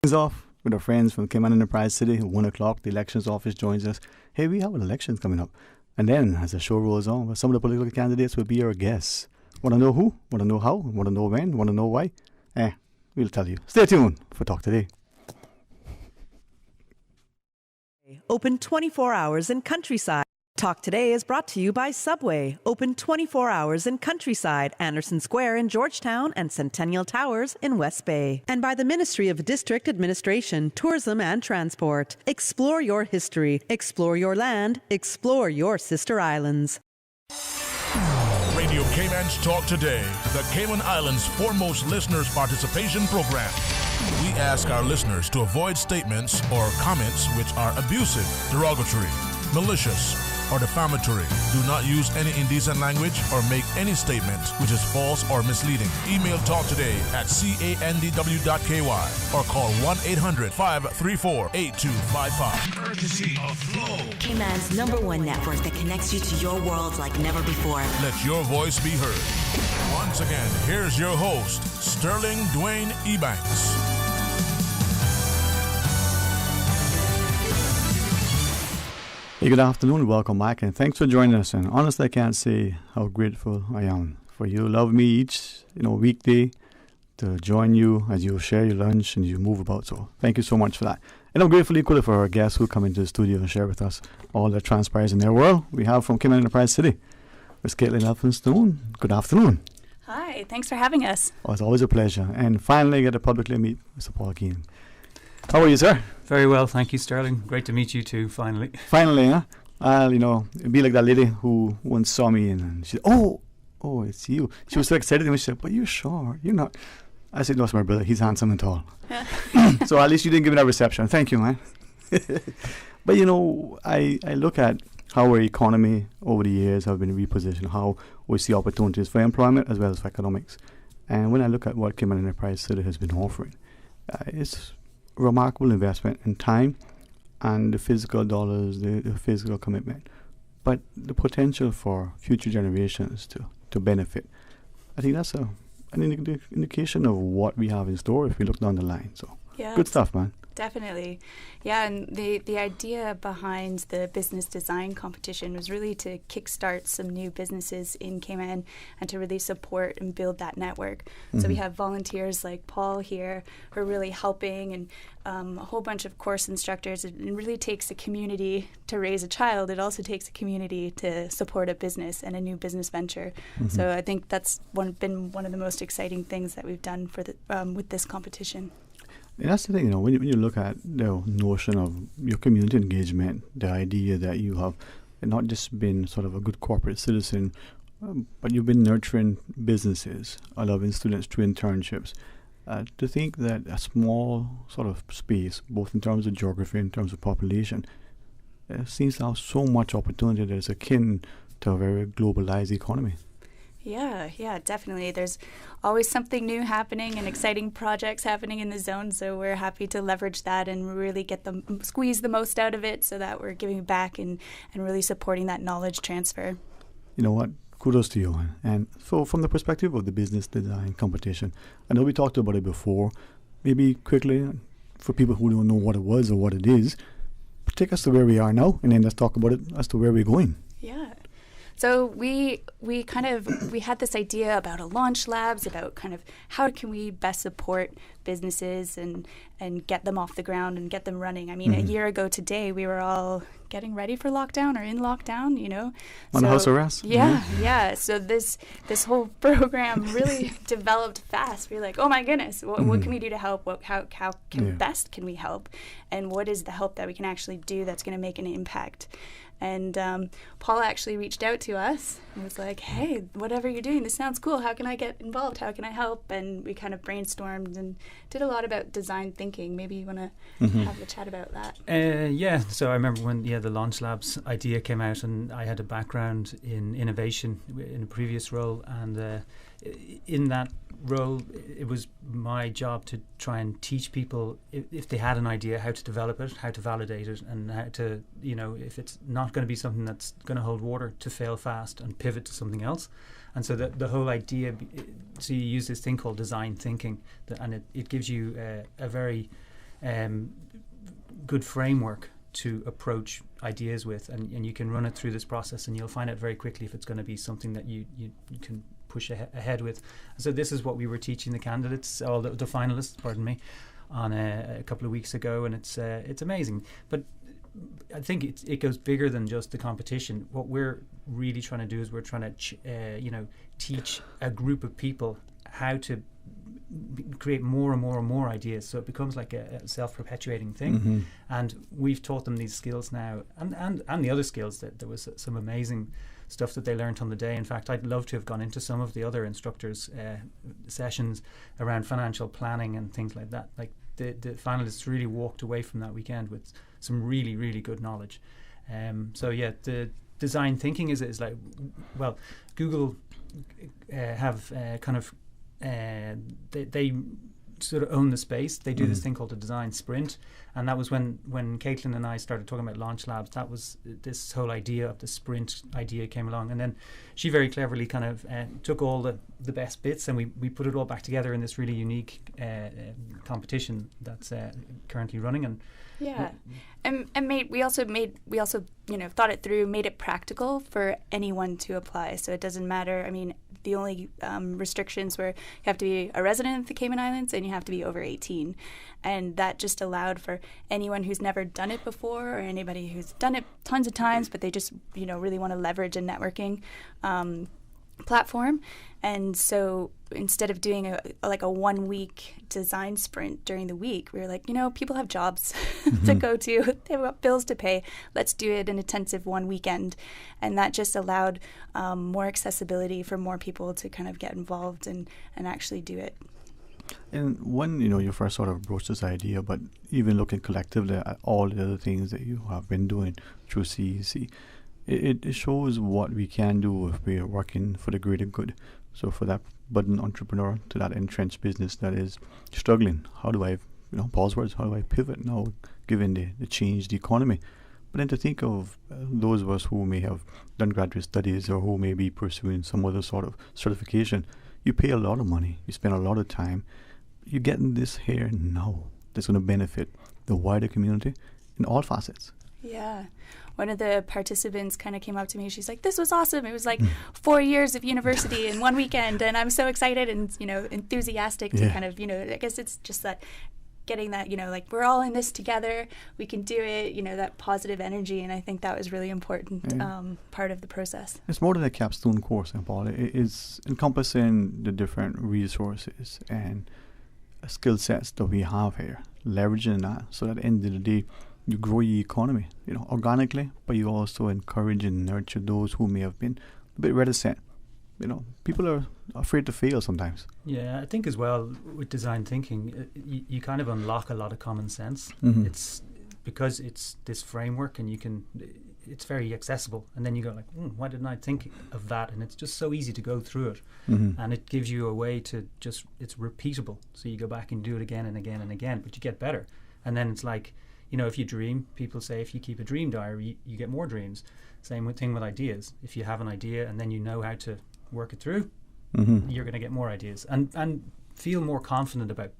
Things off with our friends from Cayman Enterprise City. At 1 o'clock, the elections office joins us. Hey, we have an election coming up. And then, as the show rolls on, some of the political candidates will be our guests. Want to know who? Want to know how? Want to know when? Want to know why? We'll tell you. Stay tuned for Talk Today. Open 24 hours in Countryside. Talk Today is brought to you by Subway. Open 24 hours in Countryside, Anderson Square in Georgetown, and Centennial Towers in West Bay. And by the Ministry of District Administration, Tourism and Transport. Explore your history. Explore your land. Explore your sister islands. Radio Cayman's Talk Today, the Cayman Islands' foremost listeners' participation program. We ask our listeners to avoid statements or comments which are abusive, derogatory, malicious, or defamatory. Do not use any indecent language or make any statement which is false or misleading. Email talktoday@candw.ky or call 1-800-534-8255. Courtesy of Flow. Cayman's #1 network that connects you to your world like never before. Let your voice be heard. Once again, here's your host, Sterling Dwayne Ebanks. Hey, good afternoon, welcome back, and thanks for joining us. And honestly, I can't say how grateful I am for you. Love me each, weekday to join you as you share your lunch and you move about. So thank you so much for that. And I'm grateful equally for our guests who come into the studio and share with us all that transpires in their world. We have from Cayman Enterprise City, Ms. Caitlin Elphinstone. Good afternoon. Hi, thanks for having us. Oh, it's always a pleasure. And finally, I get to publicly meet Mr. Paul Keane. How are you, sir? Very well, thank you, Sterling. Great to meet you too, finally. Finally, huh? It'd be like that lady who once saw me and she said, oh, it's you. She was so excited and she said, but you're sure? You're not. I said, no, it's my brother. He's handsome and tall. So at least you didn't give me that reception. Thank you, man. But, I look at how our economy over the years have been repositioned, how we see opportunities for employment as well as for economics. And when I look at what Cayman Enterprise City has been offering, it's remarkable investment in time and the physical dollars, the physical commitment, but the potential for future generations to benefit. I think that's an indication of what we have in store if we look down the line. So good stuff, man. Definitely. Yeah, and the idea behind the business design competition was really to kickstart some new businesses in Cayman and to really support and build that network. Mm-hmm. So we have volunteers like Paul here who are really helping, and a whole bunch of course instructors. It really takes a community to raise a child. It also takes a community to support a business and a new business venture. Mm-hmm. So I think that's been one of the most exciting things that we've done for with this competition. And that's the thing, when you look at the notion of your community engagement, the idea that you have not just been sort of a good corporate citizen, but you've been nurturing businesses, allowing students through internships. To think that a small sort of space, both in terms of geography and in terms of population, seems to have so much opportunity that is akin to a very globalized economy. Yeah, definitely. There's always something new happening and exciting projects happening in the zone, so we're happy to leverage that and really squeeze the most out of it so that we're giving back and really supporting that knowledge transfer. You know what? Kudos to you. And so from the perspective of the business design competition, I know we talked about it before. Maybe quickly, for people who don't know what it was or what it is, take us to where we are now, and then let's talk about it as to where we're going. Yeah. So we had this idea about a launch labs, about kind of how can we best support businesses and get them off the ground and get them running. I mean, a year ago today, we were all getting ready for lockdown or in lockdown, On house arrest? Yeah. So this whole program really developed fast. We were like, oh my goodness, what can we do to help? How best can we help? And what is the help that we can actually do that's going to make an impact? And Paul actually reached out to us and was like, hey, whatever you're doing, this sounds cool. How can I get involved? How can I help? And we kind of brainstormed and did a lot about design thinking. Maybe you want to have a chat about that. So I remember when the Launch Labs idea came out, and I had a background in innovation in a previous role, and in that role, it was my job to try and teach people, if they had an idea, how to develop it, how to validate it, and how to, if it's not going to be something that's going to hold water, to fail fast and pivot to something else. And so the whole idea, so you use this thing called design thinking, and it gives you a very good framework to approach ideas with, and you can run it through this process, and you'll find out very quickly if it's going to be something that you can push ahead with. So this is what we were teaching the candidates, or the finalists, pardon me, on a couple of weeks ago, and it's amazing. But I think it goes bigger than just the competition. What we're really trying to do is we're trying to teach a group of people how to create more and more and more ideas, so it becomes like a self-perpetuating thing. And we've taught them these skills now, and the other skills. That there was some amazing stuff that they learned on the day. In fact, I'd love to have gone into some of the other instructors' sessions around financial planning and things like that. Like the finalists really walked away from that weekend with some really, really good knowledge. So yeah, the design thinking is like, well, Google have kind of they sort of own the space. They do this thing called a design sprint, and that was when Caitlin and I started talking about Launch Labs. That was this whole idea of the sprint idea came along, and then she very cleverly kind of took all the best bits, and we put it all back together in this really unique competition that's currently running. And yeah, and we also thought it through, made it practical for anyone to apply. So it doesn't matter. I mean, the only restrictions were you have to be a resident of the Cayman Islands and you have to be over 18. And that just allowed for anyone who's never done it before, or anybody who's done it tons of times, but they just, really want to leverage a networking platform. And so instead of doing a 1 week design sprint during the week, we were like, people have jobs to go to, they've got bills to pay, let's do it in intensive one weekend. And that just allowed more accessibility for more people to kind of get involved and actually do it. And when you first sort of broached this idea, but even looking collectively at all the other things that you have been doing through CEC, it shows what we can do if we are working for the greater good. So for that budding entrepreneur to that entrenched business that is struggling, how do I, pause words, how do I pivot now given the change, the economy? But then to think of those of us who may have done graduate studies or who may be pursuing some other sort of certification, you pay a lot of money, you spend a lot of time, you're getting this here now that's going to benefit the wider community in all facets. Yeah. One of the participants kind of came up to me. She's like, this was awesome. It was like 4 years of university in one weekend. And I'm so excited and, enthusiastic to kind of, I guess it's just that getting that, like we're all in this together. We can do it, that positive energy. And I think that was really important part of the process. It's more than a capstone course, Paul. It is encompassing the different resources and skill sets that we have here, leveraging that so at the end of the day, you grow your economy, organically, but you also encourage and nurture those who may have been a bit reticent. People are afraid to fail sometimes. Yeah, I think as well with design thinking, you kind of unlock a lot of common sense. It's because it's this framework, and it's very accessible. And then you go like, why didn't I think of that? And it's just so easy to go through it, and it gives you a way to it's repeatable. So you go back and do it again and again and again, but you get better. And then it's like, if you dream, people say if you keep a dream diary, you get more dreams. Same thing with ideas. If you have an idea and then you know how to work it through, you're going to get more ideas and feel more confident about,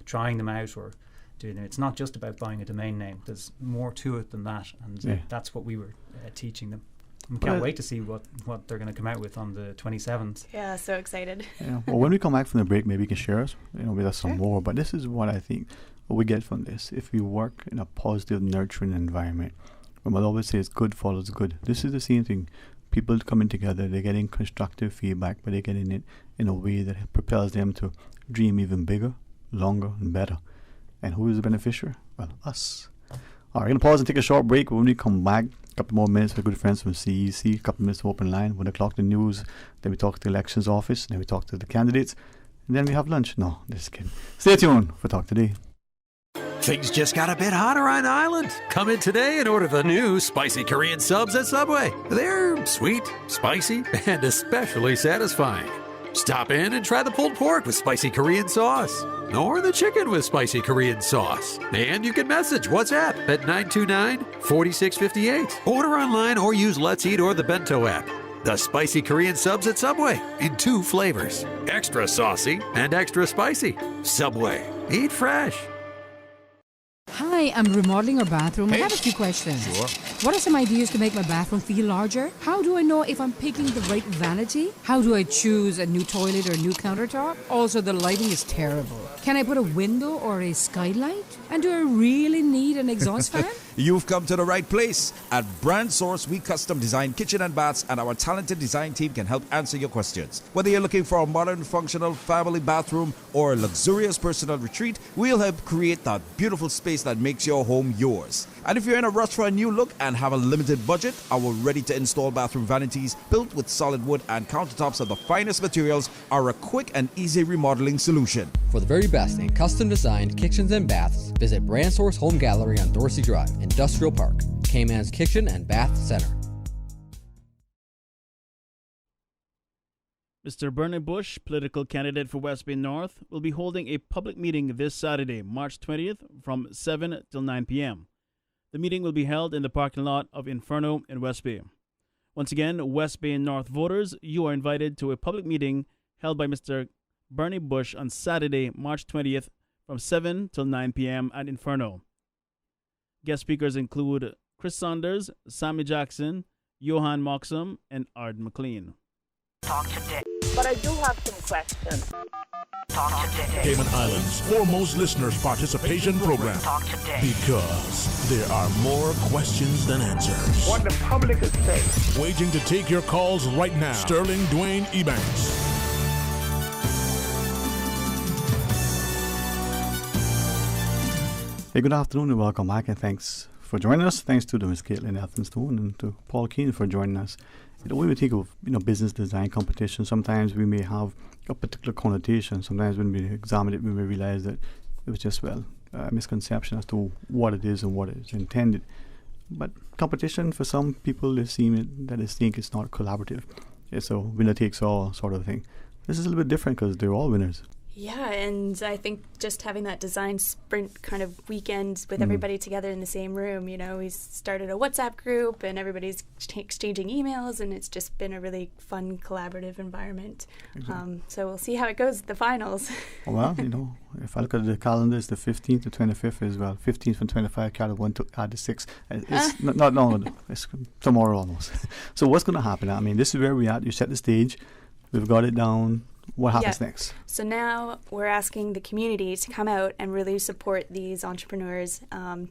trying them out or doing them. It's not just about buying a domain name. There's more to it than that. And that's what we were teaching them. We can't wait to see what they're going to come out with on the 27th. Yeah, so excited. Well, when we come back from the break, maybe you can share us, with us some more. But this is what I think we get from this. If we work in a positive, nurturing environment, when I always say it's good follows good. This is the same thing. People coming together, they're getting constructive feedback, but they're getting it in a way that propels them to dream even bigger, longer, and better. And who is the beneficiary? Well, us. All right, we're going to pause and take a short break. When we come back, a couple more minutes with good friends from CEC, a couple minutes of open line, 1 o'clock the news, then we talk to the elections office, then we talk to the candidates, and then we have lunch. No, just kidding. Stay tuned for Talk Today. Things just got a bit hotter on the island. Come in today and order the new spicy Korean subs at Subway. They're sweet, spicy, and especially satisfying. Stop in and try the pulled pork with spicy Korean sauce, or the chicken with spicy Korean sauce. And you can message WhatsApp at 929-4658. Order online or use Let's Eat or the Bento app. The spicy Korean subs at Subway in 2 flavors, extra saucy and extra spicy. Subway, eat fresh. I am remodeling our bathroom. I have a few questions. Sure. What are some ideas to make my bathroom feel larger? How do I know if I'm picking the right vanity? How do I choose a new toilet or a new countertop? Also, the lighting is terrible. Can I put a window or a skylight? And do I really need an exhaust fan? You've come to the right place. At Brand Source, we custom design kitchen and baths, and our talented design team can help answer your questions. Whether you're looking for a modern, functional family bathroom or a luxurious personal retreat, we'll help create that beautiful space that makes your home yours. And if you're in a rush for a new look and have a limited budget, our ready-to-install bathroom vanities, built with solid wood and countertops of the finest materials, are a quick and easy remodeling solution. For the very best in custom-designed kitchens and baths, visit Brand Source Home Gallery on Dorsey Drive, Industrial Park, Cayman's Kitchen and Bath Center. Mr. Bernie Bush, political candidate for West Bay North, will be holding a public meeting this Saturday, March 20th, from 7 till 9 p.m. The meeting will be held in the parking lot of Inferno in West Bay. Once again, West Bay North voters, you are invited to a public meeting held by Mr. Bernie Bush on Saturday, March 20th, from 7 till 9 p.m. at Inferno. Guest speakers include Chris Saunders, Sammy Jackson, Johan Moxham, and Ard McLean. Talk today. But I do have some questions. Talk today. Cayman Islands' foremost listeners' participation program. Talk today. Because there are more questions than answers. What the public is saying. Waging to take your calls right now. Sterling Dwayne Ebanks. Hey, good afternoon and welcome back, and thanks for joining us. Thanks to Ms. Caitlin Elphinstone and to Paul Keane for joining us. When we think of business design competition, sometimes we may have a particular connotation. Sometimes when we examine it, we may realize that it was just a misconception as to what it is and what is intended. But competition, for some people, they think it's not collaborative. It's a winner-takes-all sort of thing. This is a little bit different because they're all winners. Yeah, and I think just having that design sprint kind of weekend with everybody together in the same room, we started a WhatsApp group and everybody's exchanging emails, and it's just been a really fun, collaborative environment. Exactly. So we'll see how it goes at the finals. Well, if I look at the calendar, it's the 15th to 25th as well. 15th from 25, carry 1 to add the 6. It's it's tomorrow almost. So what's going to happen? I mean, this is where we're at. You set the stage. We've got it down. What happens next? So now we're asking the community to come out and really support these entrepreneurs,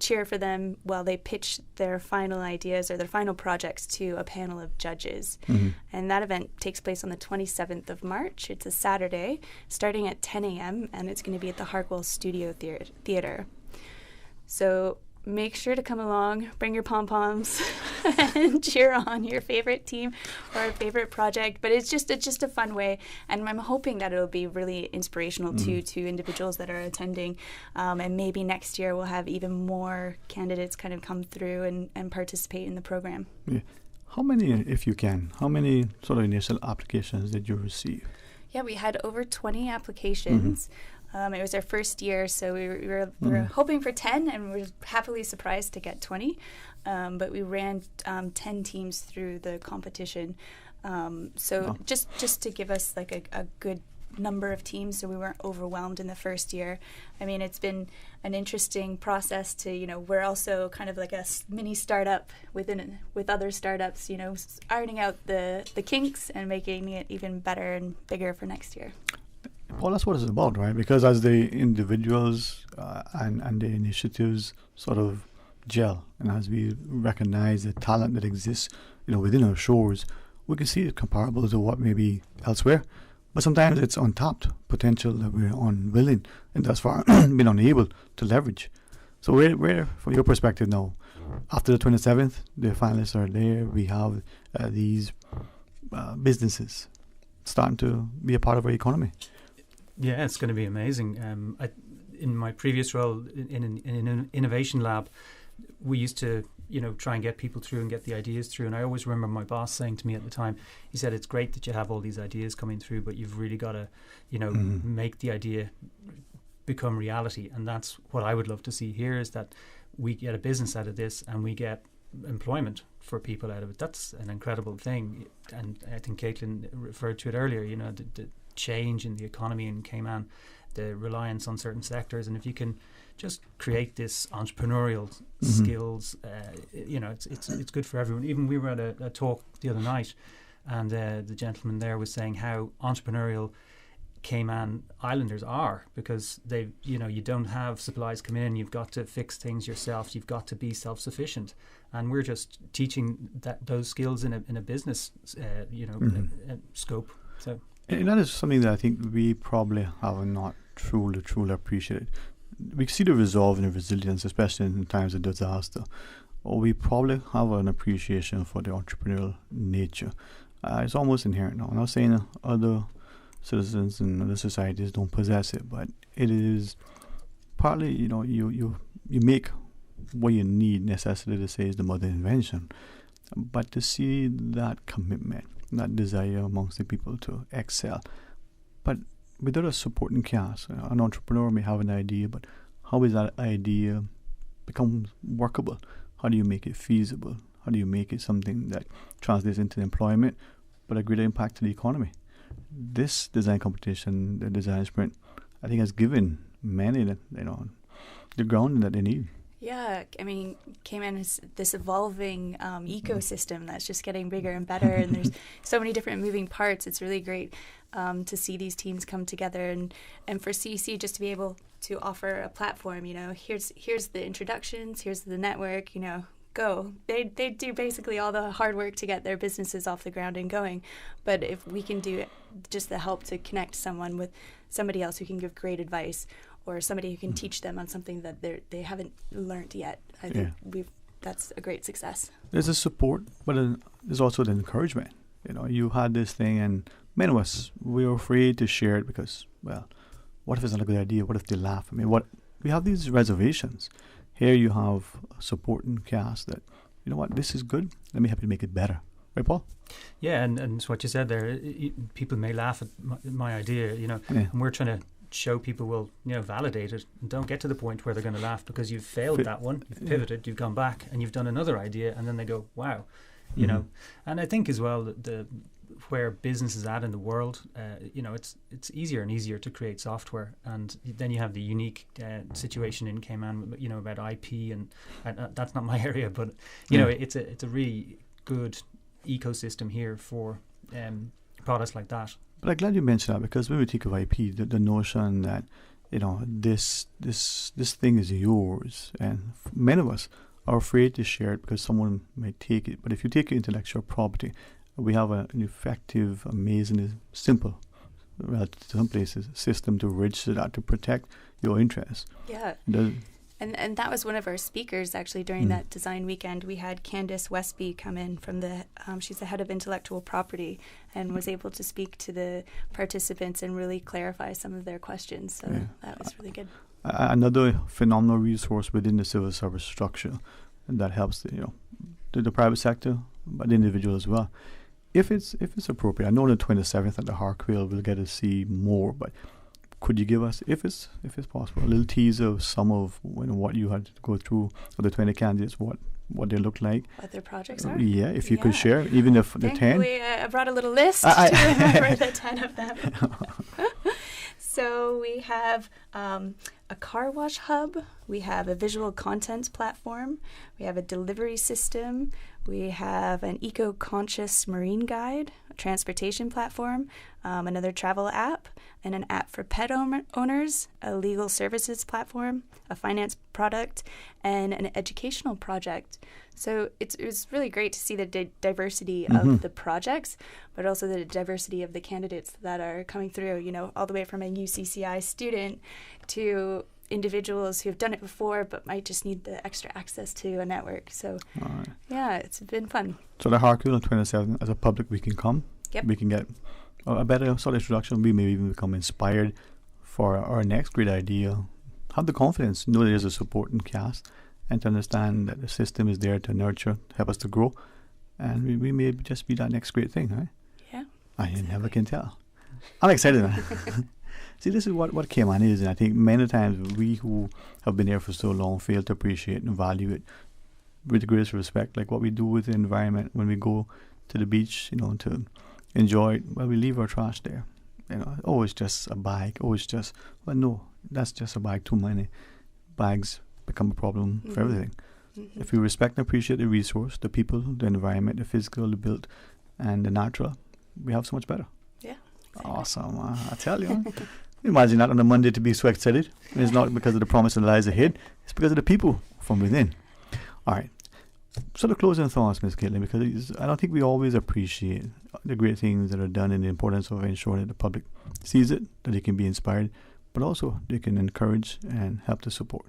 cheer for them while they pitch their final ideas or their final projects to a panel of judges. Mm-hmm. And that event takes place on the 27th of March. It's a Saturday, starting at 10 a.m., and it's going to be at the Hartwell Studio Theater. So make sure to come along, bring your pom-poms, and cheer on your favorite team or favorite project. But it's just a fun way, and I'm hoping that it'll be really inspirational to individuals that are attending. And maybe next year we'll have even more candidates kind of come through and participate in the program. Yeah. How many sort of initial applications did you receive? Yeah, we had over 20 applications. Mm-hmm. It was our first year, so we were hoping for 10, and we were happily surprised to get 20. But we ran 10 teams through the competition. Just to give us like a good number of teams, so we weren't overwhelmed in the first year. I mean, it's been an interesting process to, we're also kind of like a mini startup with other startups, ironing out the kinks and making it even better and bigger for next year. Well, that's what it's about, right? Because as the individuals and the initiatives sort of gel, and as we recognize the talent that exists, within our shores, we can see it comparable to what may be elsewhere. But sometimes it's untapped potential that we're unwilling and thus far been unable to leverage. So where, from your perspective now, after the 27th, the finalists are there, we have these businesses starting to be a part of our economy. Yeah, it's going to be amazing. In my previous role in an innovation lab, we used to, try and get people through and get the ideas through. And I always remember my boss saying to me at the time, he said, it's great that you have all these ideas coming through, but you've really got to, make the idea become reality. And that's what I would love to see here, is that we get a business out of this and we get employment for people out of it. That's an incredible thing. And I think Caitlin referred to it earlier, the change in the economy in Cayman. the reliance on certain sectors. And if you can just create this entrepreneurial skills, it's good for everyone. Even we were at a talk the other night, and the gentleman there was saying how entrepreneurial Cayman Islanders are, because you don't have supplies come in, you've got to fix things yourself, you've got to be self-sufficient, and we're just teaching those skills in a business scope. So, and that is something that I think we probably have not truly appreciated. We see the resolve and the resilience, especially in times of disaster, or we probably have an appreciation for the entrepreneurial nature. It's almost inherent now. I'm not saying other citizens and other societies don't possess it, but it is partly, you make what you need. Necessity, to say, is the mother invention. But to see that commitment, that desire amongst the people to excel, but without a supporting cast, an entrepreneur may have an idea, but how is that idea become workable? How do you make it feasible? How do you make it something that translates into employment, but a greater impact to the economy? This design competition, the design sprint, I think has given many the ground that they need. Yeah, I mean, Cayman is this evolving ecosystem that's just getting bigger and better, and there's so many different moving parts. It's really great to see these teams come together, and for CEC just to be able to offer a platform. Here's the introductions, here's the network. Go. They do basically all the hard work to get their businesses off the ground and going. But if we can do just the help to connect someone with somebody else who can give great advice, or somebody who can teach them on something that they haven't learned yet, I think that's a great success. There's a support, but there's also the encouragement. You had this thing, and many of us, we are afraid to share it because, well, what if it's not a good idea? What if they laugh? I mean, we have these reservations. Here you have a supporting cast that, this is good. Let me help you make it better. Right, Paul? Yeah, and it's what you said there. People may laugh at my idea, and we're trying to show people, validate it. And don't get to the point where they're going to laugh because you've failed that one. You've pivoted, you've gone back, and you've done another idea, and then they go, wow. And I think as well that where business is at in the world, it's easier and easier to create software, and then you have the unique situation in Cayman, about IP, and that's not my area, but it's a really good ecosystem here for products like that. But I'm glad you mentioned that, because when we think of IP, the notion that this thing is yours, and many of us are afraid to share it because someone might take it. But if you take your intellectual property, we have an effective, amazing, simple, relative to some places, system to register that, to protect your interests. Yeah. And that was one of our speakers, actually, during that design weekend. We had Candice Westby come in from she's the head of intellectual property, and was able to speak to the participants and really clarify some of their questions. So that was really good. Another phenomenal resource within the civil service structure, and that helps the private sector, but the individual as well. If it's appropriate, I know on the 27th at the Harquail we'll get to see more, but could you give us, if it's possible, a little teaser of some of what you had to go through, of the 20 candidates, what they look like? What their projects are? Yeah, if you could share, even if the 10. Thankfully, I brought a little list to remember the 10 of them. So we have a car wash hub, we have a visual content platform, we have a delivery system, we have an eco-conscious marine guide, a transportation platform, another travel app, and an app for pet owners, a legal services platform, a finance product, and an educational project. So it was really great to see the diversity of the projects, but also the diversity of the candidates that are coming through, all the way from a UCCI student to individuals who have done it before but might just need the extra access to a network. So, yeah, it's been fun. So the Harquail on 27, as a public, we can come. Yep. We can get a better sort of introduction. We may even become inspired for our next great idea. Have the confidence, know there's a supporting cast, and to understand that the system is there to nurture, help us to grow, and we may just be that next great thing, right? Yeah. I never can tell. I'm excited, man. See, this is what Cayman is, and I think many times we who have been here for so long fail to appreciate and value it with the greatest respect, like what we do with the environment when we go to the beach, to enjoy it. Well, we leave our trash there. Oh, it's just a bag. Oh, it's just, well, no, that's just a bag. Too many bags become a problem for everything. If we respect and appreciate the resource, the people, the environment, the physical, the built, and the natural, we have so much better. Yeah. Exactly. Awesome. I tell you. Imagine that on a Monday to be so excited. It's not because of the promise that lies ahead. It's because of the people from within. All right. So the closing thoughts, Ms. Caitlin, because I don't think we always appreciate the great things that are done and the importance of ensuring that the public sees it, that they can be inspired, but also they can encourage and help to support.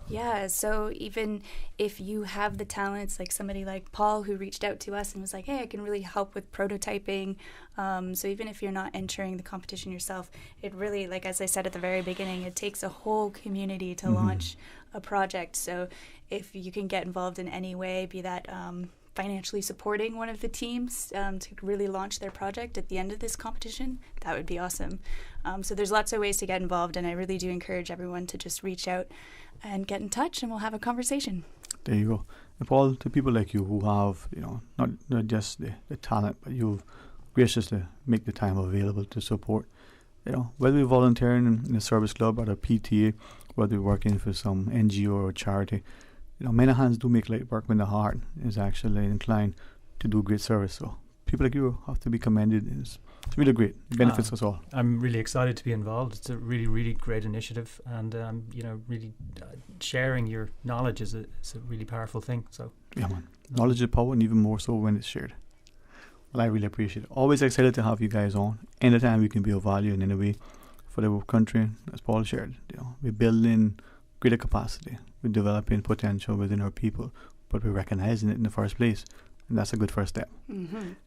Yeah, so even if you have the talents, like somebody like Paul who reached out to us and was like, hey, I can really help with prototyping. So even if you're not entering the competition yourself, it really, like as I said at the very beginning, it takes a whole community to launch a project. So if you can get involved in any way, be that financially supporting one of the teams to really launch their project at the end of this competition, that would be awesome. So there's lots of ways to get involved, and I really do encourage everyone to just reach out and get in touch, and we'll have a conversation. There you go. And Paul, to people like you who have, not just the talent, but you've gracious to make the time available to support, whether we're volunteering in a service club or a PTA, whether we're working for some NGO or charity, many hands do make light work when the heart is actually inclined to do great service. So people like you have to be commended. It's really great. It benefits us all. I'm really excited to be involved. It's a really, really great initiative, and really sharing your knowledge is a really powerful thing. So yeah, man, knowledge is power, and even more so when it's shared. Well, I really appreciate it. Always excited to have you guys on. Anytime we can be of value in any way for the country, as Paul shared. We're building greater capacity. We're developing potential within our people, but we're recognizing it in the first place. And that's a good first step.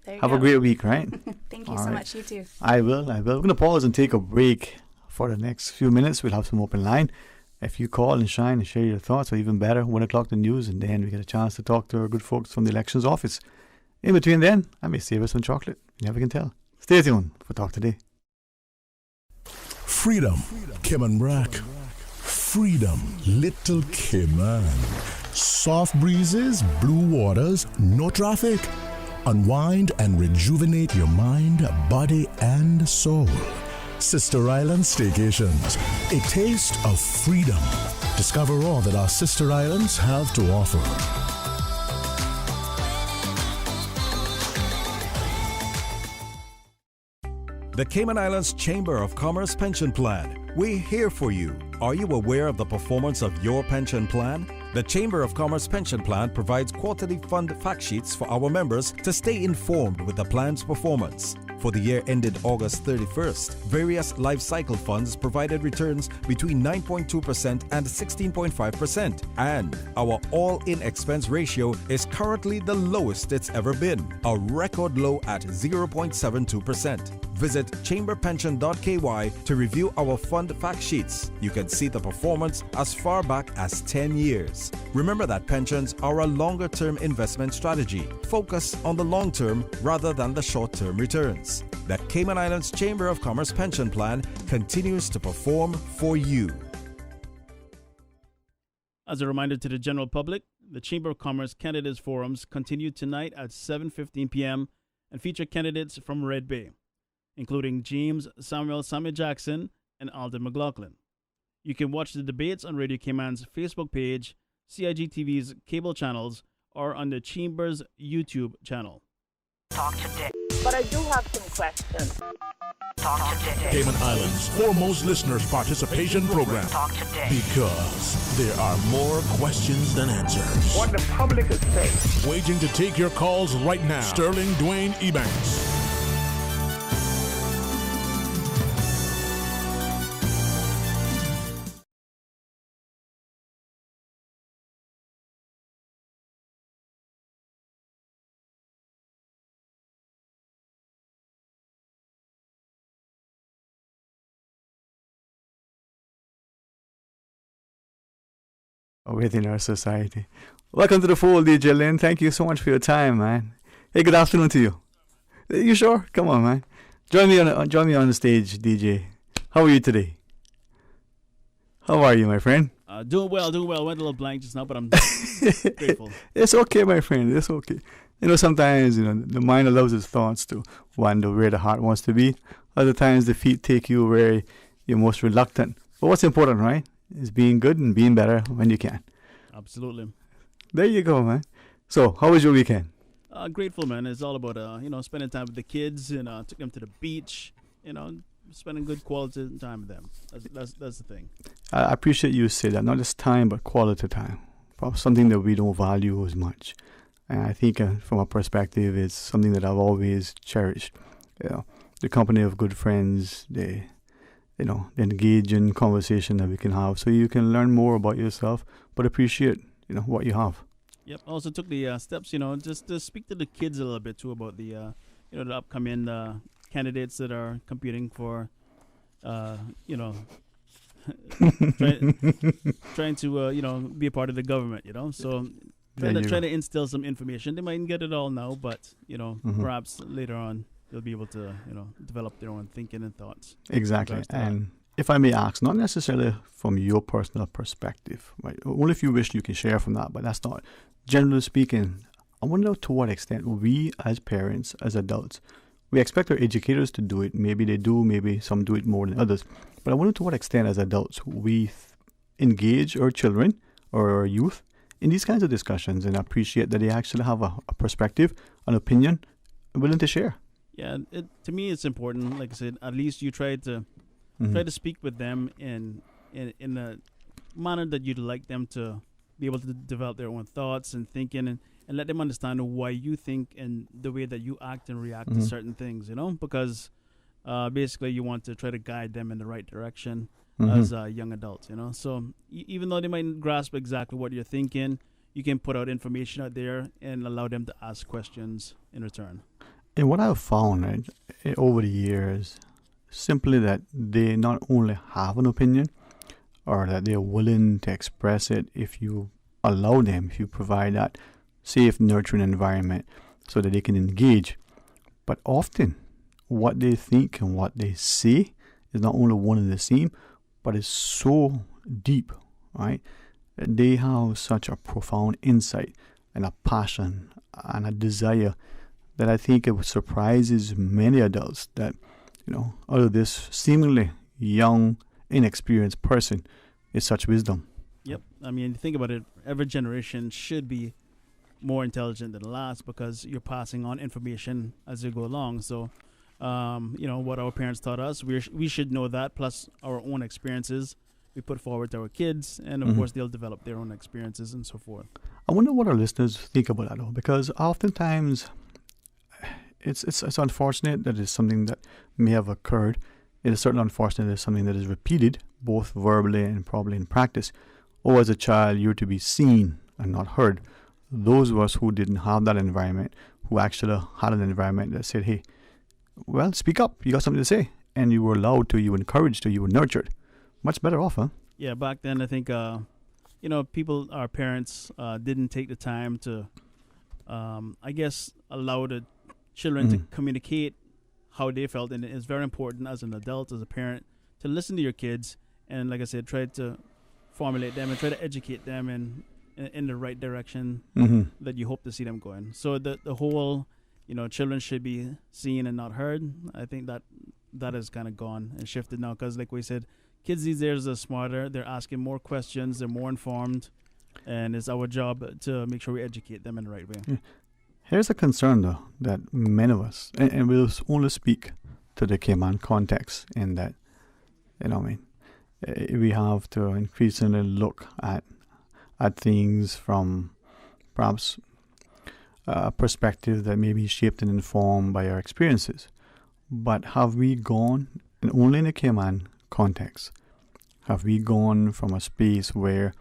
Have a great week, right? Thank you so much. You too. I will. We're going to pause and take a break for the next few minutes. We'll have some open line. If you call and shine and share your thoughts, or even better, 1 o'clock the news, and then we get a chance to talk to our good folks from the elections office. In between then, I may save us some chocolate. You never can tell. Stay tuned for Talk Today. Freedom, Cayman Brack. Freedom, Little Cayman. Soft breezes, blue waters, no traffic. Unwind and rejuvenate your mind, body, and soul. Sister Island Staycations, a taste of freedom. Discover all that our sister islands have to offer. The Cayman Islands Chamber of Commerce Pension Plan. We're here for you. Are you aware of the performance of your pension plan? The Chamber of Commerce Pension Plan provides quarterly fund fact sheets for our members to stay informed with the plan's performance. For the year ended August 31st, various life cycle funds provided returns between 9.2% and 16.5%, and our all-in expense ratio is currently the lowest it's ever been, a record low at 0.72%. Visit chamberpension.ky to review our fund fact sheets. You can see the performance as far back as 10 years. Remember that pensions are a longer-term investment strategy. Focus on the long term rather than the short-term returns. The Cayman Islands Chamber of Commerce Pension Plan continues to perform for you. As a reminder to the general public, the Chamber of Commerce Candidates Forums continue tonight at 7:15 p.m. and feature candidates from Red Bay, including James Samuel Jackson and Alden McLaughlin. You can watch the debates on Radio Cayman's Facebook page, CIGTV's cable channels, or on the Chamber's YouTube channel. Talk today. But I do have some questions. Talk today. Cayman Islands' foremost listeners' participation program. Talk today. Because there are more questions than answers. What the public is saying. Waiting to take your calls right now. Sterling Dwayne Ebanks. Within our society. Welcome to the fold, DJ Lynn. Thank you so much for your time, man. Hey, good afternoon to you. You sure? Come on, man. Join me on the stage, DJ. How are you today? How are you, my friend? Doing well. Went a little blank just now, but I'm grateful. It's okay, my friend. It's okay. Sometimes, the mind allows its thoughts to wander where the heart wants to be. Other times, the feet take you where you're most reluctant. But what's important, right, is being good and being better when you can. Absolutely. There you go, man. So, how was your weekend? Grateful, man. It's all about, spending time with the kids, took them to the beach, spending good quality time with them. That's the thing. I appreciate you say that. Not just time, but quality time. Probably something that we don't value as much. And I think from a perspective, it's something that I've always cherished. The company of good friends, they engage in conversation that we can have so you can learn more about yourself, but appreciate, what you have. Yep. Also took the steps, just to speak to the kids a little bit too about the, the upcoming candidates that are competing for, trying to, be a part of the government, So try to instill some information. They mightn't get it all now, but, perhaps later on they'll be able to, develop their own thinking and thoughts. Exactly. And if I may ask, not necessarily from your personal perspective, right? Only if you wish you can share from that, but that's not. Generally speaking, I wonder to what extent we as parents, as adults, we expect our educators to do it. Maybe they do, maybe some do it more than others. But I wonder to what extent as adults we engage our children or our youth in these kinds of discussions and appreciate that they actually have a perspective, an opinion, willing to share. Yeah, to me it's important. Like I said, at least you try to speak with them in a manner that you'd like them to be able to develop their own thoughts and thinking, and let them understand why you think and the way that you act and react to certain things, because basically you want to try to guide them in the right direction as young adults, So even though they might grasp exactly what you're thinking, you can put out information out there and allow them to ask questions in return. And what I've found, right, over the years, simply that they not only have an opinion or that they're willing to express it if you allow them, if you provide that safe, nurturing environment so that they can engage. But often what they think and what they say is not only one and the same, but it's so deep, right? They have such a profound insight and a passion and a desire that I think it surprises many adults that, out of this seemingly young, inexperienced person is such wisdom. Yep. I mean, think about it. Every generation should be more intelligent than the last because you're passing on information as you go along. So, what our parents taught us, we should know that, plus our own experiences we put forward to our kids, and of course they'll develop their own experiences and so forth. I wonder what our listeners think about that, though, because oftentimes it's unfortunate that it's something that may have occurred. It is certainly unfortunate that it's something that is repeated, both verbally and probably in practice. Or as a child, you're to be seen and not heard. Those of us who didn't have that environment, who actually had an environment that said, hey, well, speak up. You got something to say. And you were allowed to, you were encouraged to, you were nurtured. Much better off, huh? Yeah, back then I think, our parents didn't take the time to, allow the children to communicate how they felt. And it's very important as an adult, as a parent, to listen to your kids and, like I said, try to formulate them and try to educate them in the right direction that you hope to see them going. So the whole, children should be seen and not heard, I think that has kind of gone and shifted now because, like we said, kids these days are smarter. They're asking more questions. They're more informed. And it's our job to make sure we educate them in the right way. Yeah. Here's a concern, though, that many of us, and we'll only speak to the Cayman context in that, we have to increasingly look at things from perhaps a perspective that may be shaped and informed by our experiences. But have we gone, and only in the Cayman context, have we gone from a space where,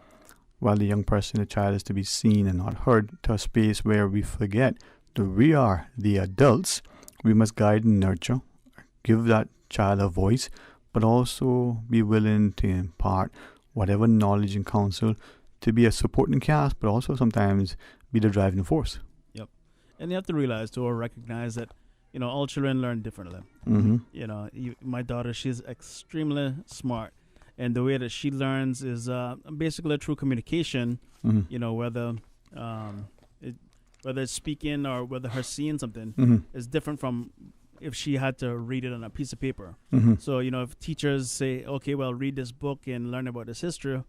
while the young person, the child, is to be seen and not heard, to a space where we forget that we are the adults, we must guide and nurture, give that child a voice, but also be willing to impart whatever knowledge and counsel to be a supporting cast, but also sometimes be the driving force. Yep. And you have to realize too, or recognize that, all children learn differently. My daughter, she's extremely smart. And the way that she learns is basically through communication, whether whether it's speaking or whether her seeing something, Mm-hmm. is different from if she had to read it on a piece of paper. Mm-hmm. So, if teachers say, okay, well, read this book and learn about this history,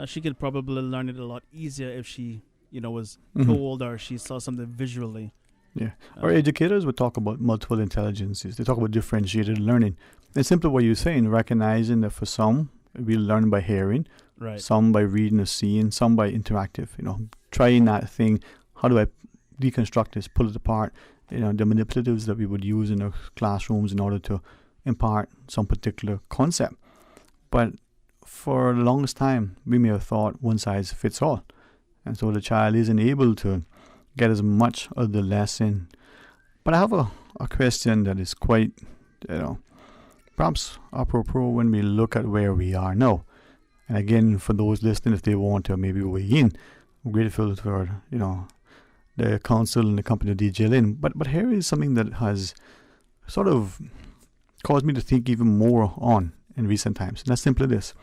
she could probably learn it a lot easier if she, was Mm-hmm. told or she saw something visually. Yeah. Our educators would talk about multiple intelligences. They talk about differentiated learning. It's simply what you're saying, recognizing that for some, we learn by hearing, Right. some by reading or seeing, some by interactive, trying that thing. How do I deconstruct this, pull it apart? The manipulatives that we would use in our classrooms in order to impart some particular concept. But for the longest time, we may have thought one size fits all. And so the child isn't able to get as much of the lesson. But I have a question that is quite, perhaps apropos when we look at where we are now. And again, for those listening, if they want to maybe weigh in, I'm grateful for, the council and the company DJ Lynn. But here is something that has sort of caused me to think even more on in recent times. And that's simply this.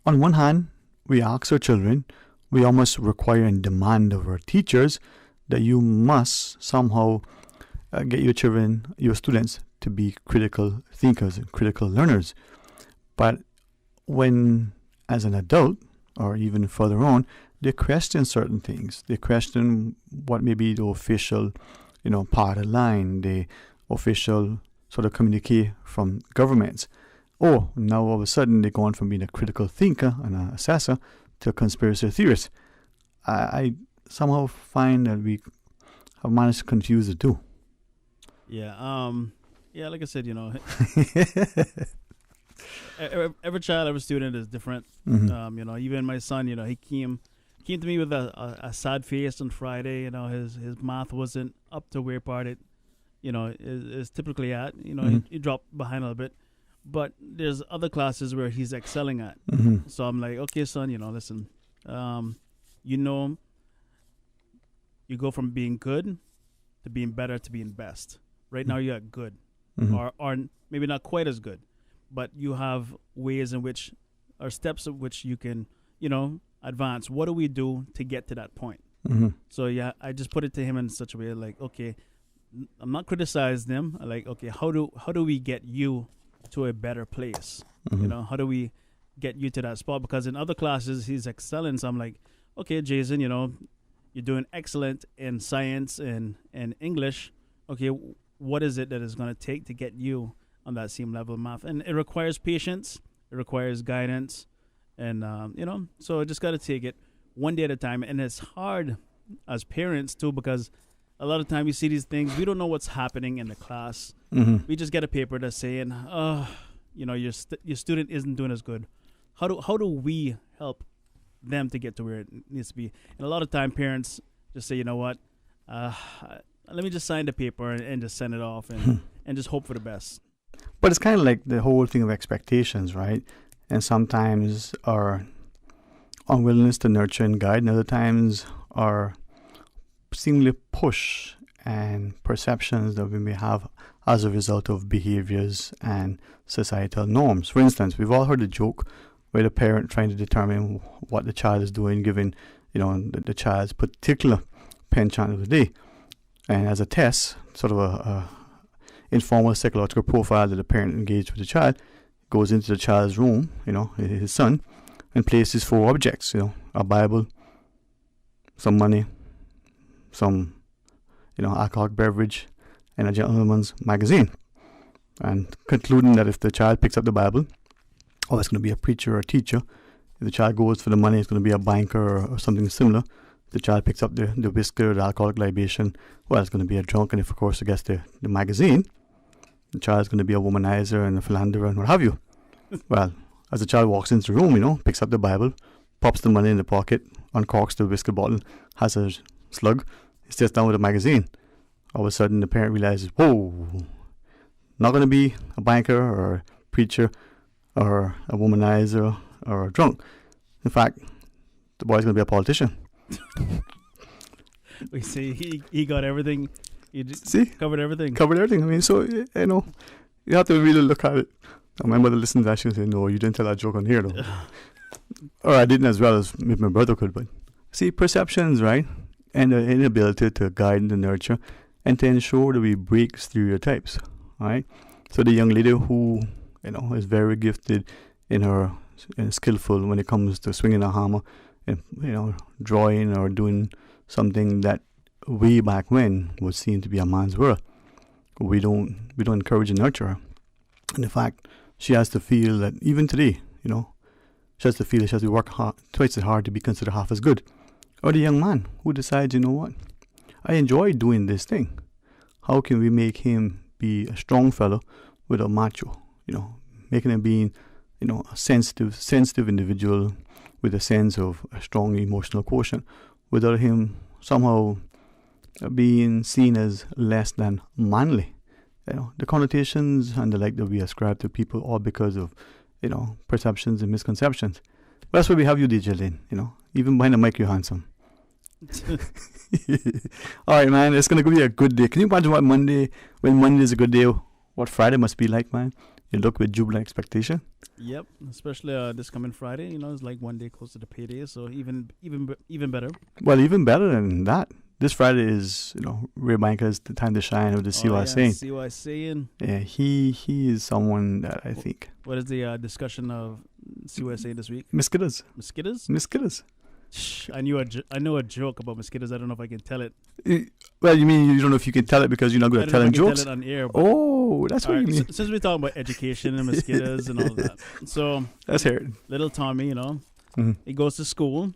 On one hand, we ask our children, we almost require and demand of our teachers that you must somehow get your children, your students, to be critical thinkers and critical learners. But when, as an adult, or even further on, they question certain things. They question what may be the official, part of the line, the official sort of communique from governments. Or now all of a sudden they're going from being a critical thinker and an assessor to a conspiracy theorist. I somehow find that we have managed to confuse the two. Yeah. Like I said, every child, every student is different. Mm-hmm. Even my son, he came to me with a sad face on Friday. His math wasn't up to where part it, is typically at. Mm-hmm. He dropped behind a little bit. But there's other classes where he's excelling at. Mm-hmm. So I'm like, okay, son, listen, you go from being good to being better to being best. Right now you're at good, Mm-hmm. or maybe not quite as good, but you have ways in which, or steps of which you can, advance. What do we do to get to that point? Mm-hmm. So I just put it to him in such a way like, okay, I'm not criticizing them. I like, okay, how do we get you to a better place? Mm-hmm. How do we get you to that spot? Because in other classes he's excelling. So I'm like, okay, Jason, you're doing excellent in science and English. Okay, what is it that is going to take to get you on that same level of math? And it requires patience. It requires guidance. And, so I just got to take it one day at a time. And it's hard as parents, too, because a lot of time you see these things, we don't know what's happening in the class. Mm-hmm. We just get a paper that's saying, your student isn't doing as good. How do we help them to get to where it needs to be? And a lot of time parents just say, you know what, let me just sign the paper and just send it off and just hope for the best. But it's kind of like the whole thing of expectations, right? And sometimes our unwillingness to nurture and guide, and other times our seemingly push and perceptions that we may have as a result of behaviors and societal norms. For instance, we've all heard the joke where the parent trying to determine what the child is doing, given the child's particular penchant of the day, and as a test, sort of a informal psychological profile that the parent engaged with the child, goes into the child's room, his son, and places 4 objects, a Bible, some money, some alcoholic beverage, and a gentleman's magazine, and concluding that if the child picks up the Bible, it's going to be a preacher or a teacher. If the child goes for the money, it's going to be a banker or something similar. If the child picks up the whiskey or the alcoholic libation, it's going to be a drunk. And if, of course, it gets the magazine, the child's going to be a womanizer and a philanderer and what have you. Well, as the child walks into the room, picks up the Bible, pops the money in the pocket, uncorks the whiskey bottle, has a slug, sits down with a magazine. All of a sudden, the parent realizes, whoa, not going to be a banker or a preacher or a womanizer or a drunk. In fact, the boy's going to be a politician. We see he got everything. Covered everything. Covered everything. I mean, so, you have to really look at it. My mother listened to that. She said, no, you didn't tell that joke on here, though. Or I didn't as well as maybe my brother could, but see, perceptions, right? and the inability to guide and to nurture and to ensure that we break stereotypes. All right. So the young lady who, is very gifted and skillful when it comes to swinging a hammer and, drawing or doing something that way back when would seem to be a man's world. We don't encourage and nurture her. And in fact, she has to feel that even today, she has to feel that she has to work twice as hard to be considered half as good. Or the young man who decides, I enjoy doing this thing. How can we make him be a strong fellow with a macho? Making him being, a sensitive individual with a sense of a strong emotional quotient, without him somehow being seen as less than manly. The connotations and the like that we ascribe to people, all because of, perceptions and misconceptions. But that's why we have you, DJ Lynn. Even behind the mic, you're handsome. All right, man. It's gonna be a good day. Can you imagine when Monday is a good day, what Friday must be like, man? You look with jubilant expectation. Yep, especially this coming Friday. It's like one day closer to payday, so even better. Well, even better than that. This Friday is, Ray Banker's the time to shine with the CYC. CYC. Yeah, he is someone that I think. What is the discussion of CYC this week? Mosquitoes. Mosquitoes. I know a joke about mosquitoes. I don't know if I can tell it. Well, you mean you don't know if you can tell it because you're not good at telling jokes? Tell it on air. Oh, that's what you mean. Since we're talking about education and mosquitoes and all that, so let's hear it. Little Tommy, he goes to school,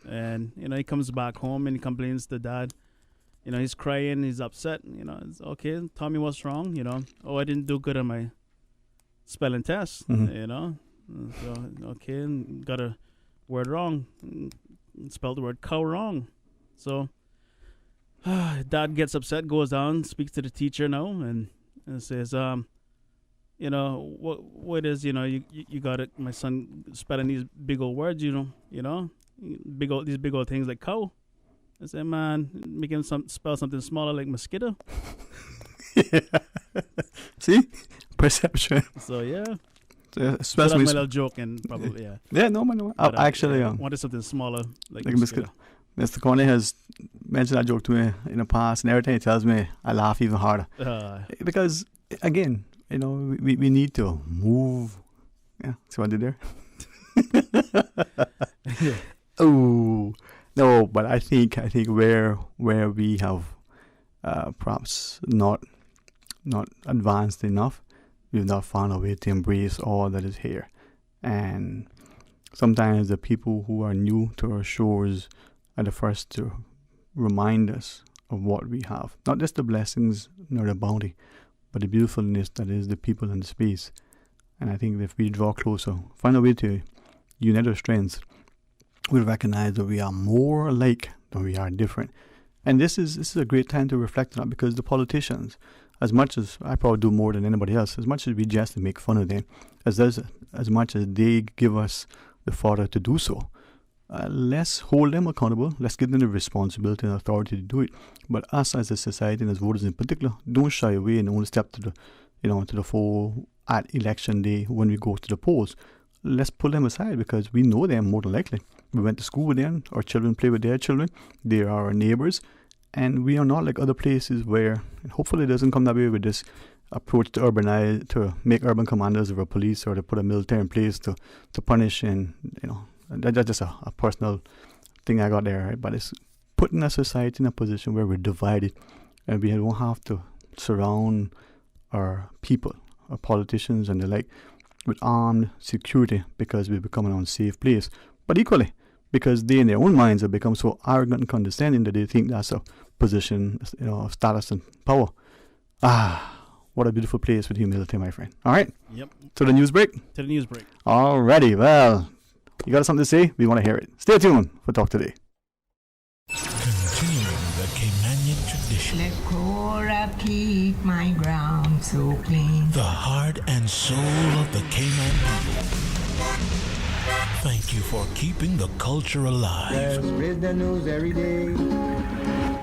and he comes back home and he complains to dad. He's crying, he's upset. It's okay, Tommy, what's wrong? Oh, I didn't do good on my spelling test. So okay, got a word wrong. Spelled the word cow wrong. So dad gets upset, goes down, speaks to the teacher now, and says, what is, you got it, my son spelling these big old words, these big old things like cow. I said, man, make him spell something smaller like mosquito. See? Perception. So yeah. So that's my little joke, and probably Yeah, no. I actually wanted something smaller like mosquito. Mr. Coney has mentioned that joke to me in the past, and every time he tells me, I laugh even harder. Because again, we need to move. Yeah, see what I did there? Oh no, but I think where we have perhaps not advanced enough. We've not found a way to embrace all that is here. And sometimes the people who are new to our shores are the first to remind us of what we have. Not just the blessings nor the bounty, but the beautifulness that is the people and the space. And I think if we draw closer, find a way to unite our strengths, we'll recognize that we are more alike than we are different. And this is a great time to reflect on that, because the politicians, as much as I probably do more than anybody else, as much as we jest and make fun of them, as much as they give us the fodder to do so, let's hold them accountable. Let's give them the responsibility and authority to do it. But us as a society and as voters in particular, don't shy away and only step to the fore at election day when we go to the polls. Let's pull them aside, because we know them more than likely. We went to school with them. Our children play with their children. They are our neighbors. And we are not like other places where, and hopefully it doesn't come that way with this approach to make urban commanders of our police, or to put a military in place to punish, and that's just a personal thing I got there, right? But it's putting a society in a position where we're divided, and we don't have to surround our people, our politicians and the like, with armed security because we become an unsafe place. But equally, because they in their own minds have become so arrogant and condescending that they think that's a position, of status and power. What a beautiful place with humility, my friend. All right. Yep. To the news break. Alrighty. Well, you got something to say? We want to hear it. Stay tuned for Talk Today. Continuing the Caymanian tradition. Let Cora keep my ground so clean. The heart and soul of the Cayman people. Thank you for keeping the culture alive. Spread the news every day.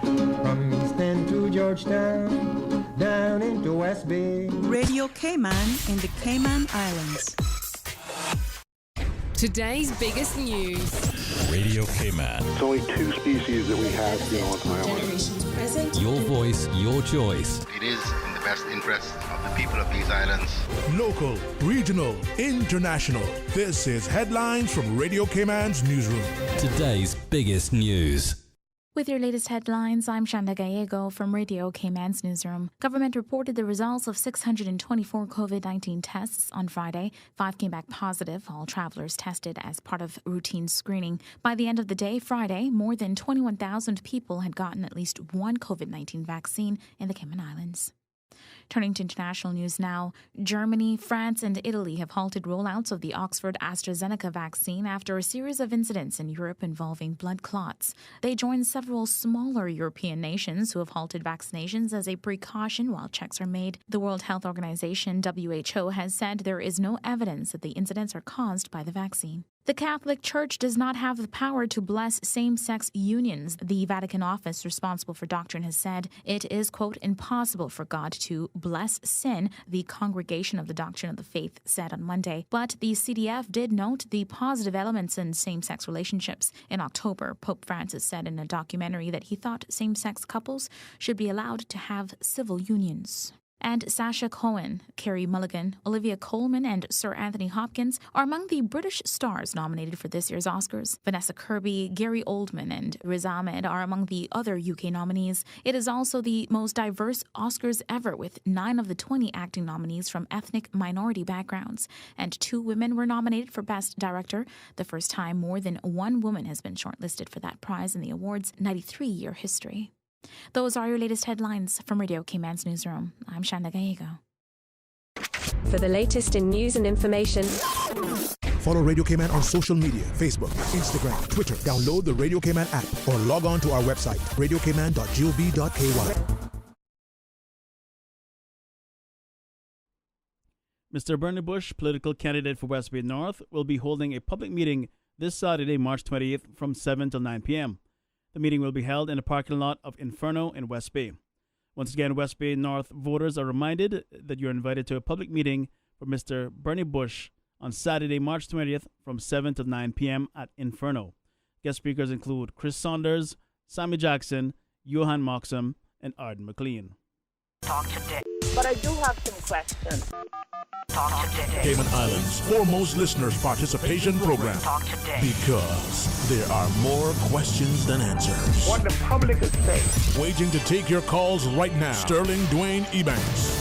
From East End to Georgetown, down into West Bay. Radio Cayman in the Cayman Islands. Today's biggest news. Radio Cayman. It's only 2 species that we have, on the island. Your voice, your choice. It is in the best interest of the people of these islands. Local, regional, international. This is Headlines from Radio Cayman's newsroom. Today's biggest news. With your latest headlines, I'm Shanda Gallego from Radio Cayman's newsroom. Government reported the results of 624 COVID-19 tests on Friday. 5 came back positive, all travelers tested as part of routine screening. By the end of the day, Friday, more than 21,000 people had gotten at least one COVID-19 vaccine in the Cayman Islands. Turning to international news now, Germany, France and Italy have halted rollouts of the Oxford AstraZeneca vaccine after a series of incidents in Europe involving blood clots. They join several smaller European nations who have halted vaccinations as a precaution while checks are made. The World Health Organization, WHO, has said there is no evidence that the incidents are caused by the vaccine. The Catholic Church does not have the power to bless same-sex unions. The Vatican office responsible for doctrine has said it is, quote, impossible for God to bless sin, the Congregation of the Doctrine of the Faith said on Monday. But the CDF did note the positive elements in same-sex relationships. In October, Pope Francis said in a documentary that he thought same-sex couples should be allowed to have civil unions. And Sacha Cohen, Carey Mulligan, Olivia Colman and Sir Anthony Hopkins are among the British stars nominated for this year's Oscars. Vanessa Kirby, Gary Oldman and Riz Ahmed are among the other UK nominees. It is also the most diverse Oscars ever, with 9 of the 20 acting nominees from ethnic minority backgrounds. And 2 women were nominated for Best Director, the first time more than one woman has been shortlisted for that prize in the award's 93-year history. Those are your latest headlines from Radio Cayman's newsroom. I'm Shanda Gallego. For the latest in news and information, follow Radio Cayman on social media, Facebook, Instagram, Twitter. Download the Radio Cayman app or log on to our website, radiocayman.gov.ky. Mr. Bernie Bush, political candidate for West Bay North, will be holding a public meeting this Saturday, March 20th from 7 till 9 p.m. The meeting will be held in the parking lot of Inferno in West Bay. Once again, West Bay North voters are reminded that you're invited to a public meeting for Mr. Bernie Bush on Saturday, March 20th from 7 to 9 p.m. at Inferno. Guest speakers include Chris Saunders, Sammy Jackson, Johan Moxham, and Arden McLean. Talk today. But I do have some questions. Talk today. Cayman Islands' foremost listeners' participation program. Talk today. Because there are more questions than answers. What the public is saying. Waiting to take your calls right now. Sterling Dwayne Ebanks.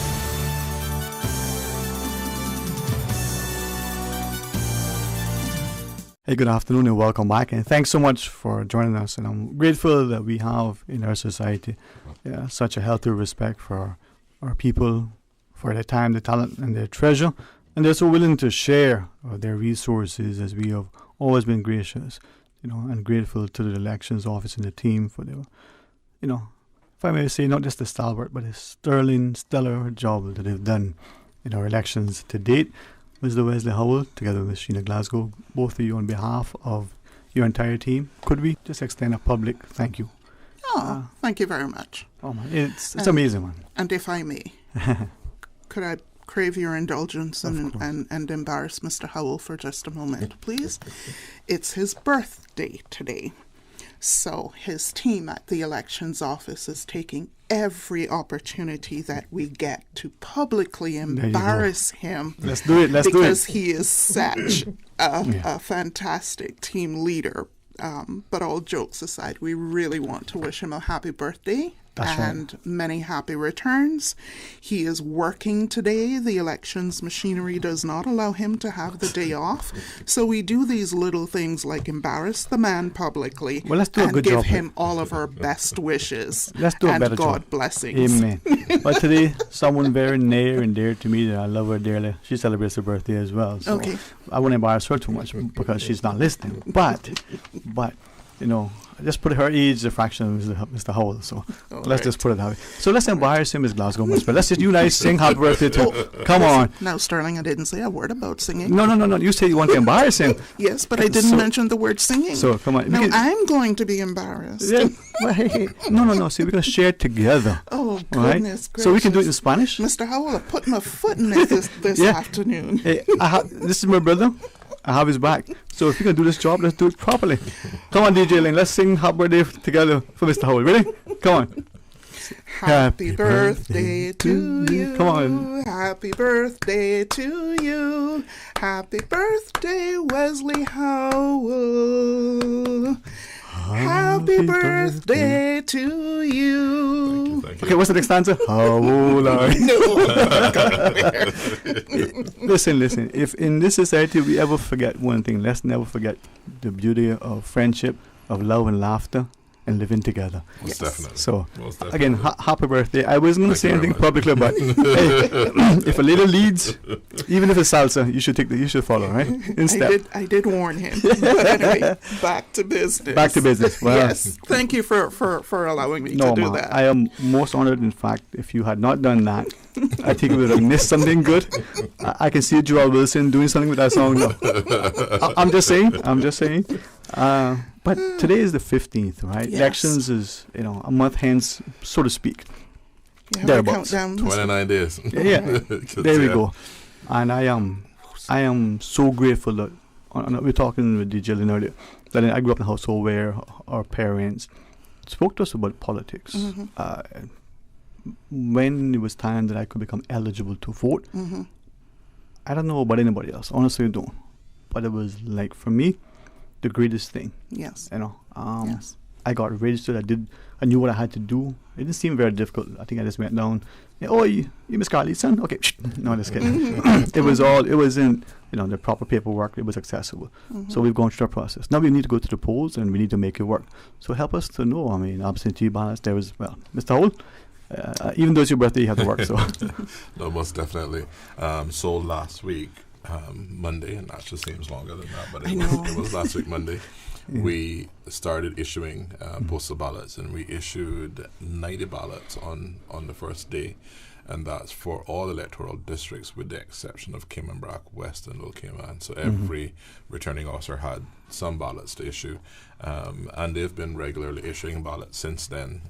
Hey, good afternoon and welcome back. And thanks so much for joining us. And I'm grateful that we have in our society such a healthy respect for our people, for their time, their talent, and their treasure. And they're so willing to share their resources, as we have always been gracious, and grateful to the elections office and the team for their, if I may say, not just the stalwart, but a stellar job that they've done in our elections to date. Mr. Wesley Howell, together with Sheena Glasgow, both of you on behalf of your entire team, could we just extend a public thank you? Oh, thank you very much. Oh man, it's amazing, man. And if I may, could I crave your indulgence and embarrass Mr. Howell for just a moment, please? It's his birthday today. So his team at the elections office is taking every opportunity that we get to publicly embarrass him. Let's do it. Because he is such a fantastic team leader. But all jokes aside, we really want to wish him a happy birthday. And many happy returns. He is working today. The elections machinery does not allow him to have the day off. So we do these little things like embarrass the man publicly. Well, let's do a good job. And give job. him all of our best wishes. Let's do a better job. And God blessings. Amen. But today, someone very near and dear to me that I love her dearly, she celebrates her birthday as well. So I won't embarrass her too much because she's not listening. But I just put her age a fraction of Mr. Howell, so let's just put it that way. So let's embarrass him as Glasgow much, but let's just you guys sing happy birthday to come on. Now, Sterling, I didn't say a word about singing. No. You said you want to embarrass him. Yes, but I didn't mention the word singing. So come on. Now I'm going to be embarrassed. Yeah. Well, hey. No. See, we're going to share it together. Oh, goodness gracious. So we can do it in Spanish? Mr. Howell, I put my foot in it this afternoon. Hey, this is my brother. I have his back. So if we can do this job, let's do it properly. Come on, DJ Lane, let's sing Happy Birthday together for Mr. Howell. Ready? Come on. Happy birthday to you. Come on. Happy birthday to you. Happy birthday, Wesley Howell. Happy birthday to you. Thank you. Okay, what's the next stanza? Howell. Listen. If in this society we ever forget one thing, let's never forget the beauty of friendship, of love and laughter, and living together. Most definitely. So, Most definitely. again, happy birthday. I wasn't going to say anything publicly, but hey, if a lady leads, even if it's salsa, you should follow, right? In step. I did warn him. But anyway, back to business. Back to business. Well, yes. Thank you for allowing me to do that. I am most honored. In fact, if you had not done that, I think we would have missed something good. I can see Joel Wilson doing something with that song. No. I'm just saying. But today is the 15th, right? Yes. Elections is, a month hence, so to speak. Thereabouts. 29 days. Yeah. There we go. And I am so grateful that we were talking with DJ Lynn earlier, that I grew up in a household where our parents spoke to us about politics. Mm-hmm. When it was time that I could become eligible to vote, Mm-hmm. I don't know about anybody else. Honestly, I don't. But it was like, for me, the greatest thing. Yes. Yes. I got registered. I knew what I had to do. It didn't seem very difficult. I think I just went down. Oh, you Miss Carly's son? Okay. No, just kidding. It was in, the proper paperwork. It was accessible. Mm-hmm. So we've gone through the process. Now we need to go to the polls and we need to make it work. So help us to know. Absentee ballots. There was, Mr. Howell, even though it's your birthday, you have to work. So. No, most definitely. So last week, Monday, and that just seems longer than that, but it was last week Monday, we started issuing postal ballots, and we issued 90 ballots on the first day, and that's for all electoral districts with the exception of Cayman Brac, West, and Little Cayman. So every returning officer had some ballots to issue, and they've been regularly issuing ballots since then,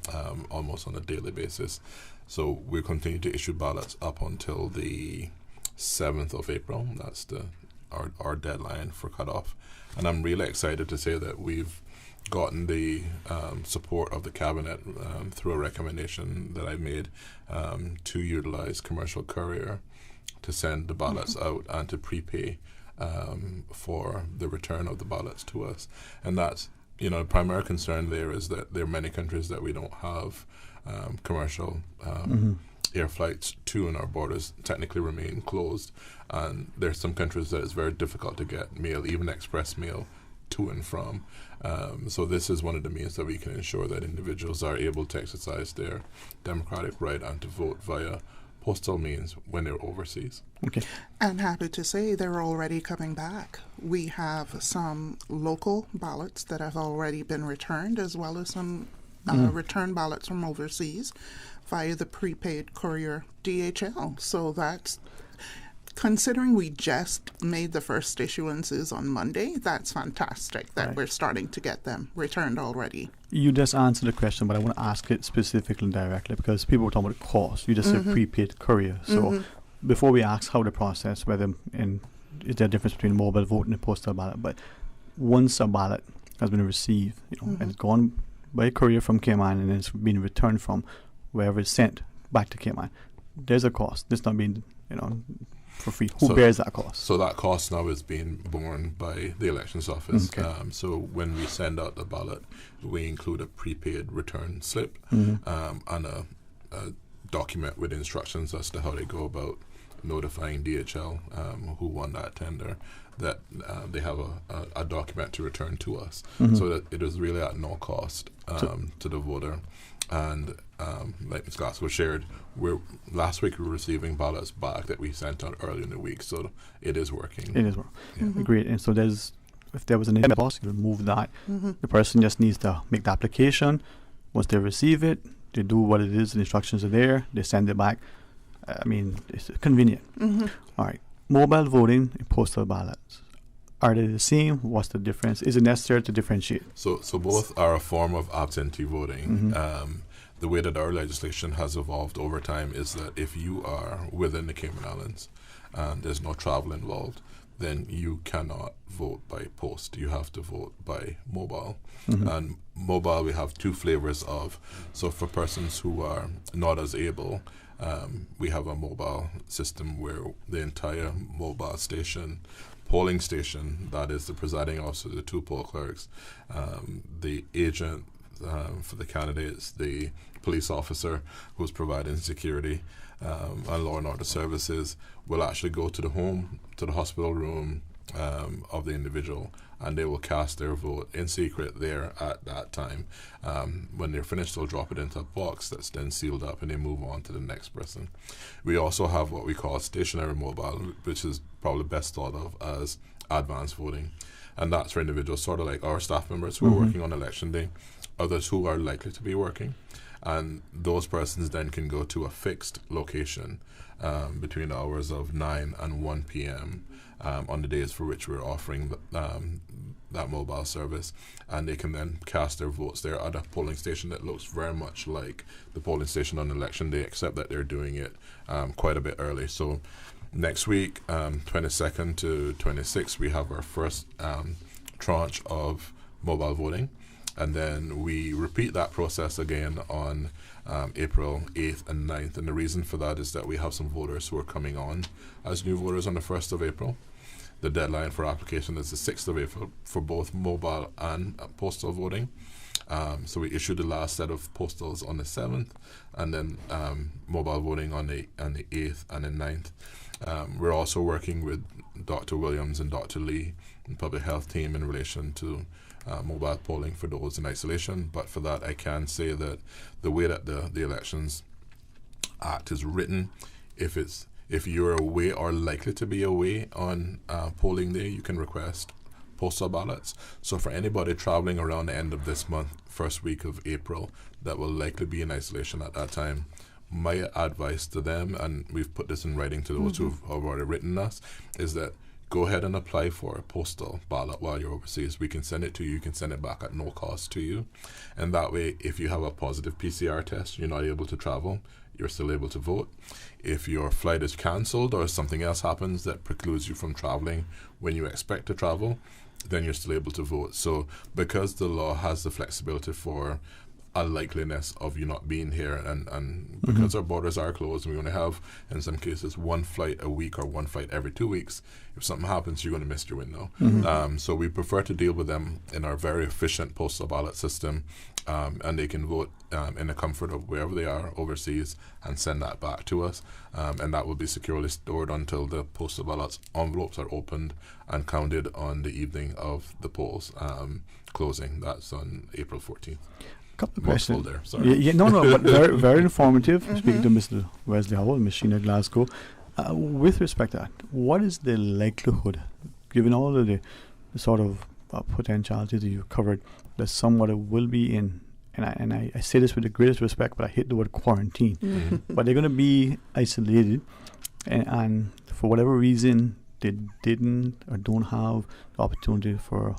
almost on a daily basis. So we continue to issue ballots up until the 7th of April. That's our deadline for cutoff. And I'm really excited to say that we've gotten the support of the cabinet through a recommendation that I made to utilize commercial courier to send the ballots out and to prepay for the return of the ballots to us. And that's, the primary concern there is that there are many countries that we don't have commercial air flights to, and our borders technically remain closed. And there's some countries that it's very difficult to get mail, even express mail, to and from. So this is one of the means that we can ensure that individuals are able to exercise their democratic right and to vote via postal means when they're overseas. Okay. And happy to say they're already coming back. We have some local ballots that have already been returned, as well as some return ballots from overseas via the prepaid courier DHL. So that's, considering we just made the first issuances on Monday, that's fantastic that we're starting to get them returned already. You just answered the question, but I want to ask it specifically and directly, because people were talking about cost. You just said prepaid courier. So before we ask how the process, is there a difference between mobile voting and postal ballot, but once a ballot has been received, and it's gone by courier from Cayman and it's been returned from wherever it's sent back to Cayman, there's a cost. It's not being, for free. Who bears that cost? So that cost now is being borne by the elections office. Okay. So when we send out the ballot, we include a prepaid return slip and a document with instructions as to how they go about notifying DHL, who won that tender, that they have a document to return to us, so that it is really at no cost to the voter. And like Ms. Glasgow shared, last week we were receiving ballots back that we sent out earlier in the week, so it is working. It is working. Great. And so if there was an cost, you remove that. The person just needs to make the application. Once they receive it, they do what it is, the instructions are there, they send it back. It's convenient. All right. Mobile voting and postal ballots, are they the same? What's the difference? Is it necessary to differentiate? So both are a form of absentee voting. The way that our legislation has evolved over time is that if you are within the Cayman Islands and there's no travel involved, then you cannot vote by post. You have to vote by mobile. And mobile we have two flavors of. So for persons who are not as able, we have a mobile system where the entire mobile station, polling station, that is the presiding officer, the two poll clerks, the agent for the candidates, the police officer who's providing security, and law and order services will actually go to the home, to the hospital room of the individual, and they will cast their vote in secret there at that time. When they're finished, they'll drop it into a box that's then sealed up, and they move on to the next person. We also have what we call stationary mobile, which is probably best thought of as advanced voting, and that's for individuals sort of like our staff members who are working on election day, others who are likely to be working, and those persons then can go to a fixed location between the hours of 9 and 1 p.m. On the days for which we're offering that mobile service, and they can then cast their votes there at a polling station that looks very much like the polling station on election day, except that they're doing it quite a bit early. So next week, 22nd to 26th, we have our first tranche of mobile voting, and then we repeat that process again on April 8th and 9th. And the reason for that is that we have some voters who are coming on as new voters on the 1st of April. The deadline for application is the 6th of April for both mobile and postal voting. So we issued the last set of postals on the 7th, and then mobile voting on the 8th and the 9th. We're also working with Dr. Williams and Dr. Lee, the public health team, in relation to mobile polling for those in isolation. But for that, I can say that the way that the Elections Act is written, if you're away or likely to be away on polling day, you can request postal ballots. So for anybody traveling around the end of this month, first week of April, that will likely be in isolation at that time, my advice to them, and we've put this in writing to those who've already written us, is that go ahead and apply for a postal ballot while you're overseas. We can send it to you. You can send it back at no cost to you. And that way, if you have a positive PCR test, you're not able to travel, you're still able to vote. If your flight is cancelled or something else happens that precludes you from traveling when you expect to travel, then you're still able to vote. So because the law has the flexibility for a likeliness of you not being here, and because our borders are closed, and we only have, in some cases, one flight a week or one flight every 2 weeks, if something happens, you're going to miss your window. So we prefer to deal with them in our very efficient postal ballot system, and they can vote in the comfort of wherever they are overseas and send that back to us, and that will be securely stored until the postal ballots envelopes are opened and counted on the evening of the polls closing. That's on April 14th. Couple of questions. There, sorry. No, but very, very informative. Speaking to Mr. Wesley Howell, Ms. Sheena Glasgow, with respect to that, what is the likelihood, given all of the sort of potentialities that you covered, that somebody will be in, and I say this with the greatest respect, but I hate the word quarantine, but they're going to be isolated, and for whatever reason, they didn't or don't have the opportunity for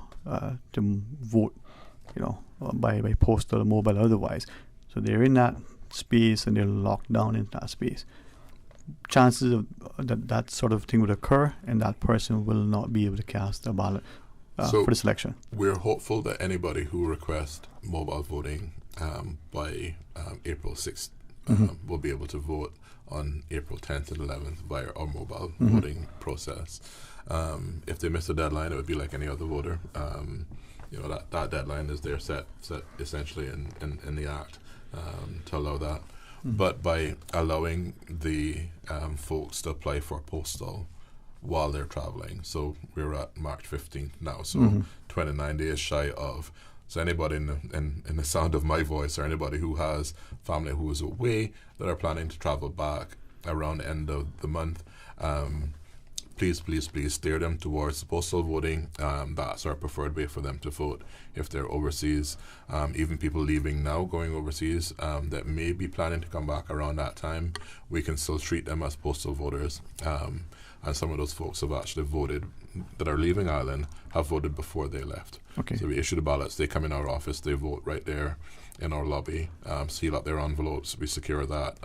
to vote, by postal, mobile, otherwise. So they're in that space and they're locked down in that space. Chances of that sort of thing would occur, and that person will not be able to cast a ballot for the selection. We're hopeful that anybody who requests mobile voting by April 6th will be able to vote on April 10th and 11th via our mobile voting process. If they miss the deadline, it would be like any other voter. That deadline is there set essentially in the Act to allow that. But by allowing the folks to apply for postal while they're traveling, so we're at March 15th now, so 29 days shy of. So anybody in the sound of my voice, or anybody who has family who is away that are planning to travel back around the end of the month, please steer them towards the postal voting. That's our preferred way for them to vote if they're overseas. Even people leaving now, going overseas, that may be planning to come back around that time, we can still treat them as postal voters. And some of those folks have actually voted, that are leaving Ireland, have voted before they left. Okay. So we issue the ballots, they come in our office, they vote right there in our lobby, seal up their envelopes, we secure that,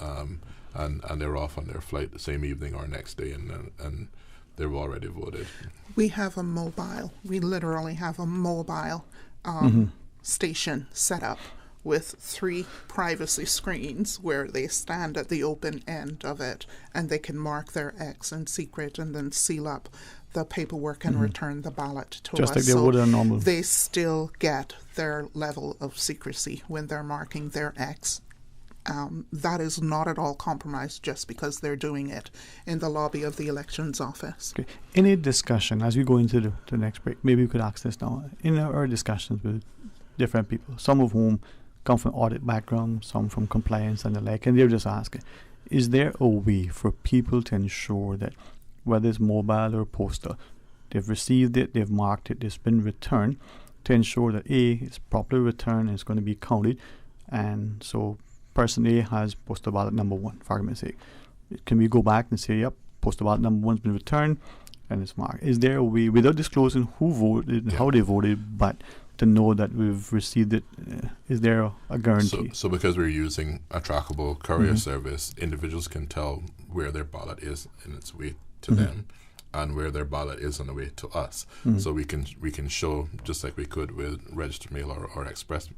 and they're off on their flight the same evening or next day, and they've already voted. We have a mobile. We literally have a mobile station set up with 3 privacy screens where they stand at the open end of it, and they can mark their X in secret and then seal up the paperwork and return the ballot to us. Just like they would a normal. They still get their level of secrecy when they're marking their X. That is not at all compromised just because they're doing it in the lobby of the elections office. Okay. In a discussion, as we go into the next break, maybe we could ask this now. In our discussions with different people, some of whom come from audit background, some from compliance and the like, and they're just asking, is there a way for people to ensure that whether it's mobile or postal, they've received it, they've marked it, it's been returned, to ensure that A, it's properly returned and it's going to be counted, and so person A has postal ballot number 1, for argument's sake. Can we go back and say, yep, postal ballot number 1's been returned and it's marked? Is there a way, without disclosing who voted and how they voted, but to know that we've received it? Is there a guarantee? So because we're using a trackable courier service, individuals can tell where their ballot is in its way to them and where their ballot is on the way to us. So we can show, just like we could with registered mail or express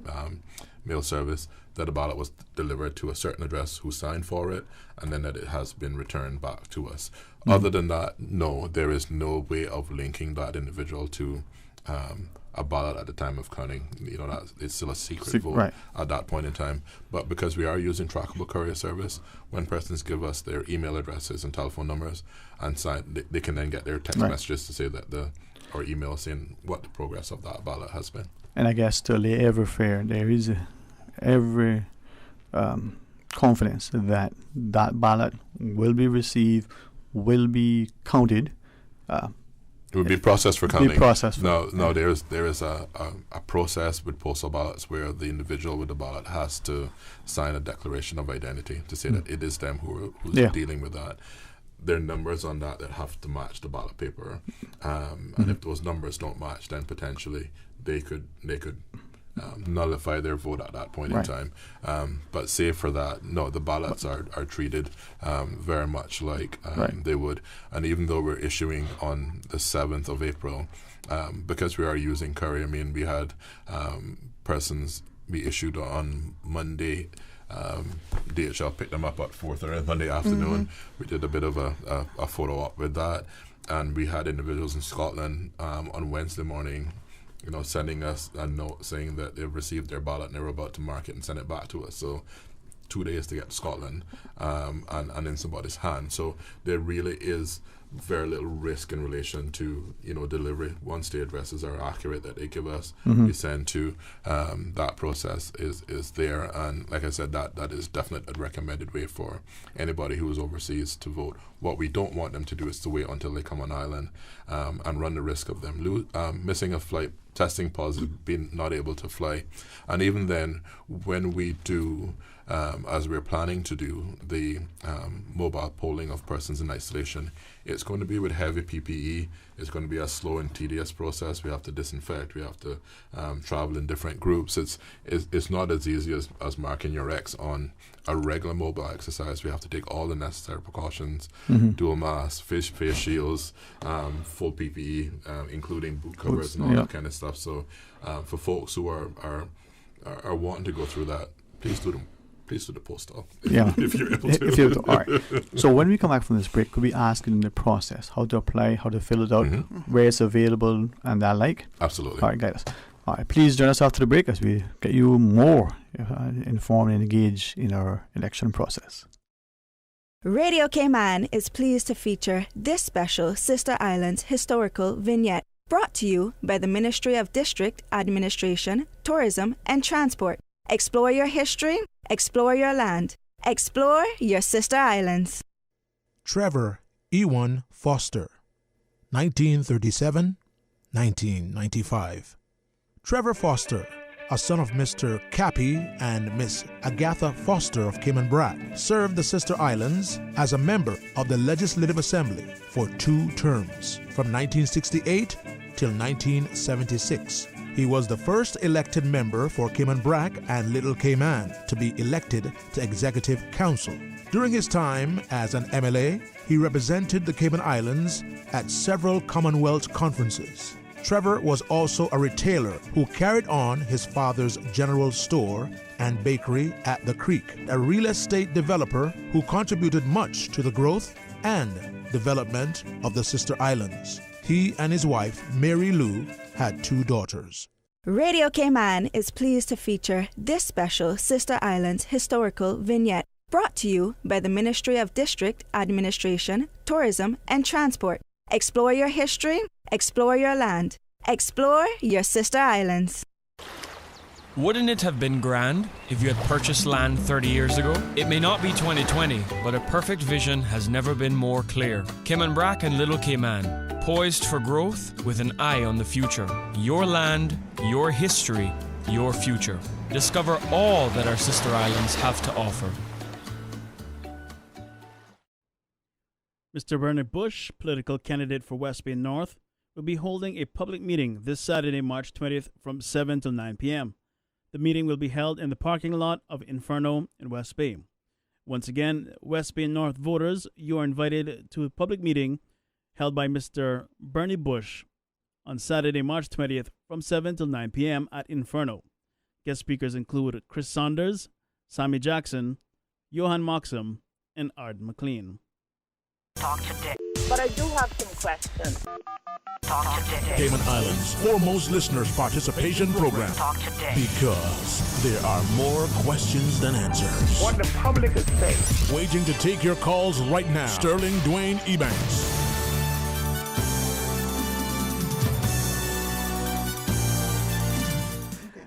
mail service, that a ballot was delivered to a certain address, who signed for it, and then that it has been returned back to us. Other than that, no, there is no way of linking that individual to a ballot at the time of counting. You know, that it's still a secret vote at that point in time. But because we are using trackable courier service, when persons give us their email addresses and telephone numbers and sign, they can then get their text messages to say that or email saying what the progress of that ballot has been. And I guess to lay every fair, there is every confidence that that ballot will be received, will be counted. It would be processed for counting. No, there is a process with postal ballots where the individual with the ballot has to sign a declaration of identity to say that it is them who's dealing with that. There are numbers on that have to match the ballot paper, and if those numbers don't match, then potentially they could nullify their vote at that point in time. But save for that, no, the ballots are treated very much like they would. And even though we're issuing on the 7th of April, because we are using courier, I mean, we had persons be issued on Monday. DHL picked them up at 4:30 Monday afternoon. We did a bit of a photo op with that. And we had individuals in Scotland on Wednesday morning, you know, sending us a note saying that they've received their ballot and they were about to mark it and send it back to us. So 2 days to get to Scotland and in somebody's hand. So there really is very little risk in relation to, you know, delivery. Once the addresses are accurate that they give us, we send to, that process is there. And like I said, that is definitely a recommended way for anybody who is overseas to vote. What we don't want them to do is to wait until they come on island and run the risk of them missing a flight, testing positive, being not able to fly. And even then, when we do, as we're planning to do, the mobile polling of persons in isolation, it's going to be with heavy PPE. It's going to be a slow and tedious process. We have to disinfect. We have to travel in different groups. It's not as easy as marking your X on a regular mobile exercise. We have to take all the necessary precautions, dual masks, face shields, full PPE, including boot covers and all that kind of stuff. So for folks who are wanting to go through that, please do the postal. If you're able to. All right. So when we come back from this break, could we ask in the process how to apply, how to fill it out, where it's available, and that like? Absolutely. All right, guys. All right, please join us after the break as we get you more informed and engaged in our election process. Radio Cayman is pleased to feature this special Sister Islands historical vignette, brought to you by the Ministry of District Administration, Tourism and Transport. Explore your history, explore your land, explore your Sister Islands. Trevor Ewan Foster, 1937-1995. Trevor Foster, a son of Mr. Cappy and Miss Agatha Foster of Cayman Brac, served the Sister Islands as a member of the Legislative Assembly for 2 terms, from 1968 till 1976. He was the first elected member for Cayman Brac and Little Cayman to be elected to Executive Council. During his time as an MLA, he represented the Cayman Islands at several Commonwealth conferences. Trevor was also a retailer who carried on his father's general store and bakery at the Creek, a real estate developer who contributed much to the growth and development of the sister islands. He and his wife, Mary Lou, had 2 daughters. Radio Cayman is pleased to feature this special Sister Islands historical vignette brought to you by the Ministry of District Administration, Tourism and Transport. Explore your history, explore your land, explore your sister islands. Wouldn't it have been grand if you had purchased land 30 years ago? It may not be 2020, but a perfect vision has never been more clear. Cayman Brac and Little Cayman, poised for growth with an eye on the future. Your land, your history, your future. Discover all that our sister islands have to offer. Mr. Bernie Bush, political candidate for West Bay North, will be holding a public meeting this Saturday, March 20th from 7 till 9 p.m. The meeting will be held in the parking lot of Inferno in West Bay. Once again, West Bay North voters, you are invited to a public meeting held by Mr. Bernie Bush on Saturday, March 20th from 7 till 9 p.m. at Inferno. Guest speakers include Chris Saunders, Sammy Jackson, Johan Moxham, and Ard McLean. Talk today. But I do have some questions. Talk today. Cayman Islands' foremost listeners participation program. Talk today. Because there are more questions than answers. What the public is saying. Waging to take your calls right now. Sterling Dwayne Ebanks.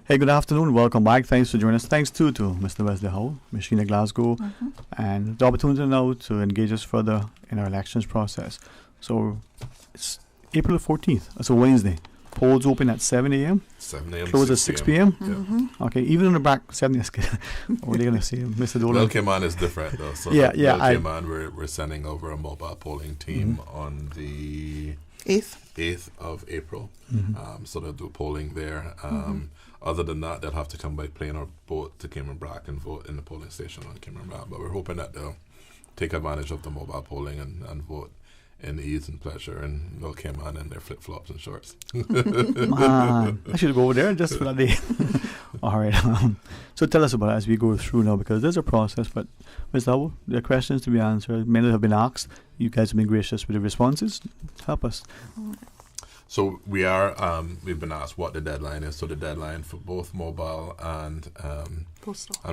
Hey, good afternoon. Welcome back. Thanks for joining us. Thanks too to Mr. Wesley Howe, Machina Glasgow, and the opportunity now to engage us further in our elections process. So it's April 14th. It's a Wednesday. Polls open at 7 a.m. 7 a.m. Close at 6 p.m. Yeah. Okay, even on the back 7 a.m. What are they going to say, Mr. Dolan? Little Cayman is different though. So yeah. Little Cayman, we're sending over a mobile polling team on the 8th of April. So they'll do polling there. Other than that, they'll have to come by plane or boat to Cayman Brac and vote in the polling station on Cayman Brac. But we're hoping that they'll take advantage of the mobile polling and vote in ease and pleasure in Little Cayman in their flip-flops and shorts. I should go over there just for that day. All right. So tell us about it as we go through now, because there's a process. But Mr. Howell, there are questions to be answered. Many have been asked. You guys have been gracious with the responses. Help us. So we've been asked what the deadline is. So the deadline for both mobile and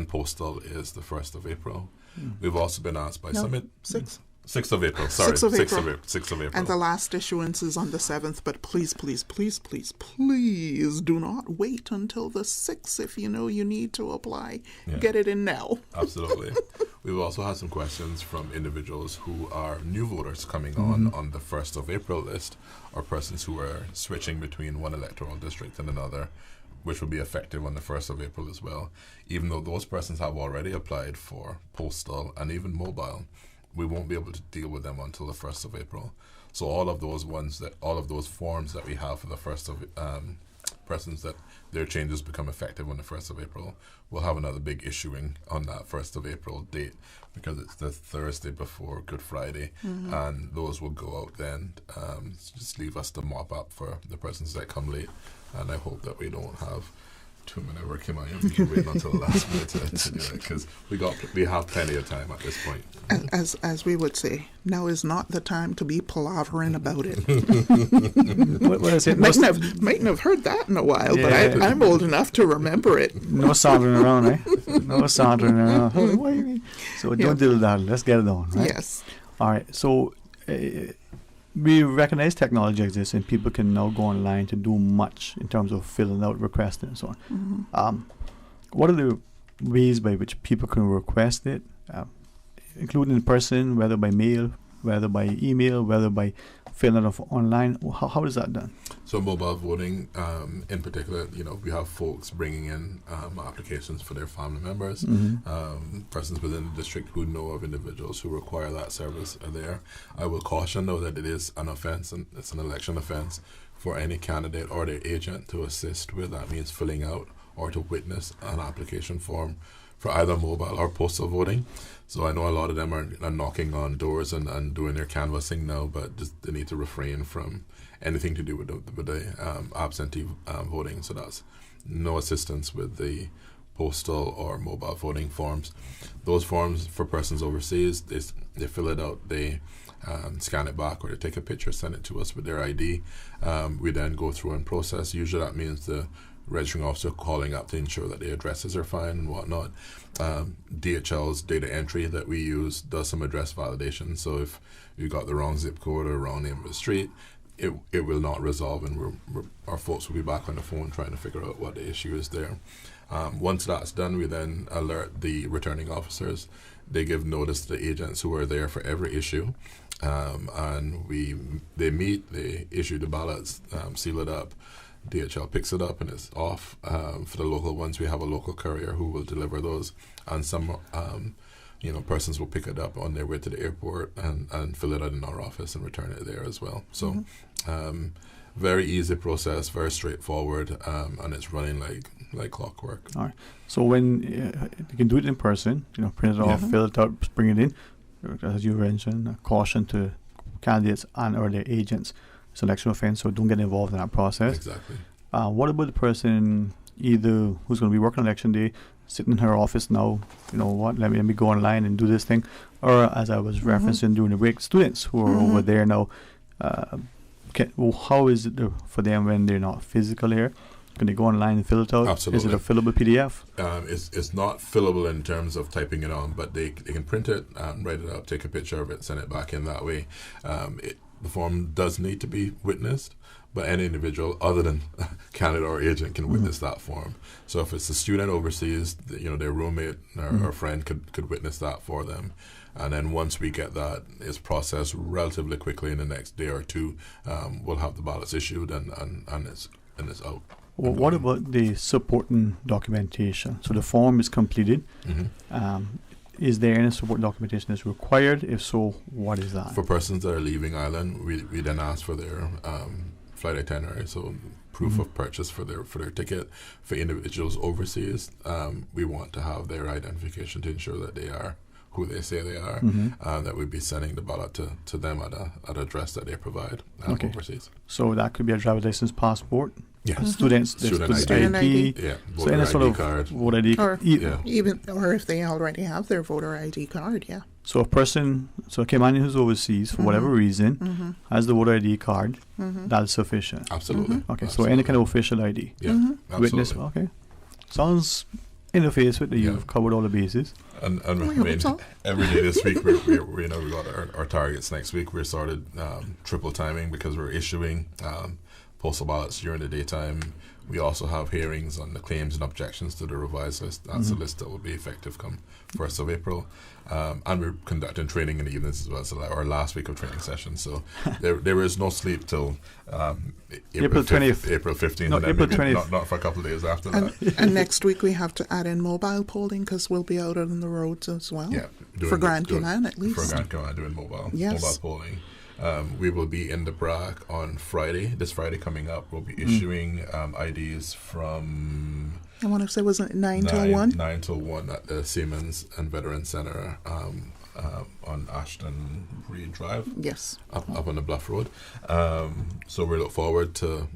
postal is the 1st of April. We've also been asked by Summit 6th of April. Sorry, 6th of April. And the last issuance is on the 7th. But please, please, please, please, please do not wait until the 6th if you know you need to apply. Yeah. Get it in now. Absolutely. We've also had some questions from individuals who are new voters coming on the 1st of April list, or persons who are switching between one electoral district and another, which will be effective on the 1st of April as well. Even though those persons have already applied for postal and even mobile, we won't be able to deal with them until the 1st of April. So all of those forms that we have for the 1st of persons that their changes become effective on the 1st of April, we'll have another big issuing on that 1st of April date, because it's the Thursday before Good Friday, and those will go out then. Just leave us to mop up for the persons that come late, and I hope that we don't have too many working on you. We can wait until the last minute to do it, because we have plenty of time at this point. As we would say, now is not the time to be palavering about it. What is it? Mightn't have heard that in a while, but I'm old enough to remember it. No sauntering around, eh? No sauntering around. What do you mean? So don't do that. Let's get it on, right? Yes. All right. So we recognize technology exists, and people can now go online to do much in terms of filling out requests and so on. What are the ways by which people can request it, including in person, whether by mail, whether by email, whether by filling it off online? How is that done? So mobile voting, in particular, we have folks bringing in applications for their family members. Persons within the district who know of individuals who require that service are there. I will caution, though, that it is an offense, and it's an election offense for any candidate or their agent to assist with. That means filling out or to witness an application form for either mobile or postal voting. So I know a lot of them are knocking on doors and doing their canvassing now, but just they need to refrain from anything to do with the absentee voting. So that's no assistance with the postal or mobile voting forms. Those forms for persons overseas, they fill it out, they scan it back, or they take a picture, send it to us with their ID. We then go through and process. Usually that means the registering officer calling up to ensure that the addresses are fine and whatnot. DHL's data entry that we use does some address validation. So if you got the wrong zip code or wrong name of the street, it will not resolve, and our folks will be back on the phone trying to figure out what the issue is there. Once that's done, we then alert the returning officers. They give notice to the agents who are there for every issue, and they meet, they issue the ballots, seal it up. DHL picks it up and it's off. For the local ones, we have a local courier who will deliver those, and some persons will pick it up on their way to the airport and fill it out in our office and return it there as well. So very easy process, very straightforward, and it's running like clockwork. All right. So when you can do it in person, print it off, fill it out, bring it in, as you mentioned, a caution to candidates and/or their agents. Selection offense, so don't get involved in that process. Exactly. What about the person either who's going to be working on election day, sitting in her office now, let me go online and do this thing, or as I was referencing during the break, students who are over there now, how is it for them when they're not physical here? Can they go online and fill it out? Absolutely. Is it a fillable PDF? It's not fillable in terms of typing it on, but they can print it, write it up, take a picture of it, send it back in that way. The form does need to be witnessed, but any individual other than candidate or agent can witness that form. So if it's a student overseas, their roommate or friend could witness that for them. And then once we get that, it's processed relatively quickly in the next day or two. We'll have the ballots issued and it's out. Well, what about the supporting documentation? So the form is completed. Is there any support documentation that's required? If so, what is that? For persons that are leaving Ireland, we then ask for their flight itinerary, so proof of purchase for their ticket. For individuals overseas, we want to have their identification to ensure that they are who they say they are, that we'd be sending the ballot to them at an address that they provide overseas. So that could be a driver's license, passport. Yeah, student ID. Yeah, so any sort of card. voter ID or or if they already have their voter ID card. Yeah. So a person, so a Caymanian who's overseas for whatever reason has the voter ID card, that's sufficient. Absolutely. Okay, so any kind of official ID. Yeah, absolutely. Witness. Okay, sounds in the face with you've covered all the bases. And I mean, every day this week we got our targets next week. We started triple timing because we're issuing postal ballots during the daytime. We also have hearings on the claims and objections to the revised list. That's a list that will be effective come 1st of April. And we're conducting training in the evenings as well. So our last week of training sessions. So there is no sleep till April 20th. April 15th. No, and then April 20th. Not for a couple of days after that. And next week we have to add in mobile polling because we'll be out on the roads as well. Yeah. For Grand Cayman at least. For Grand Cayman doing mobile polling. We will be in the BRAC on Friday. This Friday coming up, we'll be issuing IDs from... I want to say, was it 9 till 1? 9 till 1 at the Siemens and Veterans Center on Ashton Reed Drive. Yes. Up on the Bluff Road. So we look forward to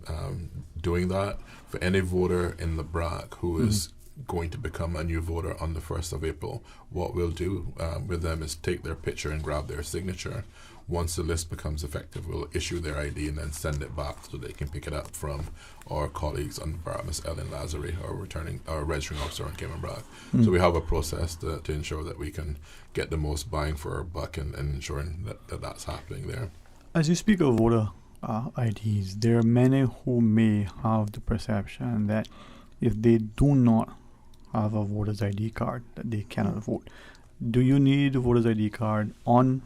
doing that. For any voter in the BRAC who is going to become a new voter on the 1st of April, what we'll do with them is take their picture and grab their signature. Once the list becomes effective, we'll issue their ID and then send it back so they can pick it up from our colleagues on BRAC, Ms. Ellen Lazary, our registering officer on Cayman BRAC. So we have a process to ensure that we can get the most bang for our buck and ensuring that's happening there. As you speak of voter IDs, there are many who may have the perception that if they do not have a voter's ID card, that they cannot vote. Do you need a voter's ID card on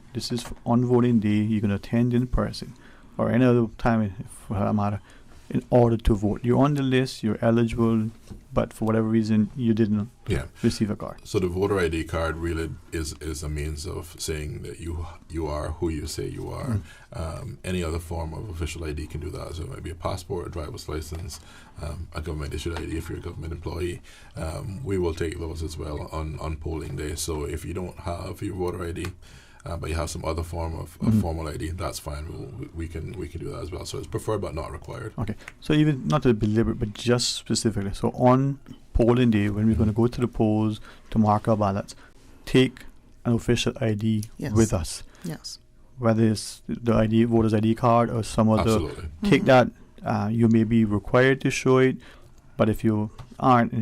voting day? You're going to attend in person, or any other time for that matter. in order to vote. You're on the list, you're eligible, but for whatever reason you didn't receive a card. So the voter ID card really is a means of saying that you are who you say you are. Any other form of official ID can do that. So it might be a passport, a driver's license, a government issued ID if you're a government employee. We will take those as well on polling day. So if you don't have your voter ID, but you have some other form of formal ID, that's fine. We can do that as well. So it's preferred but not required. Okay. So even not to be deliberate, but just specifically. So on polling day, when we're going to go to the polls to mark our ballots, take an official ID with us. Yes. Whether it's the ID, voter's ID card, or some other. Absolutely. Take that. You may be required to show it, but if you aren't,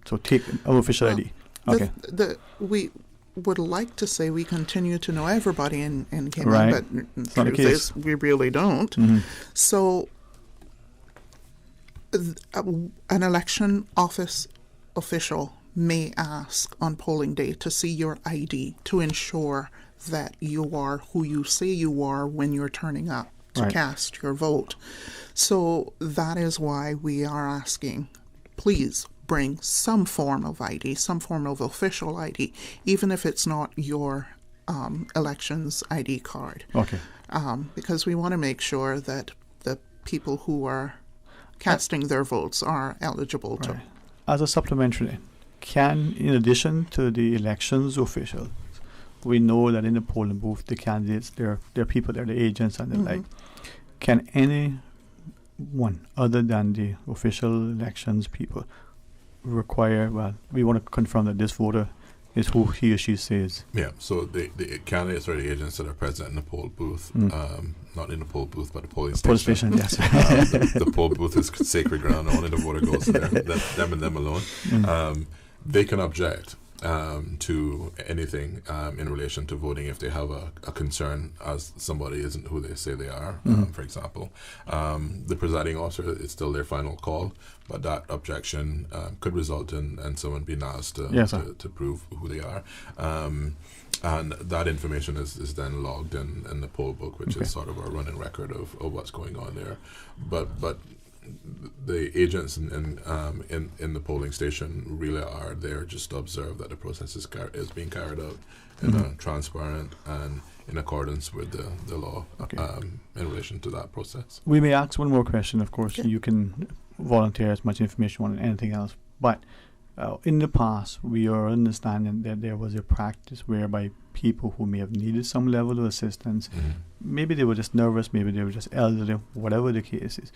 so take an official ID. Okay. We would like to say we continue to know everybody in Cayman, right. but the truth is we really don't. So an election office official may ask on polling day to see your ID to ensure that you are who you say you are when you're turning up to cast your vote. So that is why we are asking, please bring some form of ID, some form of official ID, even if it's not your elections ID card. Okay. Because we want to make sure that the people who are casting their votes are eligible to. As a supplementary, in addition to the elections officials, we know that in the polling booth, the candidates, they're people, they're the agents and the like. Can anyone other than the official elections people require, we want to confirm that this voter is who he or she says? Yeah, so the candidates or the agents that are present in the poll booth, not in the poll booth, but the polling station. Poll station, yes. The poll booth is sacred ground, only the voter goes there, them and them alone. They can object to anything in relation to voting if they have a concern as somebody isn't who they say they are, for example. The presiding officer, it's still their final call, but that objection could result in someone being asked to prove who they are. And that information is then logged in the poll book, which is sort of a running record of what's going on there. But the agents in the polling station really are there just to observe that the process is being carried out in a transparent and in accordance with the law in relation to that process. We may ask one more question, of course. You can volunteer as much information you want and anything else. But in the past, we are understanding that there was a practice whereby people who may have needed some level of assistance, maybe they were just nervous, maybe they were just elderly, whatever the case is,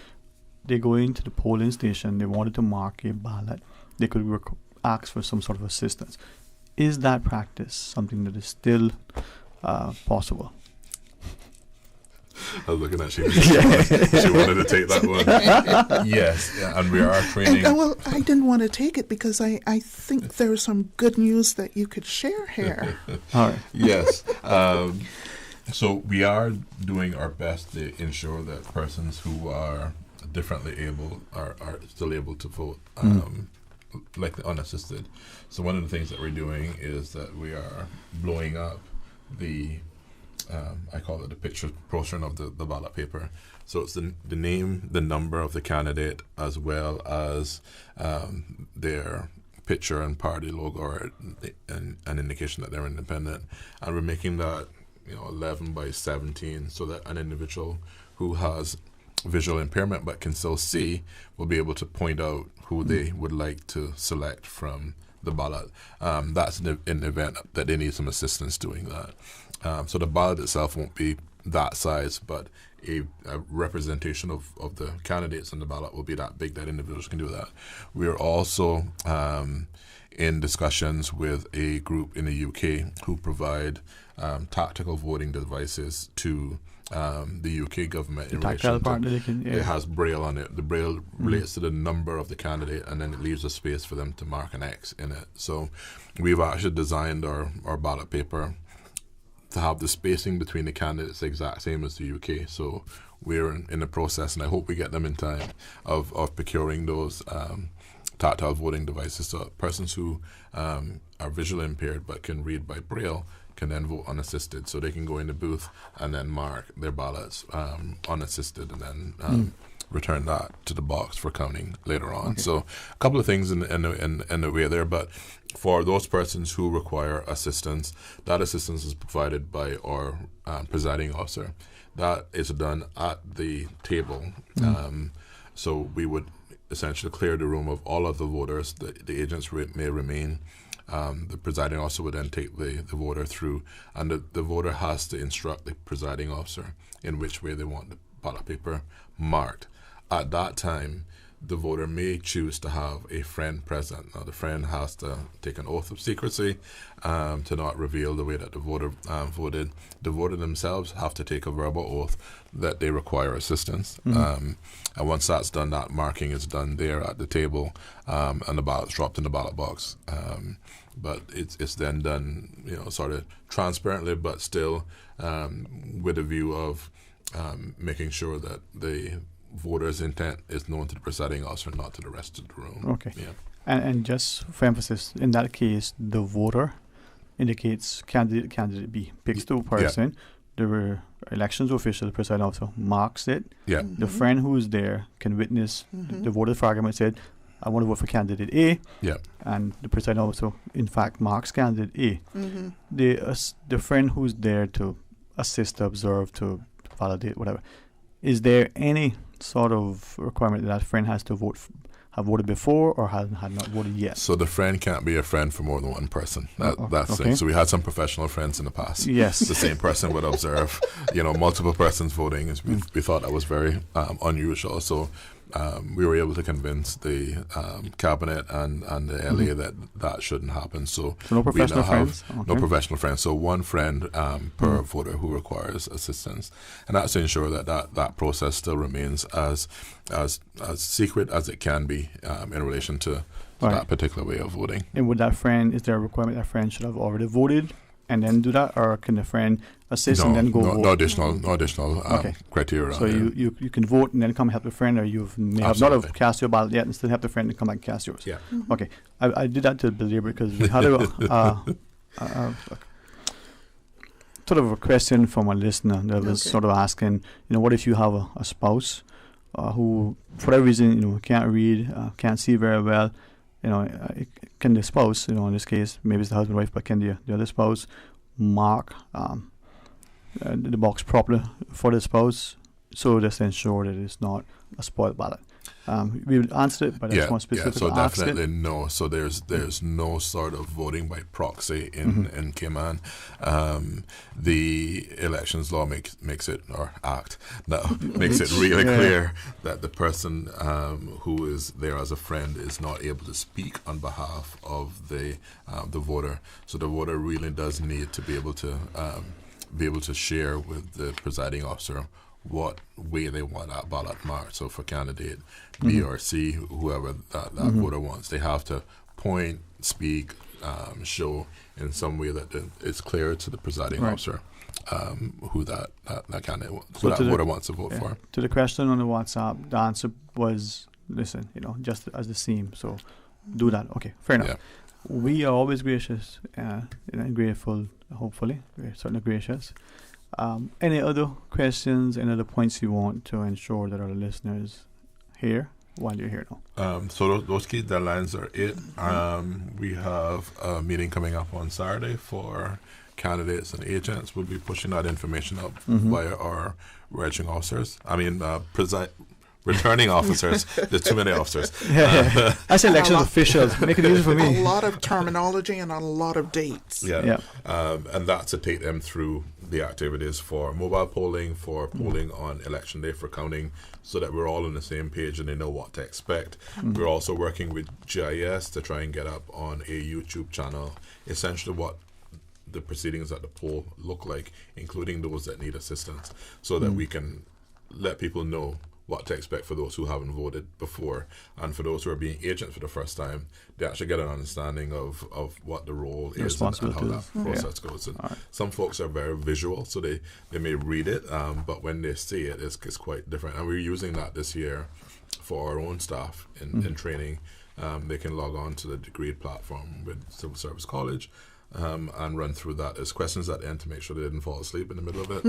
they go into the polling station, they wanted to mark a ballot, they could ask for some sort of assistance. Is that practice something that is still possible? I was looking at you. She wanted to take that one. Yes, and we are training. I didn't want to take it because I think there's some good news that you could share here. All right. Yes. So we are doing our best to ensure that persons who are differently able are still able to vote, like the unassisted. So one of the things that we're doing is that we are blowing up the I call it the picture portion of the ballot paper. So it's the name, the number of the candidate, as well as their picture and party logo, or an indication that they're independent. And we're making that 11 by 17, so that an individual who has visual impairment but can still see will be able to point out who they would like to select from the ballot. That's in the event that they need some assistance doing that. So the ballot itself won't be that size, but a representation of the candidates on the ballot will be that big that individuals can do that. We are also in discussions with a group in the UK who provide tactical voting devices to the UK government. The tactile part that it has Braille on it. The Braille relates to the number of the candidate, and then it leaves a space for them to mark an X in it. So we've actually designed our ballot paper to have the spacing between the candidates the exact same as the UK. So we're in the process, and I hope we get them in time, of procuring those tactile voting devices, so persons who are visually impaired but can read by Braille can then vote unassisted, so they can go in the booth and then mark their ballots unassisted, and then return that to the box for counting later on. Okay. So a couple of things in the way there, but for those persons who require assistance, that assistance is provided by our presiding officer. That is done at the table. So we would essentially clear the room of all of the voters. The agents may remain. The presiding officer would then take the voter through, and the voter has to instruct the presiding officer in which way they want the ballot paper marked. At that time, the voter may choose to have a friend present. Now, the friend has to take an oath of secrecy to not reveal the way that the voter voted. The voter themselves have to take a verbal oath that they require assistance. And once that's done, that marking is done there at the table, and the ballot's dropped in the ballot box. But it's then done, sort of transparently, but still with a view of making sure that the voter's intent is known to the presiding officer, not to the rest of the room. Okay. Yeah. And just for emphasis, in that case, the voter indicates candidate B, picks the person. The elections official, the presiding officer, marks it. Yeah. The friend who's there can witness the voter's argument, said, I want to vote for candidate A. Yeah. And the presiding officer, in fact, marks candidate A. The friend who's there to assist, to observe, to validate, whatever, is there any sort of requirement that friend has to have voted before or had not voted yet? So the friend can't be a friend for more than one person. That's the thing. So we had some professional friends in the past. Yes. The same person would observe, multiple persons voting. We thought that was very unusual. So we were able to convince the cabinet and the LA that shouldn't happen. So no professional friends? No professional friends. So one friend per voter who requires assistance. And that's to ensure that process still remains as secret as it can be in relation to that particular way of voting. And with that friend, is there a requirement that friend should have already voted and then do that, or can the friend assist and then go vote? No additional criteria. So you can vote and then come help a friend, or you may have not have cast your ballot yet and still help the friend and come back and cast yours. Yeah. Okay. I did that to Bill because we had sort of a question from a listener that was sort of asking, what if you have a spouse who, for whatever reason, can't read, can't see very well, can the spouse, in this case, maybe it's the husband, wife, but can the other spouse mark the box properly for the spouse, so just ensure that it's not a spoiled ballot? We would answer it, but I just want specifically so ask definitely it. no. So there's no sort of voting by proxy in Cayman. The elections law makes it really clear that the person who is there as a friend is not able to speak on behalf of the voter. So the voter really does need to be able to share with the presiding officer what way they want that ballot marked. So for candidate B or C, whoever that voter wants, they have to point, speak, show in some way that it's clear to the presiding officer who that candidate, who that voter wants to vote for. To the question on the WhatsApp, the answer was, listen, just as the same. So do that. Okay, fair enough. Yeah. We are always gracious and grateful, hopefully. We're certainly gracious. Any other questions, any other points you want to ensure that our listeners hear while you're here now? So those key deadlines are it. We have a meeting coming up on Saturday for candidates and agents. We'll be pushing that information up via our registering officers. Returning officers. There's too many officers. I say election officials. Make it easy for me. A lot of terminology and a lot of dates. And that's to take them through the activities for mobile polling, for polling on election day, for counting, so that we're all on the same page and they know what to expect. We're also working with GIS to try and get up on a YouTube channel essentially what the proceedings at the poll look like, including those that need assistance, so that we can let people know what to expect for those who haven't voted before, and for those who are being agents for the first time, they actually get an understanding of what the role is and how that process goes. And some folks are very visual, so they may read it, but when they see it, it's quite different. And we're using that this year for our own staff in training. They can log on to the Degreed platform with Civil Service College, and run through that. It's questions at the end to make sure they didn't fall asleep in the middle of it.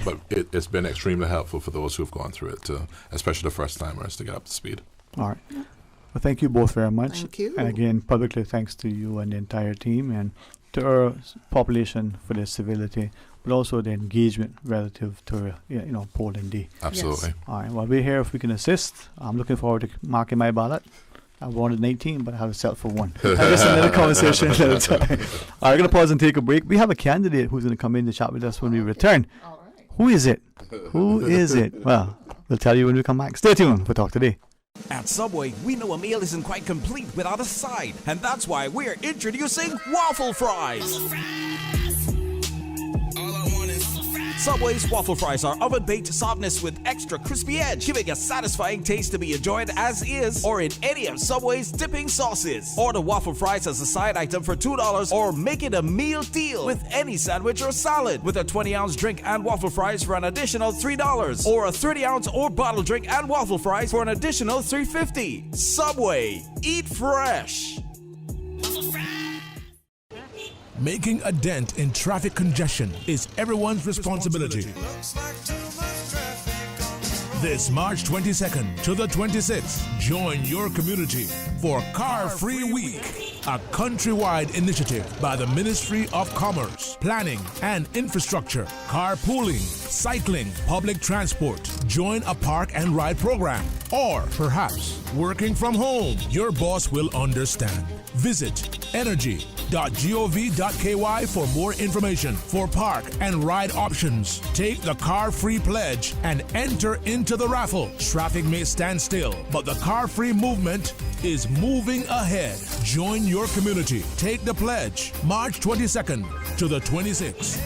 But it's been extremely helpful for those who've gone through it, especially the first timers, to get up to speed. All right. Well, thank you both very much. Thank you. And again, publicly thanks to you and the entire team, and to our population for their civility, but also the engagement relative to polling day. Absolutely. Yes. All right. Well, we're here if we can assist. I'm looking forward to marking my ballot. I wanted 18, but I have a set for 1. That's another conversation another time. All right, we're going to pause and take a break. We have a candidate who's going to come in to chat with us when we return. All right. Who is it? Who is it? Well, we'll tell you when we come back. Stay tuned for Talk Today. At Subway, we know a meal isn't quite complete without a side, and that's why we're introducing waffle fries. Subway's waffle fries are oven-baked softness with extra crispy edge, giving a satisfying taste to be enjoyed as is or in any of Subway's dipping sauces. Order waffle fries as a side item for $2 or make it a meal deal with any sandwich or salad with a 20-ounce drink and waffle fries for an additional $3 or a 30-ounce or bottle drink and waffle fries for an additional $3.50. Subway, eat fresh. Making a dent in traffic congestion is everyone's responsibility. This March 22nd to the 26th, join your community for Car Free Week, a countrywide initiative by the Ministry of Commerce, Planning and Infrastructure, carpooling, cycling, public transport. Join a park and ride program, or perhaps working from home. Your boss will understand. Visit energy.gov.ky for more information for park and ride options. Take the Car Free Pledge and enter into the raffle. Traffic may stand still, but the Car Free movement is moving ahead. Join your community. Take the pledge March 22nd to the 26th.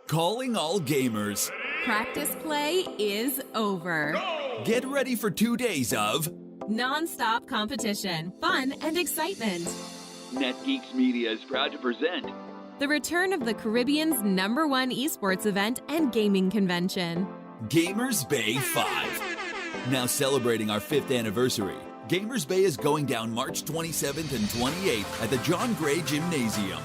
Calling all gamers. Practice play is over. Get ready for 2 days of non-stop competition, fun, and excitement. NetGeeks Media is proud to present the return of the Caribbean's #1 esports event and gaming convention, Gamers Bay 5. Now celebrating our 5th anniversary, Gamers Bay is going down March 27th and 28th at the John Gray Gymnasium.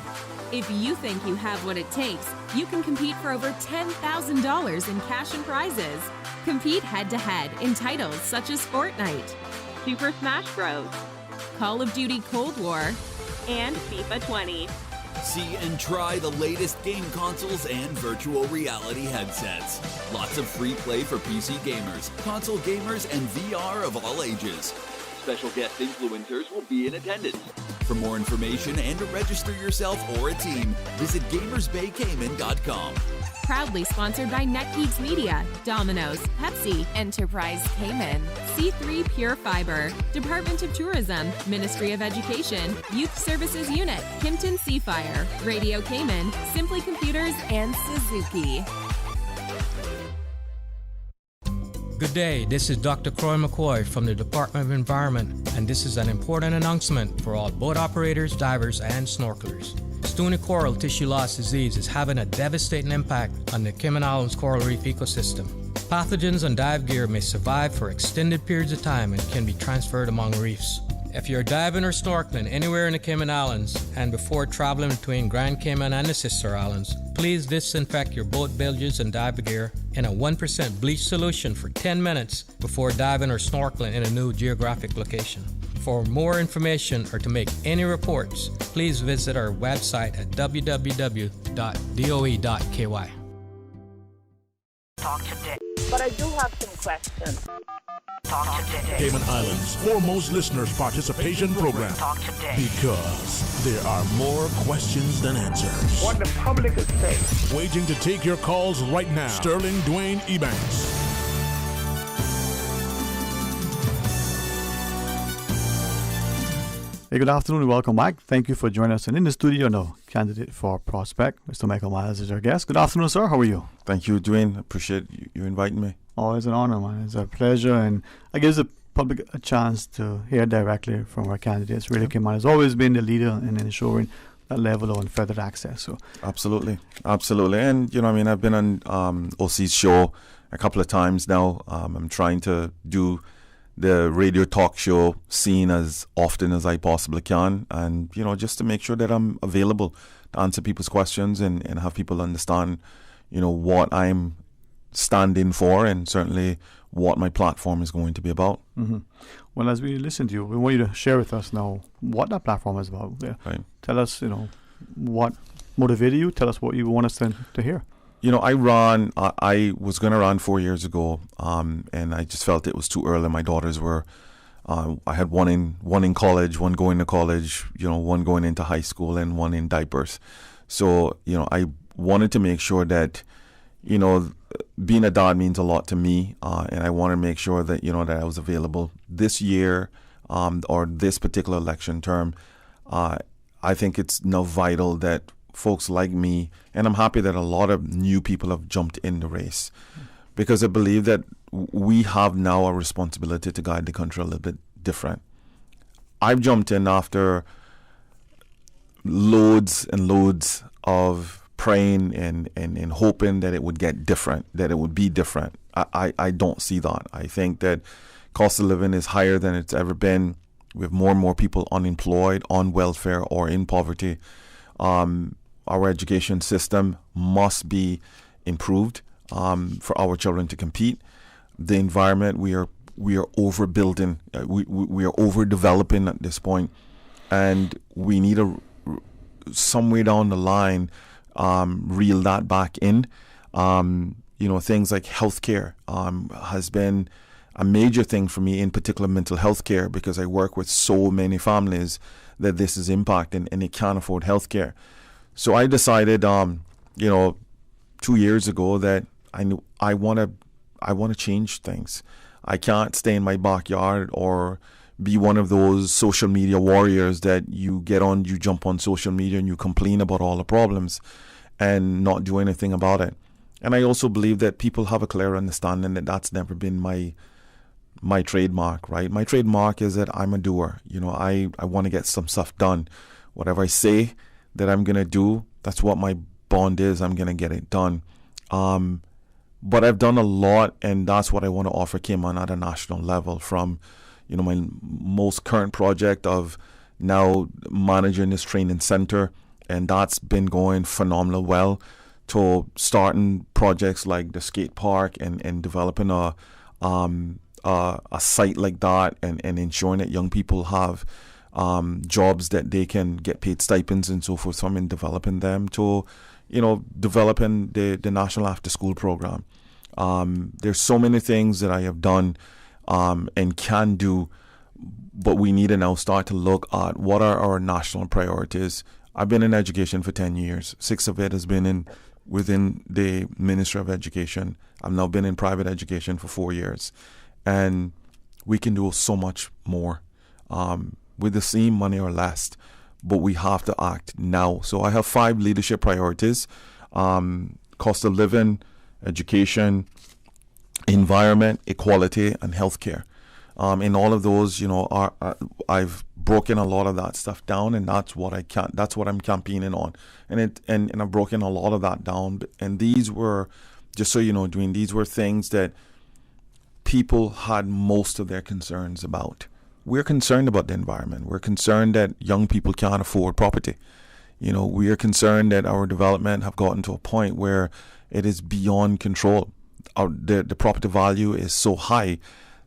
If you think you have what it takes, you can compete for over $10,000 in cash and prizes. Compete head-to-head in titles such as Fortnite, Super Smash Bros., Call of Duty Cold War, and FIFA 20. See and try the latest game consoles and virtual reality headsets. Lots of free play for PC gamers, console gamers, and VR of all ages. Special guest influencers will be in attendance. For more information and to register yourself or a team, visit gamersbaycayman.com. Proudly sponsored by NetGeeks Media, Domino's, Pepsi, Enterprise Cayman, C3 Pure Fiber, Department of Tourism, Ministry of Education, Youth Services Unit, Kimpton Seafire, Radio Cayman, Simply Computers, and Suzuki. Good day, this is Dr. Croy McCoy from the Department of Environment, and this is an important announcement for all boat operators, divers, and snorkelers. Stony coral tissue loss disease is having a devastating impact on the Cayman Islands coral reef ecosystem. Pathogens on dive gear may survive for extended periods of time and can be transferred among reefs. If you're diving or snorkeling anywhere in the Cayman Islands and before traveling between Grand Cayman and the sister islands, please disinfect your boat bilges and dive gear in a 1% bleach solution for 10 minutes before diving or snorkeling in a new geographic location. For more information or to make any reports, please visit our website at www.doe.ky. Talk today. But I do have some questions. Talk today. Cayman Islands' foremost listeners participation program. Talk today. Because there are more questions than answers. What the public is saying. Waiting to take your calls right now. Sterling Dwayne Ebanks. Hey, good afternoon and welcome back. Thank you for joining us. And in the studio now, candidate for Prospect, Mr. Michael Miles is our guest. Good afternoon, sir. How are you? Thank you, Dwayne. Appreciate you inviting me. Always an honor, man. It's a pleasure. And it gives the public a chance to hear directly from our candidates. Really, Cayman has always been the leader in ensuring level of unfettered access. So absolutely. And I've been on OC's show a couple of times now. I'm trying to do the radio talk show scene as often as I possibly can, and just to make sure that I'm available to answer people's questions and have people understand what I'm standing for, and certainly what my platform is going to be about. Mm-hmm. Well, as we listen to you, we want you to share with us now what that platform is about. Yeah. Right. Tell us, what motivated you. Tell us what you want us to hear. I was going to run 4 years ago, and I just felt it was too early. My daughters were, I had one in college, one going to college, one going into high school, and one in diapers. So, I wanted to make sure that, being a dad means a lot to me, and I want to make sure that, that I was available this year, or this particular election term. I think it's now vital that folks like me, and I'm happy that a lot of new people have jumped in the race, because I believe that we have now a responsibility to guide the country a little bit different. I've jumped in after loads and loads of praying and hoping that it would get different, that it would be different. I don't see that. I think that cost of living is higher than it's ever been. We have more and more people unemployed, on welfare, or in poverty. Our education system must be improved for our children to compete. The environment, we are overbuilding, we are overdeveloping at this point, and we need somewhere down the line reel that back in. Things like healthcare has been a major thing for me, in particular mental health care, because I work with so many families that this is impacting and they can't afford healthcare. So I decided, 2 years ago, that I want to change things. I can't stay in my backyard or be one of those social media warriors that you jump on social media and you complain about all the problems and not do anything about it. And I also believe that people have a clear understanding that that's never been my trademark, right? My trademark is that I'm a doer. I want to get some stuff done. Whatever I say that I'm going to do, that's what my bond is. I'm going to get it done. But I've done a lot, and that's what I want to offer Cayman at a national level, from my most current project of now managing this training center, and that's been going phenomenal well, to starting projects like the skate park and developing a site like that, and ensuring that young people have jobs that they can get paid stipends and so forth from, and developing them, to developing the national after school program. There's so many things that I have done and can do, but we need to now start to look at what are our national priorities. I've been in education for 10 years. 6 of it has been within the Ministry of Education. I've now been in private education for 4 years. And we can do so much more with the same money or less, but we have to act now. So I have 5 leadership priorities: cost of living, education, environment, equality, and healthcare. In all of those, I've broken a lot of that stuff down, and that's what I'm campaigning on. And I've broken a lot of that down. And these were, just so you know, Dwayne, these were things that people had most of their concerns about. We're concerned about the environment. We're concerned that young people can't afford property. We are concerned that our development have gotten to a point where it is beyond control. The property value is so high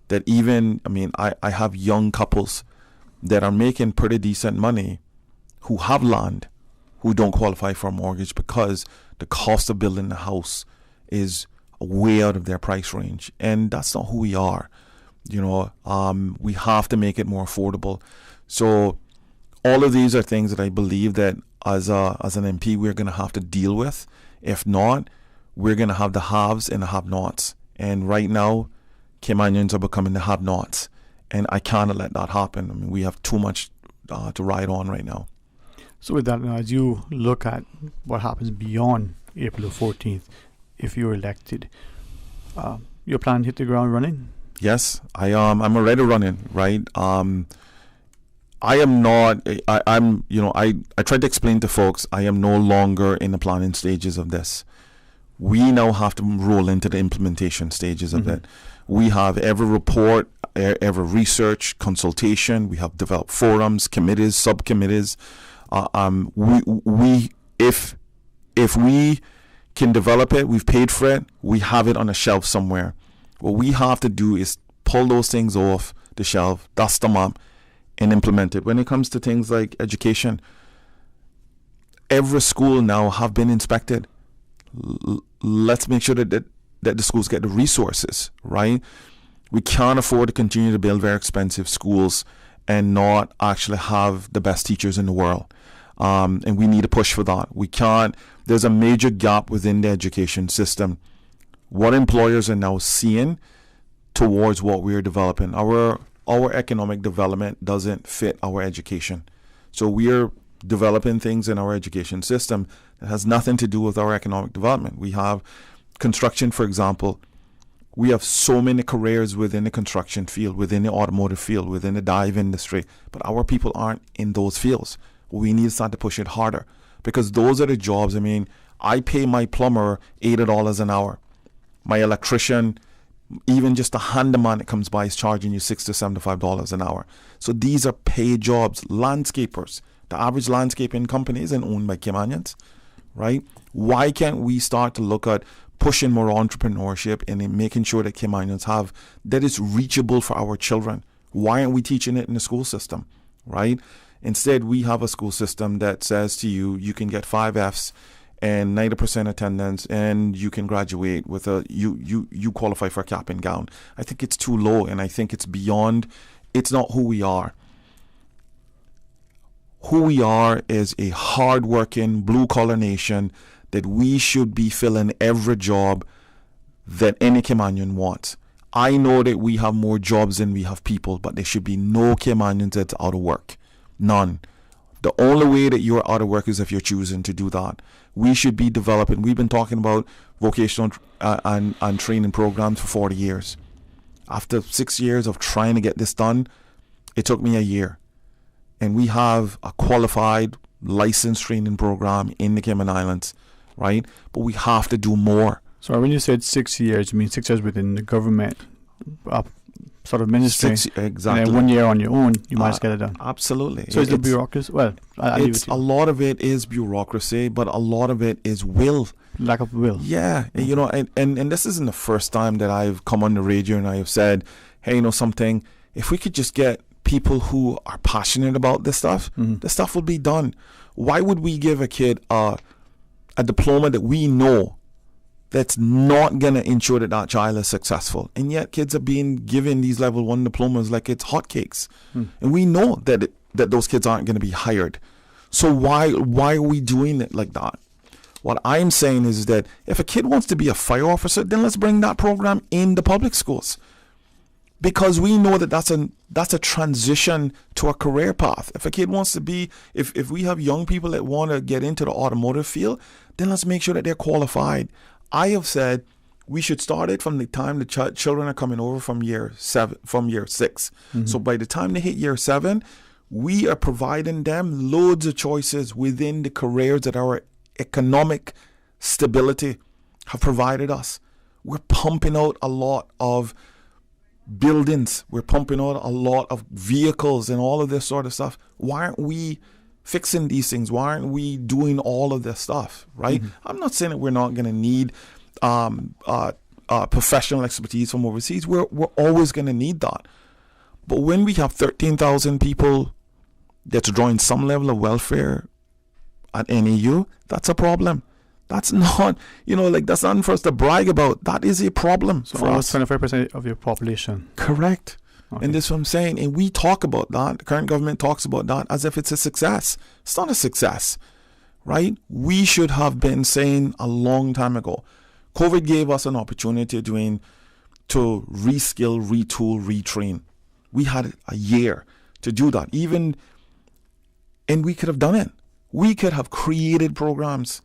that I have young couples that are making pretty decent money who have land, who don't qualify for a mortgage because the cost of building a house is way out of their price range. And that's not who we are. We have to make it more affordable. So all of these are things that I believe that as an MP we're going to have to deal with. If not, we're going to have the haves and the have-nots. And right now, Caymanians are becoming the have-nots. And I can't let that happen. We have too much to ride on right now. So with that, as you look at what happens beyond April the 14th, if you're elected, your plan to hit the ground running? Yes, I'm already running, right? I am not. I'm. I tried to explain to folks. I am no longer in the planning stages of this. We now have to roll into the implementation stages of it. We have every report, every research, consultation. We have developed forums, committees, subcommittees. If we can develop it, we've paid for it. We have it on a shelf somewhere. What we have to do is pull those things off the shelf, dust them up, and implement it. When it comes to things like education, every school now have been inspected. Let's make sure that the schools get the resources, right? We can't afford to continue to build very expensive schools and not actually have the best teachers in the world. And we need to push for that. We can't. There's a major gap within the education system. What employers are now seeing towards what we're developing. Our economic development doesn't fit our education. So we're developing things in our education system that has nothing to do with our economic development. We have construction, for example. We have so many careers within the construction field, within the automotive field, within the dive industry, but our people aren't in those fields. We need to start to push it harder because those are the jobs. I mean, I pay my plumber $80 an hour. My electrician, even just a handyman that comes by is charging you $60 to $75 an hour. So these are paid jobs. Landscapers, the average landscaping company isn't owned by Caymanians, right? Why can't we start to look at pushing more entrepreneurship and in making sure that Caymanians have, that it's reachable for our children? Why aren't we teaching it in the school system, right? Instead, we have a school system that says to you, you can get 5 Fs and 90% attendance and you can graduate with you qualify for a cap and gown. I think it's too low, and I think it's not who we are. Who we are is a hard-working, blue-collar nation that we should be filling every job that any Caymanian wants. I know that we have more jobs than we have people, but there should be no Caymanians that's out of work. None. The only way that you're out of work is if you're choosing to do that. We should be developing. We've been talking about vocational and training programs for 40 years. After 6 years of trying to get this done, it took me a year. And we have a qualified licensed training program in the Cayman Islands, right? But we have to do more. So when you said 6 years, you mean 6 years within the government sort of ministry? Exactly. And then 1 year on your own, you might get it done. Absolutely. So it's the bureaucracy? Well, a lot of it is bureaucracy, but a lot of it is will. Lack of will. Yeah. And this isn't the first time that I've come on the radio and I have said, hey, something, if we could just get people who are passionate about this stuff, the stuff will be done. Why would we give a kid a diploma that we know that's not going to ensure that that child is successful? And yet kids are being given these level 1 diplomas like it's hotcakes. And we know that those kids aren't going to be hired. So why are we doing it like that? What I'm saying is that if a kid wants to be a fire officer, then let's bring that program in the public schools. Because we know that that's a transition to a career path. If a kid wants to be, if we have young people that want to get into the automotive field, then let's make sure that they're qualified. I have said we should start it from the time the children are coming over from year 6. So by the time they hit year 7, we are providing them loads of choices within the careers that our economic stability have provided us. We're pumping out a lot of buildings. We're pumping out a lot of vehicles and all of this sort of stuff. Why aren't we fixing these things? Why aren't we doing all of this stuff, right? I'm not saying that we're not going to need professional expertise from overseas. We're always going to need that. But when we have 13,000 people that's drawing some level of welfare at NAU, that's a problem. That's not, that's not for us to brag about. That is a problem for us. 25% of your population. Correct. Okay. And that's what I'm saying. And we talk about that. The current government talks about that as if it's a success. It's not a success, right? We should have been saying a long time ago. COVID gave us an opportunity to reskill, retool, retrain. We had a year to do that. And we could have done it. We could have created programs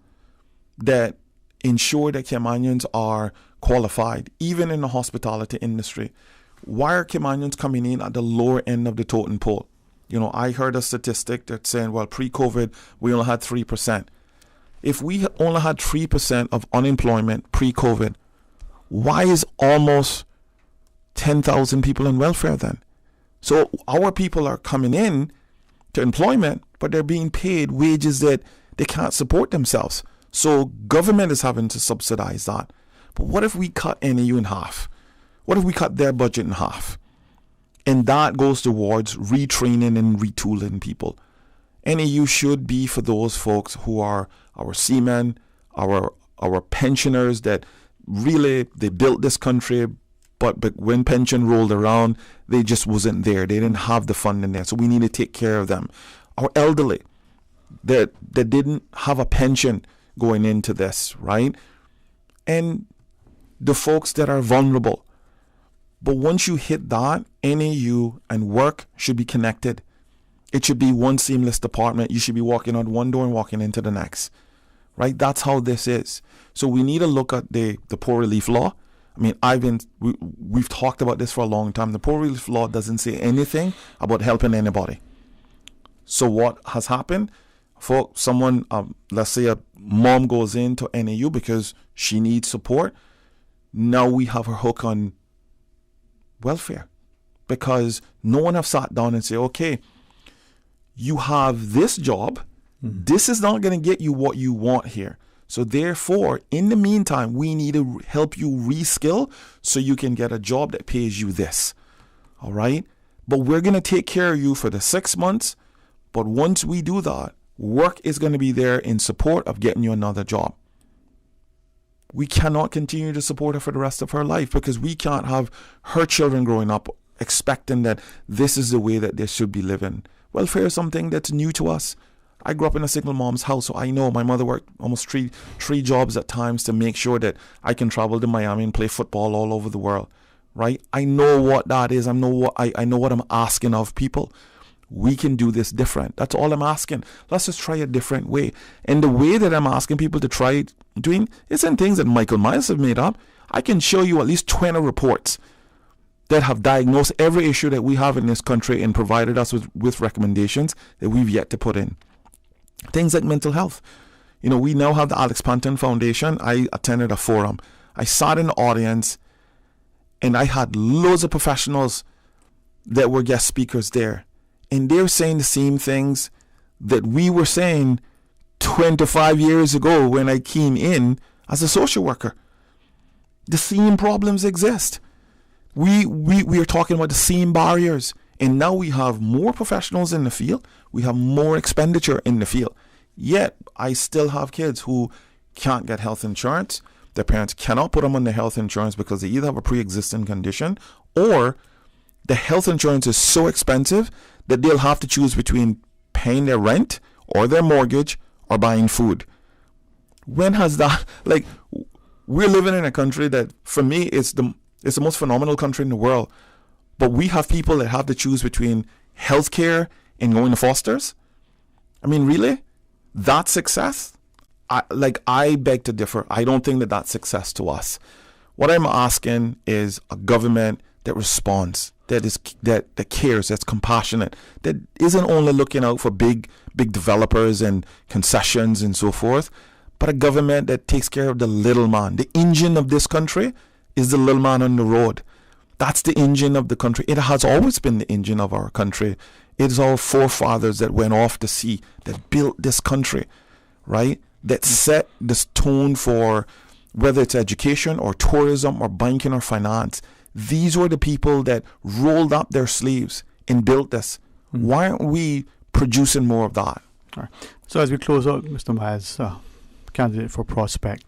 that ensure that Caymanians are qualified, even in the hospitality industry. Why are Caymanians coming in at the lower end of the totem pole? I heard a statistic that's saying, well, pre-COVID, we only had 3%. If we only had 3% of unemployment pre-COVID, why is almost 10,000 people in welfare then? So our people are coming in to employment, but they're being paid wages that they can't support themselves. So government is having to subsidize that. But what if we cut NAU in half? What if we cut their budget in half? And that goes towards retraining and retooling people. NAU should be for those folks who are our seamen, our pensioners that really, they built this country, but when pension rolled around, they just wasn't there. They didn't have the funding there. So we need to take care of them. Our elderly that didn't have a pension going into this, right? And the folks that are vulnerable. But once you hit that, NAU and work should be connected. It should be one seamless department. You should be walking out one door and walking into the next, right? That's how this is. So we need to look at the poor relief law. I mean, we've talked about this for a long time. The poor relief law doesn't say anything about helping anybody. So what has happened? For someone, let's say a mom goes into NAU because she needs support. Now we have her hook on welfare because no one have sat down and say, okay, you have this job. This is not going to get you what you want here. So therefore, in the meantime, we need to help you reskill so you can get a job that pays you this. All right. But we're going to take care of you for the 6 months. But once we do that, work is going to be there in support of getting you another job. We cannot continue to support her for the rest of her life because we can't have her children growing up expecting that this is the way that they should be living. Welfare is something that's new to us. I grew up in a single mom's house, so I know my mother worked almost three jobs at times to make sure that I can travel to Miami and play football all over the world, right? I know what that is. I know what I'm asking of people. We can do this different. That's all I'm asking. Let's just try a different way. And the way that I'm asking people to try doing isn't things that Michael Myers have made up. I can show you at least 20 reports that have diagnosed every issue that we have in this country and provided us with recommendations that we've yet to put in. Things like mental health. We now have the Alex Panton Foundation. I attended a forum. I sat in the audience and I had loads of professionals that were guest speakers there. And they're saying the same things that we were saying 25 years ago when I came in as a social worker. The same problems exist. We are talking about the same barriers. And now we have more professionals in the field. We have more expenditure in the field. Yet, I still have kids who can't get health insurance. Their parents cannot put them on the health insurance because they either have a pre-existing condition or the health insurance is so expensive that they'll have to choose between paying their rent or their mortgage or buying food. When has that, we're living in a country that, for me, it's the most phenomenal country in the world. But we have people that have to choose between healthcare and going to Foster's. I mean, really? That's success? I beg to differ. I don't think that that's success to us. What I'm asking is a government that responds, that cares, that's compassionate, that isn't only looking out for big developers and concessions and so forth, but a government that takes care of the little man. The engine of this country is the little man on the road. That's the engine of the country. It has always been the engine of our country. It is our forefathers that went off to sea, that built this country, right? That set this tone for whether it's education or tourism or banking or finance. These were the people that rolled up their sleeves and built this. Why aren't we producing more of that? All right. So as we close out, Mr. Myers, candidate for Prospect,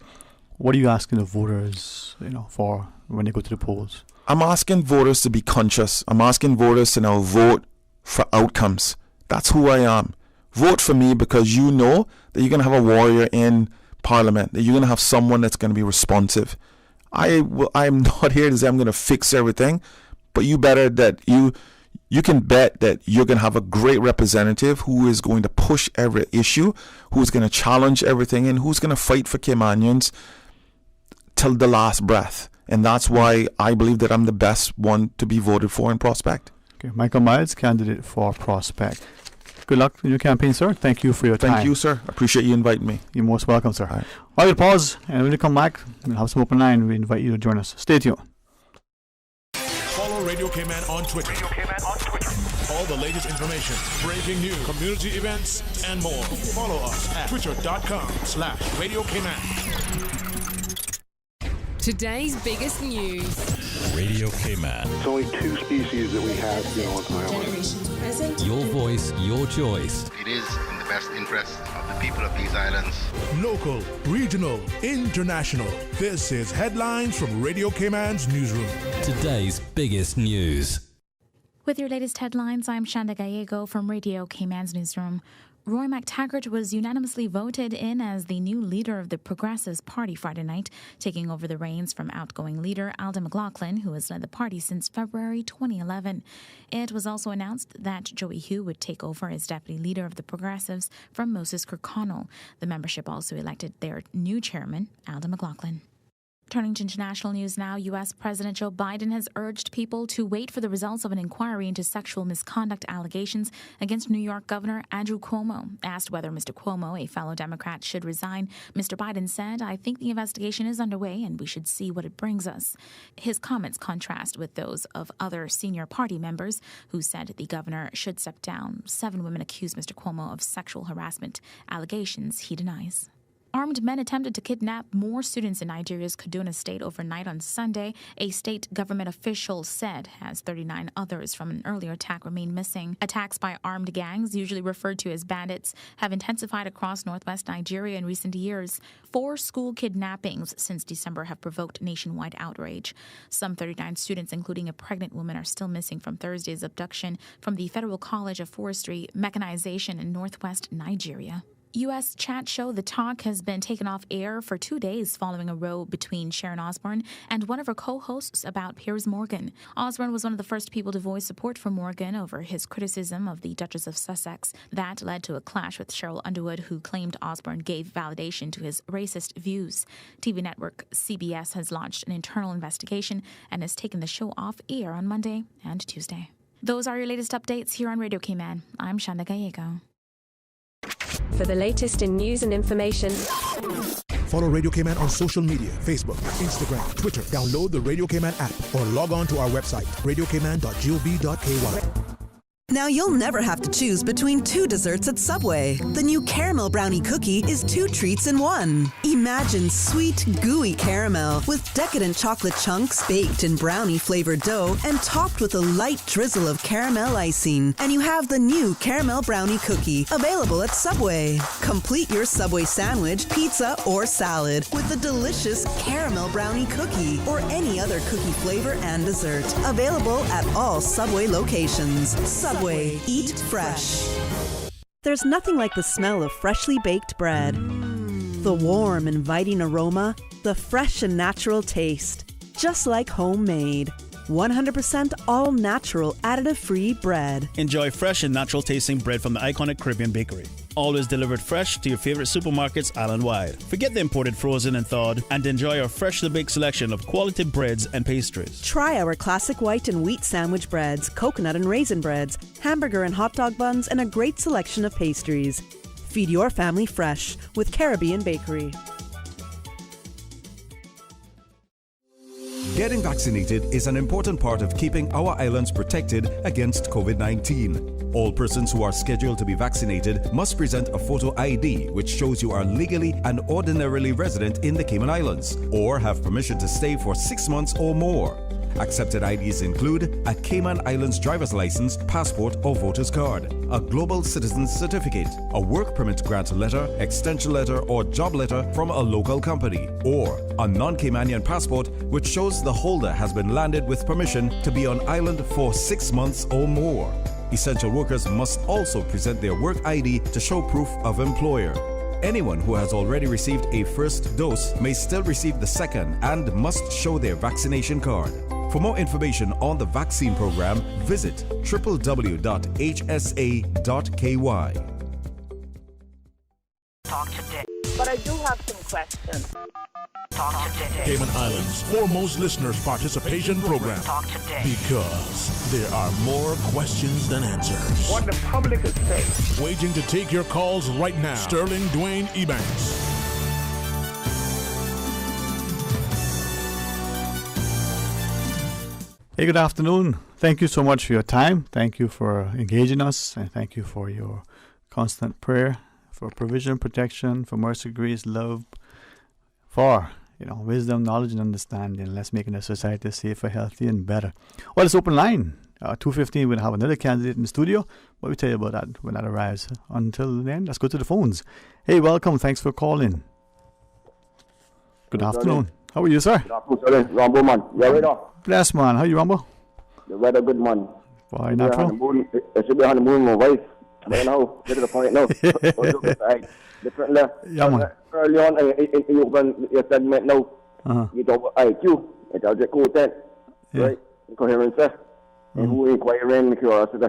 what are you asking the voters, for when they go to the polls? I'm asking voters to be conscious. I'm asking voters to now vote for outcomes. That's who I am. Vote for me because you know that you're going to have a warrior in Parliament, that you're going to have someone that's going to be responsive. I'm not here to say I'm going to fix everything, but you can bet that you're going to have a great representative who is going to push every issue, who's going to challenge everything, and who's going to fight for Caymanians till the last breath. And that's why I believe that I'm the best one to be voted for in Prospect. Okay. Michael Miles, candidate for Prospect. Good luck in your campaign, sir. Thank you for your time. Thank you, sir. Appreciate you inviting me. You're most welcome, sir. All right. I will pause, and when we come back, we'll have some open line. We invite you to join us. Stay tuned. Follow Radio K-Man on Twitter. All the latest information, breaking news, community events, and more. Follow us at twitter.com/Radio K-Man. Today's biggest news. Radio K-Man. It's only 2 species that we have, on island. Your voice, your choice. It is in the best interest of the people of these islands. Local, regional, international. This is Headlines from Radio K-Man's newsroom. Today's biggest news. With your latest headlines, I'm Shanda Gallego from Radio K-Man's newsroom. Roy McTaggart was unanimously voted in as the new leader of the Progressives Party Friday night, taking over the reins from outgoing leader Alda McLaughlin, who has led the party since February 2011. It was also announced that Joey Hew would take over as deputy leader of the Progressives from Moses Kirkconnell. The membership also elected their new chairman, Alda McLaughlin. Turning to international news now, U.S. President Joe Biden has urged people to wait for the results of an inquiry into sexual misconduct allegations against New York Governor Andrew Cuomo. Asked whether Mr. Cuomo, a fellow Democrat, should resign, Mr. Biden said, "I think the investigation is underway and we should see what it brings us." His comments contrast with those of other senior party members who said the governor should step down. 7 women accused Mr. Cuomo of sexual harassment allegations he denies. Armed men attempted to kidnap more students in Nigeria's Kaduna State overnight on Sunday, a state government official said, as 39 others from an earlier attack remain missing. Attacks by armed gangs, usually referred to as bandits, have intensified across northwest Nigeria in recent years. 4 school kidnappings since December have provoked nationwide outrage. Some 39 students, including a pregnant woman, are still missing from Thursday's abduction from the Federal College of Forestry Mechanization in northwest Nigeria. U.S. chat show The Talk has been taken off air for 2 days following a row between Sharon Osbourne and one of her co-hosts about Piers Morgan. Osbourne was one of the first people to voice support for Morgan over his criticism of the Duchess of Sussex. That led to a clash with Cheryl Underwood, who claimed Osbourne gave validation to his racist views. TV network CBS has launched an internal investigation and has taken the show off air on Monday and Tuesday. Those are your latest updates here on Radio K-Man. I'm Shanda Gallego. For the latest in news and information, Follow Radio K-Man on social media, Facebook, Instagram, Twitter. Download the Radio K-Man app or log on to our website, radiokman.gov.ky. Now you'll never have to choose between 2 desserts at Subway. The new caramel brownie cookie is 2 treats in 1. Imagine sweet, gooey caramel with decadent chocolate chunks baked in brownie-flavored dough and topped with a light drizzle of caramel icing. And you have the new caramel brownie cookie, available at Subway. Complete your Subway sandwich, pizza, or salad with the delicious caramel brownie cookie or any other cookie flavor and dessert. Available at all Subway locations. Subway, eat fresh. There's nothing like the smell of freshly baked bread. The warm, inviting aroma, the fresh and natural taste. Just like homemade. 100% all-natural, additive-free bread. Enjoy fresh and natural tasting bread from the iconic Caribbean Bakery. Always delivered fresh to your favorite supermarkets island-wide. Forget the imported frozen and thawed and enjoy our freshly baked selection of quality breads and pastries. Try our classic white and wheat sandwich breads, coconut and raisin breads, hamburger and hot dog buns, and a great selection of pastries. Feed your family fresh with Caribbean Bakery. Getting vaccinated is an important part of keeping our islands protected against COVID-19. All persons who are scheduled to be vaccinated must present a photo ID which shows you are legally and ordinarily resident in the Cayman Islands or have permission to stay for 6 months or more. Accepted IDs include a Cayman Islands driver's license, passport or voter's card, a global citizen's certificate, a work permit grant letter, extension letter or job letter from a local company, or a non-Caymanian passport which shows the holder has been landed with permission to be on island for 6 months or more. Essential workers must also present their work ID to show proof of employer. Anyone who has already received a first dose may still receive the second and must show their vaccination card. For more information on the vaccine program, visit www.hsa.ky. Talk today. But I do have some questions. Talk today. Cayman Islands' foremost listeners participation program. Talk today. Because there are more questions than answers. What the public is saying. Waiting to take your calls right now. Sterling Dwayne Ebanks. Hey, good afternoon. Thank you so much for your time. Thank you for engaging us, and thank you for your constant prayer, for provision, protection, for mercy, grace, love, for wisdom, knowledge, and understanding. Let's make a society safer, healthy, and better. Well, it's open line. 2:15, we'll have another candidate in the studio, but we'll tell you about that when that arrives. Until then, let's go to the phones. Hey, welcome. Thanks for calling. Good afternoon. How are you, sir? Good afternoon, Rambo, man. You alright now? Bless, man. How are you, Rambo? The weather good, man. Why not? It should be on the moon, my wife. But now, get to the point now. Differently. Yeah, man. Early on, you open your segment now. You talk about IQ. It's object content. Right? Coherence. And who inquiring, curiosity.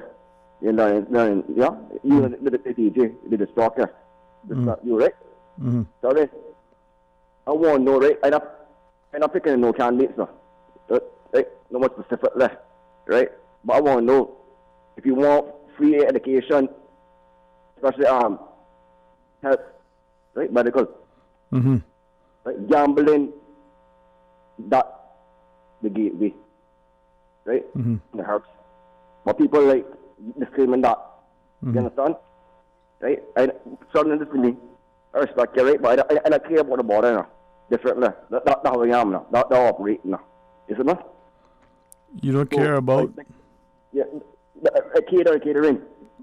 You know, yeah? You did the DJ, did the stalker. You, right? Sorry. I want to know, right? I'm not picking no candidates now. Right? No more specifically. Right? But I want to know if you want free education, especially health, right? Medical. Right? Gambling, that's the gateway. Right? The herbs. But people like discriminate that. You understand? Right? And certain this me, I respect you, right? But I don't care about the border now. Differently. That's how I am now. That's how I operate now. Is it not? You don't care about... Yeah, catering.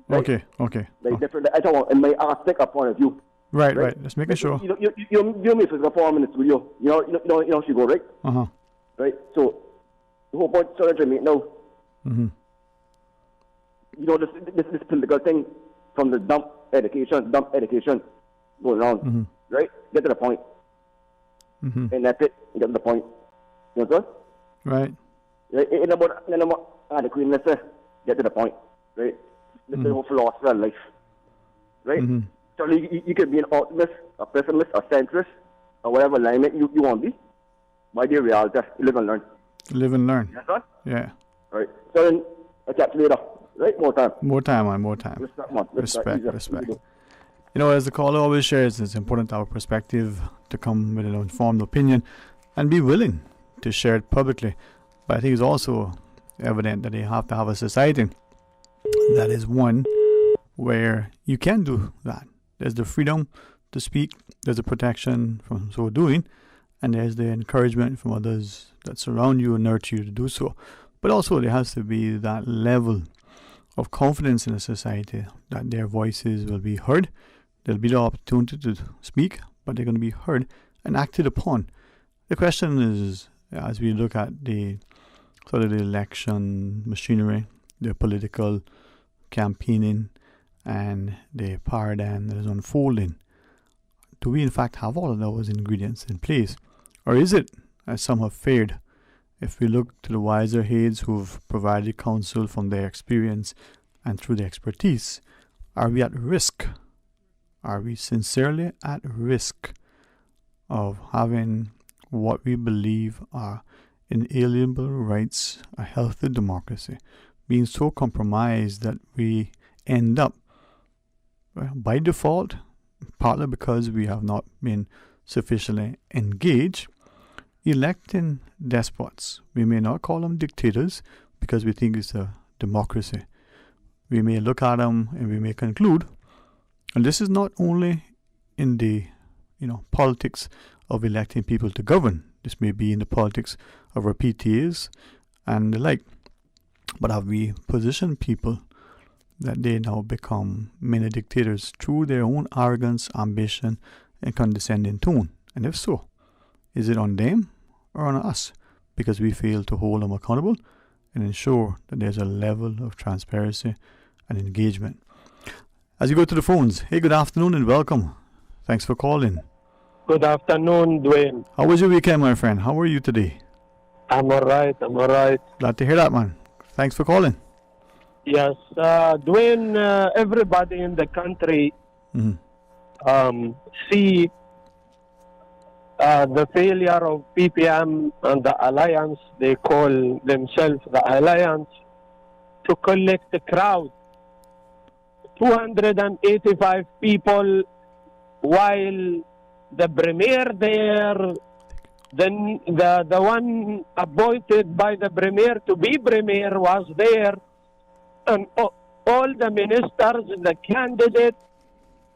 Right? Okay. Like different. I don't want, in my artistic point of view. Right. Let's make it sure. You miss a form in the studio. You know she go, right? Right? So, the whole point of surgery now. This political thing from the dump education going on. Right? Get to the point. And that's it. Get to the point. You know what? Right. In about the Queen, let's say, get to the point. Right? This is the whole philosophy of life. Right? So you can be an optimist, a pessimist, a centrist, or whatever alignment you want to be. By the reality, you live and learn. Live and learn. That's right? Yeah. Right. So then, I'll chat to you later. Right? More time. More time. Respect. As the caller always shares, it's important to have a perspective, to come with an informed opinion, and be willing to share it publicly. But I think it's also evident that you have to have a society that is one where you can do that. There's the freedom to speak, there's the protection from so doing, and there's the encouragement from others that surround you and nurture you to do so. But also there has to be that level of confidence in a society that their voices will be heard. There'll be the opportunity to speak, but they're going to be heard and acted upon. The question is, as we look at the sort of the election machinery, the political campaigning, and the paradigm that is unfolding, do we in fact have all of those ingredients in place? Or is it, as some have feared, if we look to the wiser heads who've provided counsel from their experience and through their expertise, are we at risk? Are we sincerely at risk of having what we believe are inalienable rights, a healthy democracy, being so compromised that we end up, by default, partly because we have not been sufficiently engaged, electing despots? We may not call them dictators because we think it's a democracy. We may look at them and we may conclude, and this is not only in the politics of electing people to govern. This may be in the politics of our PTAs and the like. But have we positioned people that they now become mini dictators through their own arrogance, ambition, and condescending tone? And if so, is it on them or on us? Because we fail to hold them accountable and ensure that there's a level of transparency and engagement. As you go to the phones, hey, good afternoon and welcome. Thanks for calling. Good afternoon, Dwayne. How was your weekend, my friend? How are you today? I'm all right. Glad to hear that, man. Thanks for calling. Yes, Dwayne, everybody in the country see the failure of PPM and the alliance, they call themselves the alliance, to collect the crowd. 285 people, while the premier there, the one appointed by the premier to be premier was there, and all the ministers, the candidates,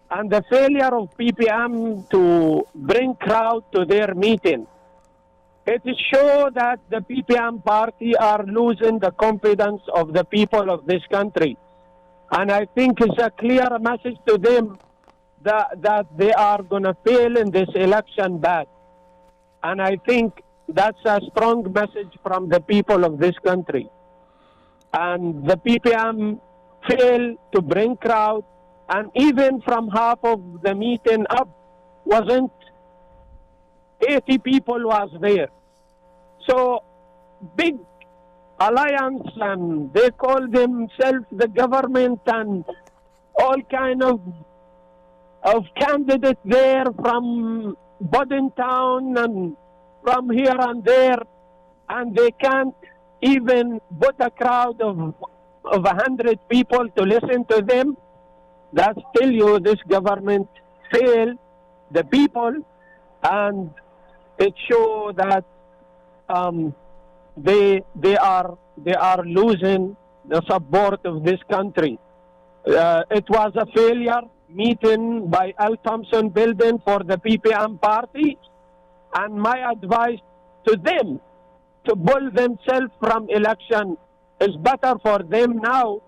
and the failure of PPM to bring crowd to their meeting. It shows that the PPM party are losing the confidence of the people of this country. And I think it's a clear message to them that they are going to fail in this election bad. And I think that's a strong message from the people of this country. And the PPM failed to bring crowd, and even from half of the meeting up, wasn't 80 people was there. So big alliance, and they call themselves the government, and all kind of candidates there from Bodentown and from here and there, and they can't even put a crowd of 100 people to listen to them. That tell you this government failed the people, and it shows that they are losing the support of this country. It was a failure meeting by Al Thompson building for the PPM party, and my advice to them to pull themselves from election is better for them now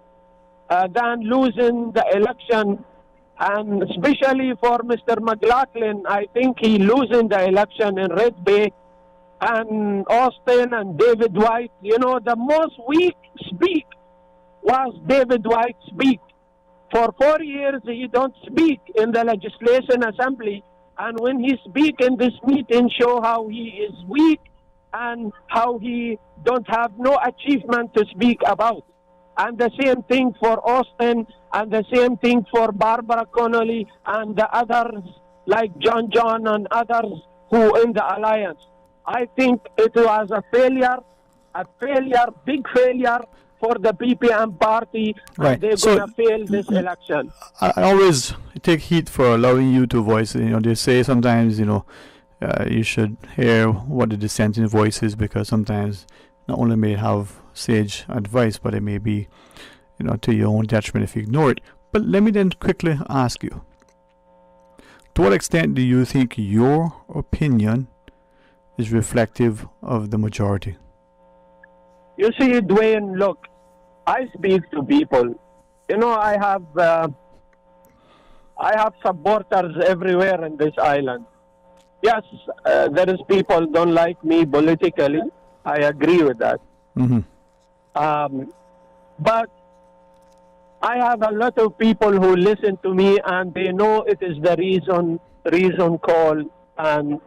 than losing the election. And especially for Mr. McLaughlin, I think he losing the election in Red Bay, and Austin and David White. You know, the most weak speak was David White speak. For 4 years, he don't speak in the legislation assembly, and when he speak in this meeting, show how he is weak and how he don't have no achievement to speak about. And the same thing for Austin, and the same thing for Barbara Connolly and the others like John and others who in the alliance. I think it was a failure, big failure for the PPM party. Right. And they're going to fail this election. I always take heat for allowing you to voice. You know, they say sometimes, you should hear what the dissenting voice is, because sometimes not only may it have sage advice, but it may be, to your own detriment if you ignore it. But let me then quickly ask you, to what extent do you think your opinion is reflective of the majority? You see, Dwayne, look, I speak to people. I have supporters everywhere in this island. Yes, there is people don't like me politically. I agree with that. Mm-hmm. But I have a lot of people who listen to me, and they know it is the reason call, and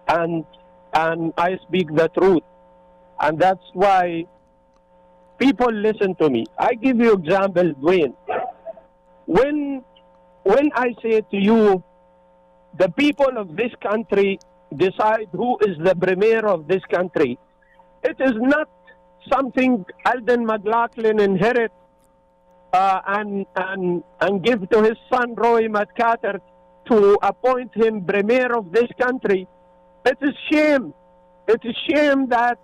I speak the truth. And that's why people listen to me. I give you example, Dwayne. When I say to you, the people of this country decide who is the premier of this country, it is not something Alden McLaughlin inherit and give to his son Roy McCarter to appoint him premier of this country. It is shame. It is shame that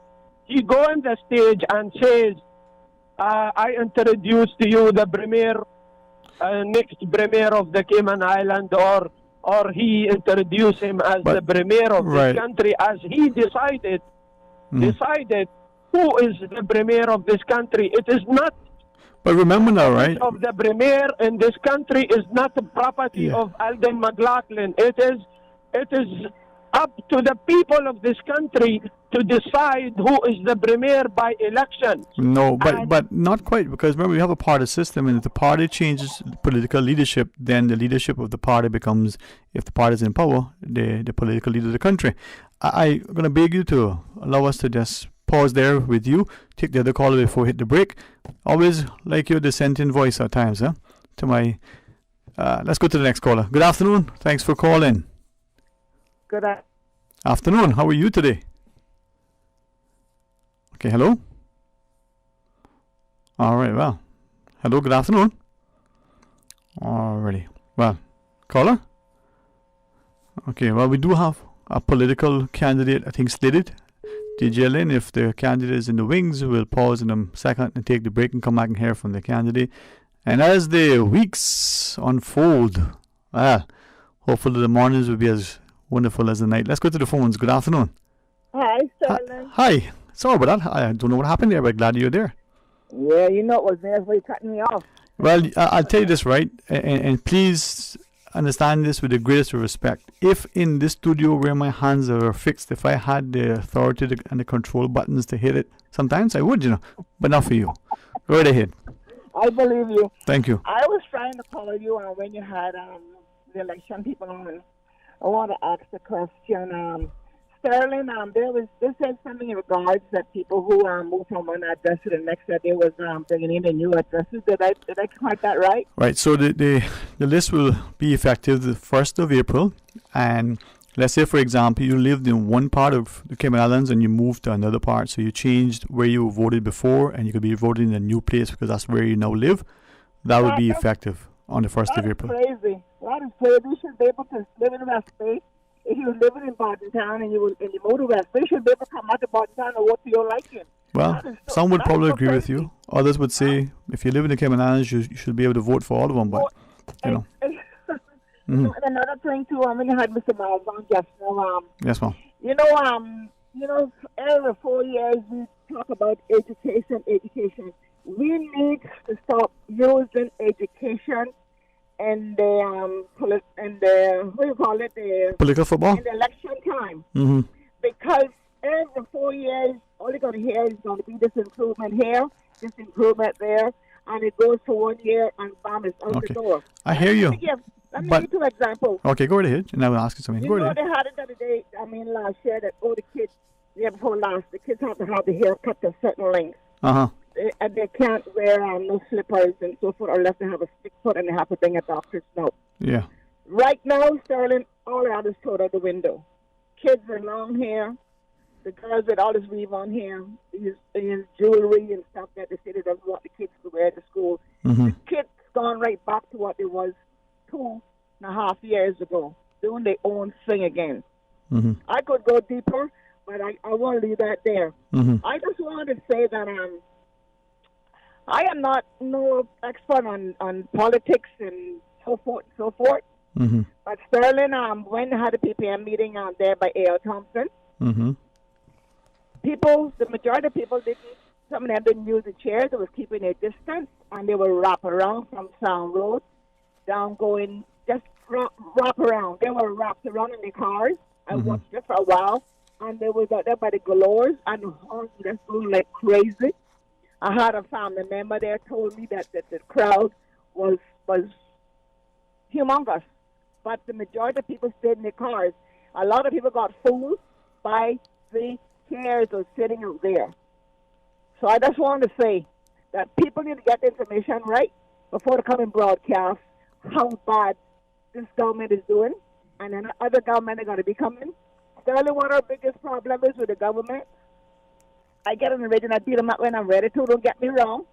he go on the stage and says, I introduce to you the premier, next premier of the Cayman Island, or he introducced him as the premier of this country, as he decided who is the premier of this country. It is not. But remember now, right? Of the premier in this country is not the property of Alden McLaughlin. It is up to the people of this country to decide who is the premier by election. No, but not quite, because remember, we have a party system, and if the party changes political leadership, then the leadership of the party becomes, if the party is in power, the political leader of the country. I'm going to beg you to allow us to just pause there with you, take the other caller before we hit the break. Always like your dissenting voice at times, huh? To my, let's go to the next caller. Good afternoon. Thanks for calling. Good afternoon. How are you today? Okay, hello? All right, well. Hello, good afternoon. Alrighty. Well, caller? Okay, well, we do have a political candidate, I think, slated. DJ Lynn, if the candidate is in the wings, we'll pause in a second and take the break and come back and hear from the candidate. And as the weeks unfold, well, hopefully the mornings will be as wonderful as the night. Let's go to the phones. Good afternoon. Hi, Sterling. Hi. Sorry about that. I don't know what happened there, but glad you're there. Yeah, you know it was there, so you cut me off. Well, I'll tell you this, right? And please understand this with the greatest of respect. If in this studio where my hands are fixed, if I had the authority and the control buttons to hit it, sometimes I would, but not for you. Go right ahead. I believe you. Thank you. I was trying to call you when you had the election people on. I want to ask the question. Sterling, they said something in regards that people who moved from one address to the next, that they was bringing in the new addresses. Did I quite that right? Right. So the list will be effective the 1st of April. And let's say, for example, you lived in one part of the Cayman Islands and you moved to another part. So you changed where you voted before, and you could be voting in a new place because that's where you now live. That would be effective on the 1st of April. That is crazy. You should be able to live in the West Bay. If you were living in Barton Town and you moved to West Bay, you should be able to come out to Barton Town and vote to your liking. Well, some would probably agree with you. Others would say if you live in the Cayman Islands, you should be able to vote for all of them. But, And another thing, too, when you had Mr. Miles on just now, yes, ma'am. Every 4 years we talk about education. We need to stop using education and the political football in the election time, because every 4 years all you're going to hear is going to be this improvement here, this improvement there, and it goes for 1 year and bam, it's out the door. I hear you. Let me give you 2 examples. Okay, go right ahead, and I will ask you something. They had it the other day. Last year that the kids, before last, the kids have to have the hair cut to certain lengths. And they can't wear no slippers and so forth unless they have a stick foot and they have to bring a doctor's note. Yeah. Right now, Sterling, all that is thrown out the window. Kids with long hair, the girls with all this weave on hair, these jewelry and stuff that the city doesn't want the kids to wear to school. The kids gone right back to what it was 2.5 years ago, doing their own thing again. I could go deeper, but I want to leave that there. I just wanted to say that I am not no expert on politics and so forth and so forth. But Sterling, when I had a PPM meeting there by A.L. Thompson, the majority of people some of them didn't use the chairs. They was keeping their distance, and they would wrap around from Sound Road, down going, just wrap around. They were wrapped around in their cars. I watched it for a while, and they was out there by the galores, and the horns were just going like crazy. I had a family member there told me that the crowd was humongous, but the majority of people stayed in their cars. A lot of people got fooled by the chairs that were sitting out there. So I just want to say that people need to get the information right before they come and broadcast how bad this government is doing, and then other government are going to be coming. Sterling, one of our biggest problems is with the government. I get on the radio and I beat them up when I'm ready to, don't get me wrong.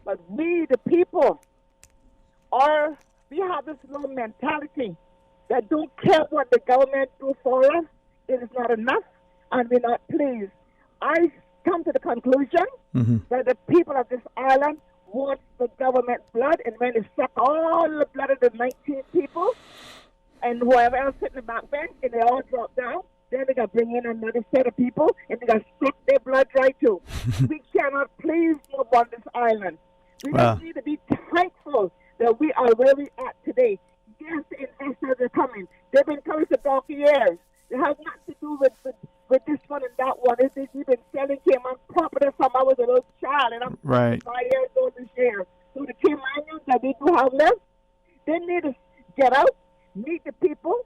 But we, the people, we have this little mentality that don't care what the government do for us. It is not enough, and we're not pleased. I come to the conclusion that the people of this island want the government blood, and when they suck all the blood of the 19 people and whoever else sitting in the back bench, and they all drop down, then they got to bring in another set of people, and they got to suck their blood dry too. We cannot please nobody on this island. We just need to be thankful that we are where we are today. Yes, the investors are coming. They've been coming for donkey years. It has nothing to do with this one and that one. We've been selling Cayman property from I was a little child, and I'm 5 years old this year. So the Caymanians that they do have left, they need to get out, meet the people,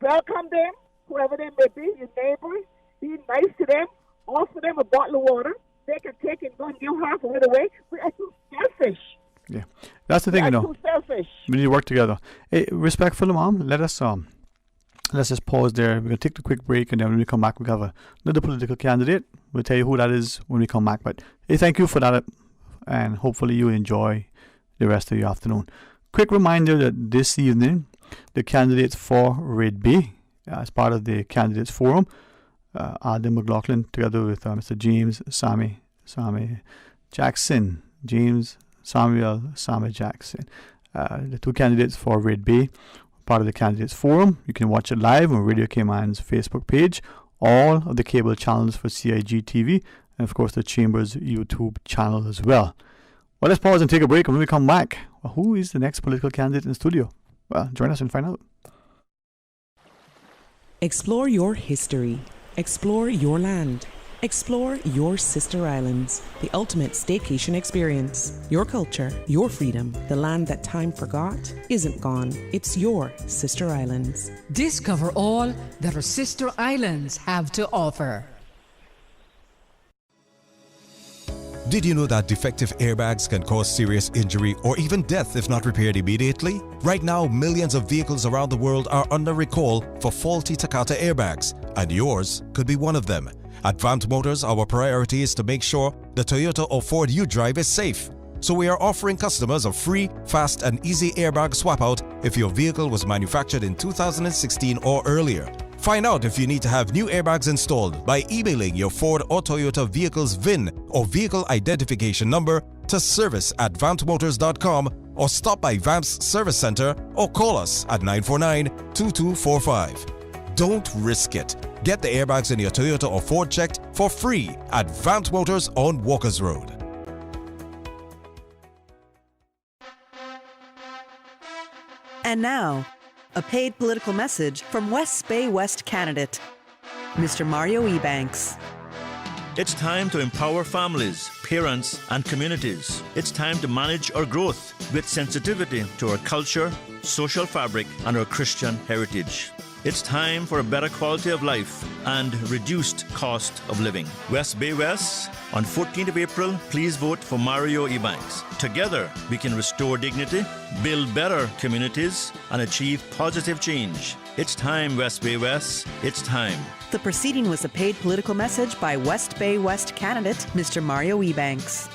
welcome them, whoever they may be, your neighbors, be nice to them, offer them a bottle of water. They can take and go and give half of it away. We are too selfish. Yeah, that's the thing, too selfish. We need to work together. Hey, respectful, Mom. Let us let's just pause there. We're going to take a quick break, and then when we come back, we have another political candidate. We'll tell you who that is when we come back. But hey, thank you for that, and hopefully you enjoy the rest of your afternoon. Quick reminder that this evening, the candidates for Red Bay, as part of the candidates forum, Adam McLaughlin, together with Mr. James Sammy Jackson, Sammy Jackson, the two candidates for Red Bay, part of the candidates forum. You can watch it live on Radio Cayman's Facebook page, all of the cable channels for CIG TV, and of course the Chamber's YouTube channel as well. Well, let's pause and take a break, and when we come back, well, who is the next political candidate in the studio? Well, join us and find out. Explore your history. Explore your land. Explore your sister islands, the ultimate staycation experience. Your culture, your freedom, the land that time forgot isn't gone. It's your sister islands. Discover all that our sister islands have to offer. Did you know that defective airbags can cause serious injury or even death if not repaired immediately? Right now, millions of vehicles around the world are under recall for faulty Takata airbags, and yours could be one of them. At Vant Motors, our priority is to make sure the Toyota or Ford you drive is safe. So we are offering customers a free, fast and easy airbag swap out if your vehicle was manufactured in 2016 or earlier. Find out if you need to have new airbags installed by emailing your Ford or Toyota vehicle's VIN or vehicle identification number to service@vantmotors.com, or stop by Vamp's Service Center or call us at 949-2245. Don't risk it. Get the airbags in your Toyota or Ford checked for free at Vant Motors on Walkers Road. And now, a paid political message from West Bay West candidate, Mr. Mario Ebanks. It's time to empower families, parents, and communities. It's time to manage our growth with sensitivity to our culture, social fabric, and our Christian heritage. It's time for a better quality of life and reduced cost of living. West Bay West, on 14th of April, please vote for Mario Ebanks. Together, we can restore dignity, build better communities, and achieve positive change. It's time, West Bay West. It's time. The proceeding was a paid political message by West Bay West candidate, Mr. Mario Ebanks.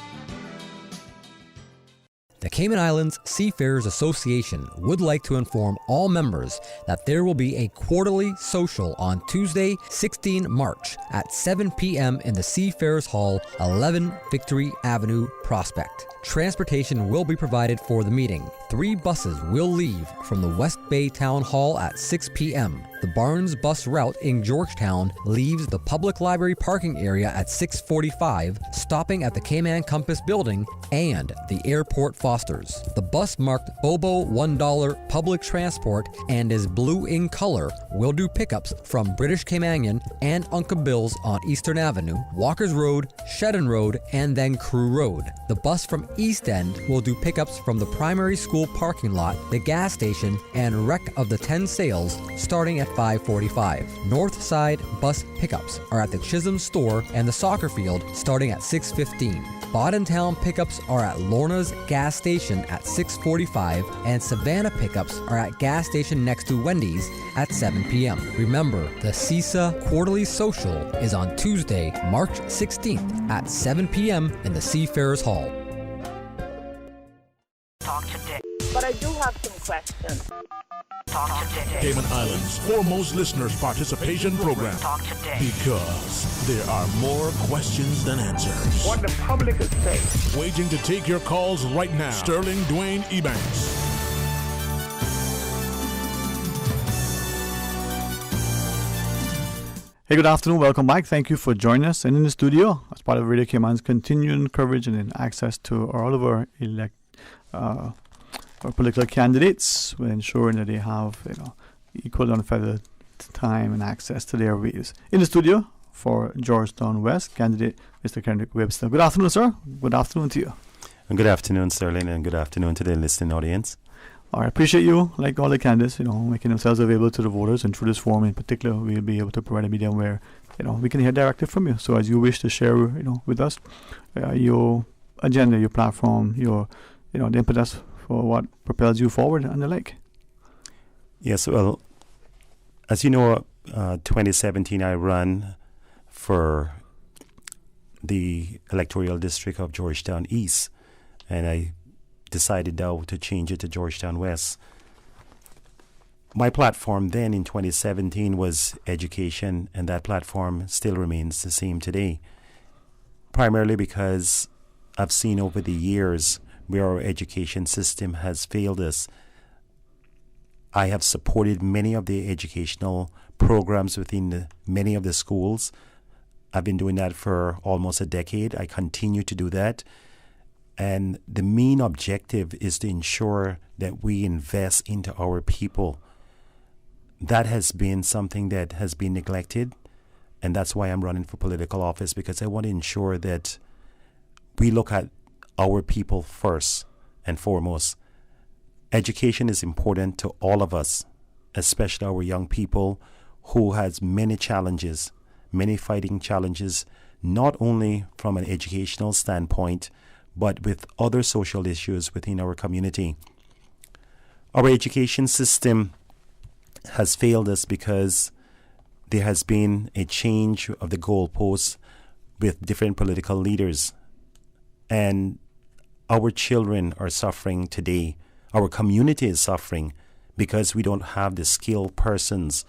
The Cayman Islands Seafarers Association would like to inform all members that there will be a quarterly social on Tuesday, 16 March at 7 p.m. in the Seafarers Hall, 11 Victory Avenue, Prospect. Transportation will be provided for the meeting. 3 buses will leave from the West Bay Town Hall at 6 p.m. The Barnes bus route in Georgetown leaves the public library parking area at 6:45, stopping at the Cayman Compass building and the airport Fosters. The bus marked Bobo $1 public transport and is blue in color will do pickups from British Caymanian and Uncle Bill's on Eastern Avenue, Walkers Road, Shedden Road, and then Crew Road. The bus from East End will do pickups from the primary school parking lot, the gas station, and wreck of the 10 Sails starting at 5:45. North Side bus pickups are at the Chisholm store and the soccer field starting at 6:15. Boddentown pickups are at Lorna's gas station at 6:45, and Savannah pickups are at gas station next to Wendy's at 7 p.m. Remember, the CISA Quarterly Social is on Tuesday, March 16th at 7 p.m. in the Seafarers Hall. Talk today. But I do have some questions. Talk today. Cayman Islands' foremost listeners' participation program. Talk today. Because there are more questions than answers. What the public is saying. Waiting to take your calls right now. Sterling Dwayne Ebanks. Hey, good afternoon. Welcome back. Thank you for joining us. And in the studio, as part of Radio Cayman's continuing coverage and access to all of our our political candidates, we're ensuring that they have equal and unfettered time and access to their views. In the studio for Georgetown West candidate Mr. Kendrick Webster. Good afternoon, sir. Good afternoon to you. And good afternoon, Sterling, and good afternoon to the listening audience. I appreciate you, like all the candidates, making themselves available to the voters, and through this forum in particular, we'll be able to provide a medium where we can hear directly from you. So as you wish to share, with us, your agenda, your platform, your the impetus for what propels you forward and the like. Yes, well, As you know, 2017 I ran for the electoral district of Georgetown East, and I decided now to change it to Georgetown West. My platform then in 2017 was education, and that platform still remains the same today, primarily because I've seen over the years where our education system has failed us. I have supported many of the educational programs within many of the schools. I've been doing that for almost a decade. I continue to do that. And the main objective is to ensure that we invest into our people. That has been something that has been neglected, and that's why I'm running for political office, because I want to ensure that we look at our people first and foremost. Education is important to all of us, especially our young people who has many challenges, many fighting challenges, not only from an educational standpoint, but with other social issues within our community. Our education system has failed us because there has been a change of the goalposts with different political leaders. And our children are suffering today. Our community is suffering because we don't have the skilled persons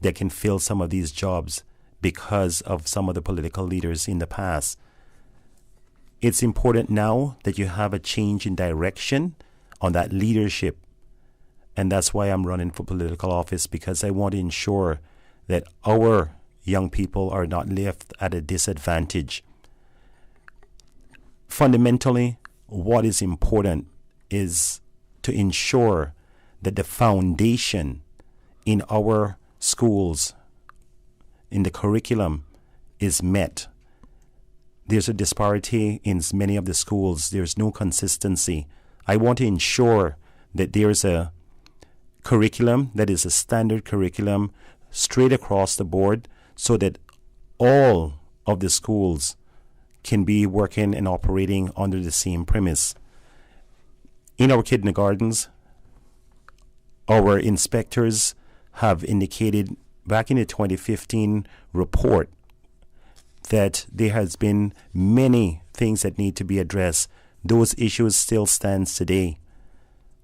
that can fill some of these jobs because of some of the political leaders in the past. It's important now that you have a change in direction on that leadership. And that's why I'm running for political office, because I want to ensure that our young people are not left at a disadvantage. Fundamentally, what is important is to ensure that the foundation in our schools, in the curriculum, is met. There's a disparity in many of the schools. There's no consistency. I want to ensure that there's a curriculum that is a standard curriculum straight across the board, so that all of the schools can be working and operating under the same premise. In our kindergartens, our inspectors have indicated back in the 2015 report that there has been many things that need to be addressed. Those issues still stand today.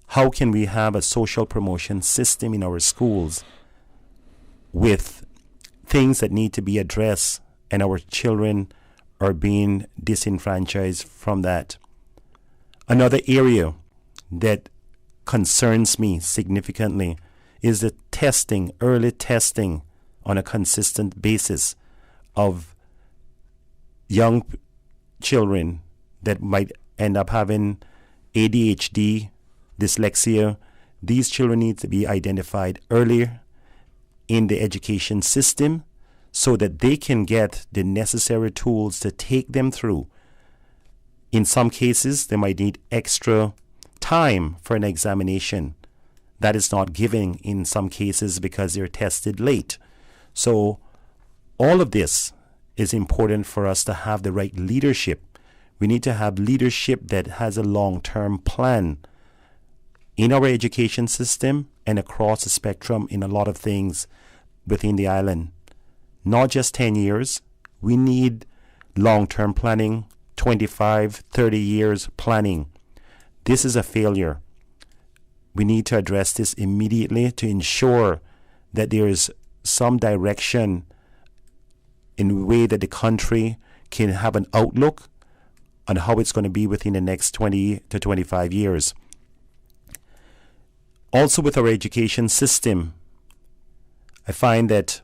How can we have a social promotion system in our schools with things that need to be addressed, and our children are being disenfranchised from that? Another area that concerns me significantly is the testing, early testing on a consistent basis of young children that might end up having ADHD, dyslexia. These children need to be identified earlier in the education system so that they can get the necessary tools to take them through. In some cases, they might need extra time for an examination. That is not given in some cases because they're tested late. So all of this is important for us to have the right leadership. We need to have leadership that has a long-term plan in our education system and across the spectrum in a lot of things within the island. Not just 10 years. We need long-term planning, 25, 30 years planning. This is a failure. We need to address this immediately to ensure that there is some direction in a way that the country can have an outlook on how it's going to be within the next 20 to 25 years. Also with our education system, I find that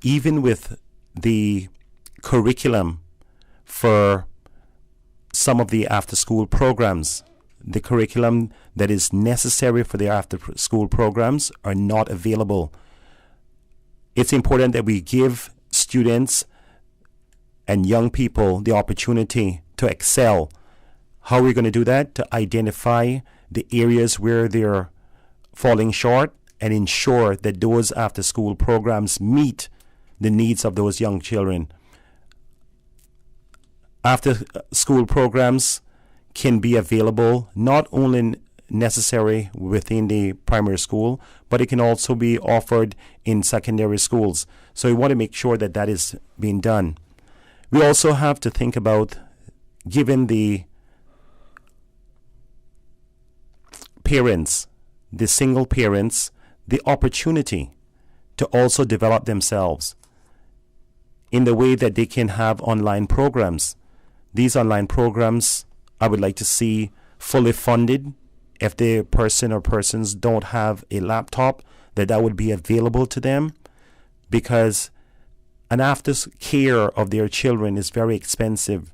even with the curriculum for some of the after-school programs, the curriculum that is necessary for the after-school programs are not available. It's important that we give students and young people the opportunity to excel. How are we going to do that? To identify the areas where they're falling short and ensure that those after-school programs meet the needs of those young children. After-school programs can be available not only necessary within the primary school, but it can also be offered in secondary schools. So we want to make sure that that is being done. We also have to think about giving the parents, the single parents, the opportunity to also develop themselves in the way that they can have online programs. These online programs I would like to see fully funded. If the person or persons don't have a laptop, that would be available to them, because an after care of their children is very expensive.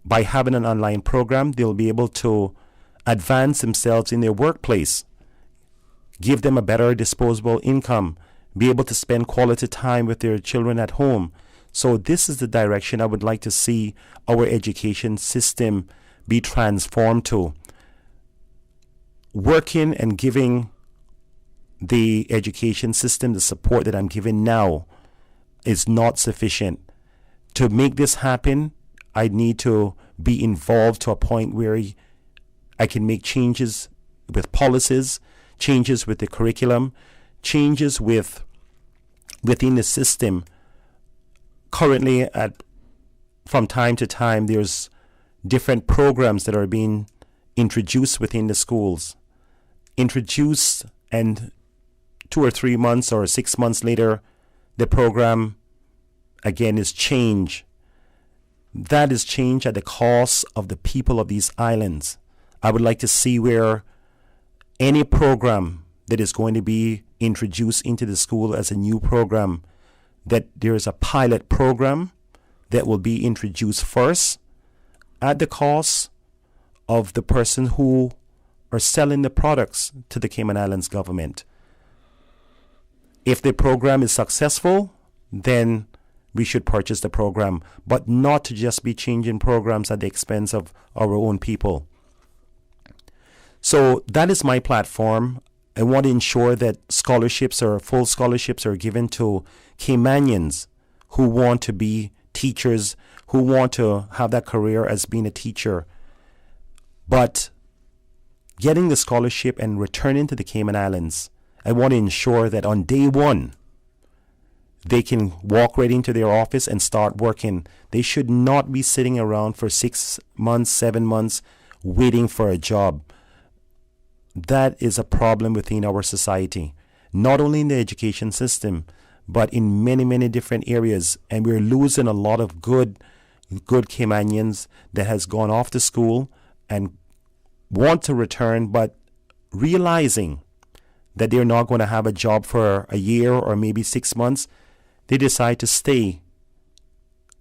By having an online program, they'll be able to advance themselves in their workplace, give them a better disposable income, be able to spend quality time with their children at home. So this is the direction I would like to see our education system be transformed to. Working and giving the education system the support that I'm giving now is not sufficient. To make this happen, I need to be involved to a point where I can make changes with policies, changes with the curriculum, changes within the system. Currently, from time to time, there's different programs that are being introduced within the schools. Introduced, and 2 or 3 months or 6 months later, the program again is changed. That is changed at the cost of the people of these islands. I would like to see where any program that is going to be introduced into the school as a new program, that there is a pilot program that will be introduced first at the cost of the person who are selling the products to the Cayman Islands government. If the program is successful, then we should purchase the program, but not to just be changing programs at the expense of our own people. So that is my platform. I want to ensure that scholarships or full scholarships are given to Caymanians who want to be teachers, who want to have that career as being a teacher. But getting the scholarship and returning to the Cayman Islands, I want to ensure that on day one, they can walk right into their office and start working. They should not be sitting around for 6 months, 7 months, waiting for a job. That is a problem within our society, not only in the education system, but in many, many different areas. And we're losing a lot of good Caymanians that has gone off to school and want to return, but realizing that they're not going to have a job for a year or maybe 6 months, they decide to stay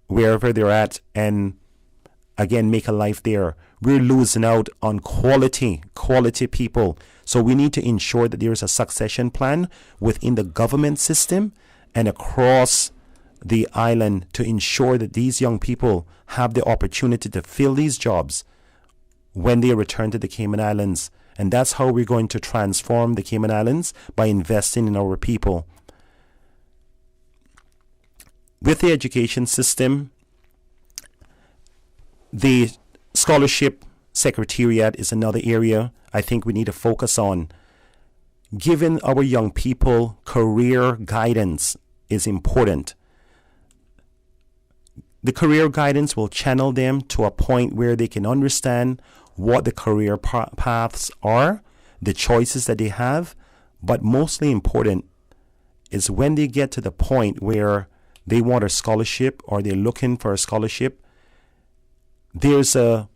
wherever they're at and again make a life there. We're losing out on quality people. So we need to ensure that there is a succession plan within the government system and across the island to ensure that these young people have the opportunity to fill these jobs when they return to the Cayman Islands. And that's how we're going to transform the Cayman Islands, by investing in our people. With the education system, the scholarship secretariat is another area I think we need to focus on. Giving our young people career guidance is important. The career guidance will channel them to a point where they can understand what the career paths are, the choices that they have, but mostly important is when they get to the point where they want a scholarship or they're looking for a scholarship, there's a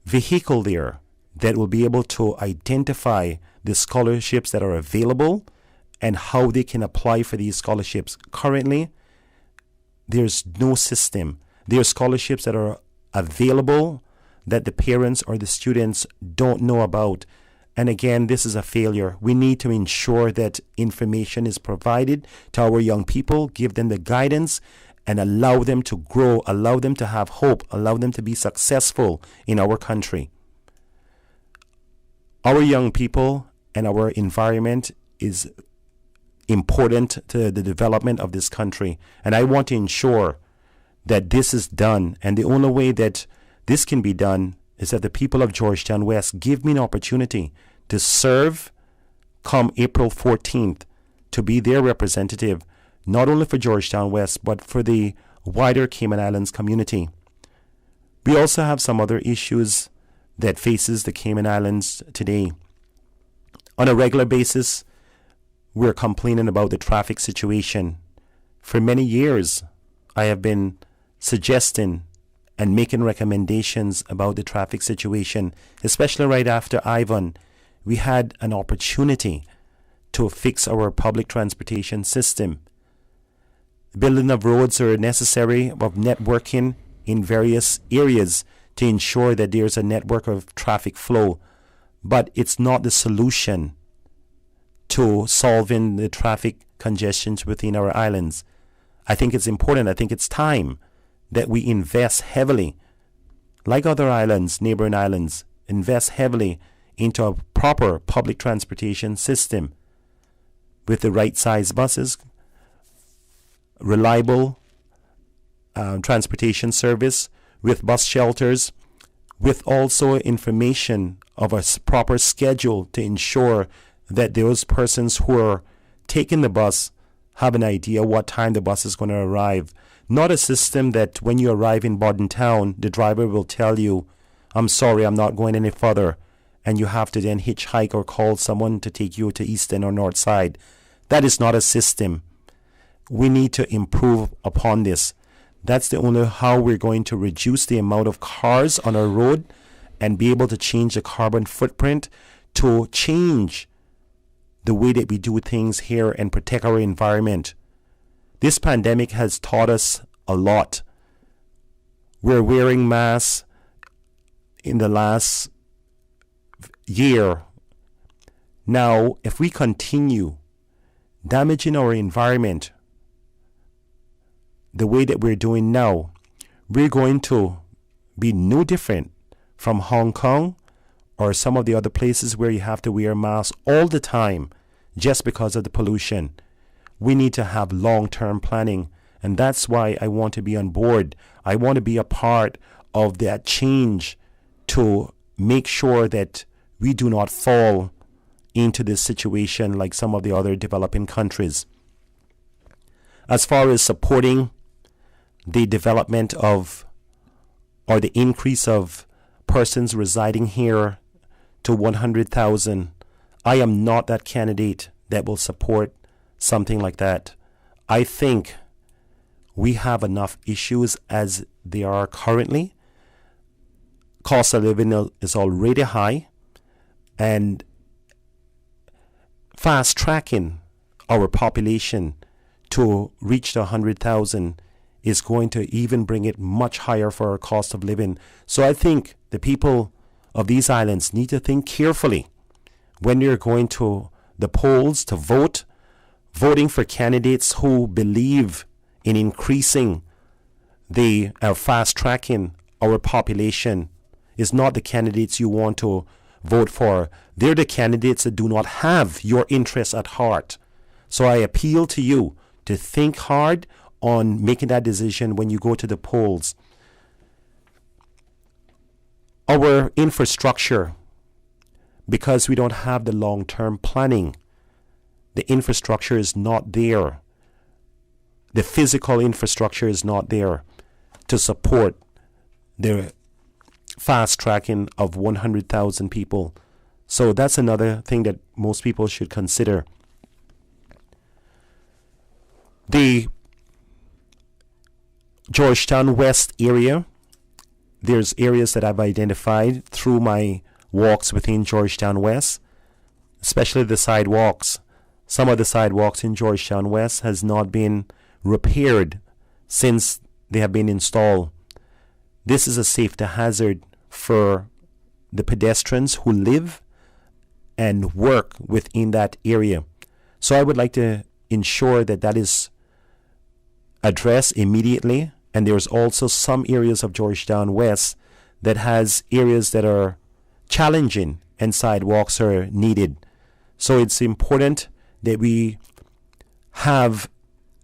vehicle there that will be able to identify the scholarships that are available and how they can apply for these scholarships. Currently, there's no system. There are scholarships that are available that the parents or the students don't know about. And again, this is a failure. We need to ensure that information is provided to our young people, give them the guidance, and allow them to grow, allow them to have hope, allow them to be successful in our country. Our young people and our environment is important to the development of this country. And I want to ensure that this is done. And the only way that this can be done is that the people of Georgetown West give me an opportunity to serve come April 14th, to be their representative, not only for Georgetown West, but for the wider Cayman Islands community. We also have some other issues that faces the Cayman Islands today. On a regular basis, we're complaining about the traffic situation. For many years, I have been suggesting and making recommendations about the traffic situation, especially right after Ivan. We had an opportunity to fix our public transportation system. Building of roads are necessary, of networking in various areas to ensure that there's a network of traffic flow. But it's not the solution to solving the traffic congestions within our islands. I think it's important. I think it's time that we invest heavily, like other islands, neighboring islands, invest heavily into a proper public transportation system with the right size buses, reliable transportation service, with bus shelters, with also information of a proper schedule to ensure that those persons who are taking the bus have an idea what time the bus is going to arrive. Not a system that when you arrive in Bodden Town, the driver will tell you, I'm sorry, I'm not going any further, and you have to then hitchhike or call someone to take you to Eastern or North Side. That is not a system. We need to improve upon this. That's the only how we're going to reduce the amount of cars on our road and be able to change the carbon footprint, to change the way that we do things here and protect our environment. This pandemic has taught us a lot. We're wearing masks in the last year. Now, if we continue damaging our environment the way that we're doing now, we're going to be no different from Hong Kong or some of the other places where you have to wear masks all the time just because of the pollution. We need to have long-term planning, and that's why I want to be on board. I want to be a part of that change to make sure that we do not fall into this situation like some of the other developing countries. As far as supporting the development of or the increase of persons residing here to 100,000, I am not that candidate that will support something like that. I think we have enough issues as they are currently. Cost of living is already high, and fast tracking our population to reach the 100,000 is going to even bring it much higher for our cost of living. So I think the people of these islands need to think carefully when they're going to the polls to vote, voting for candidates who believe in increasing the fast tracking our population is not the candidates you want to vote for. They're the candidates that do not have your interests at heart. So I appeal to you to think hard on making that decision when you go to the polls. Our infrastructure, because we don't have the long-term planning, the infrastructure is not there. The physical infrastructure is not there to support the fast tracking of 100,000 people. So that's another thing that most people should consider. The Georgetown West area, there's areas that I've identified through my walks within Georgetown West, especially the sidewalks. Some of the sidewalks in Georgetown West has not been repaired since they have been installed. This is a safety hazard for the pedestrians who live and work within that area. So I would like to ensure that that is addressed immediately. And there's also some areas of Georgetown West that has areas that are challenging and sidewalks are needed. So it's important that we have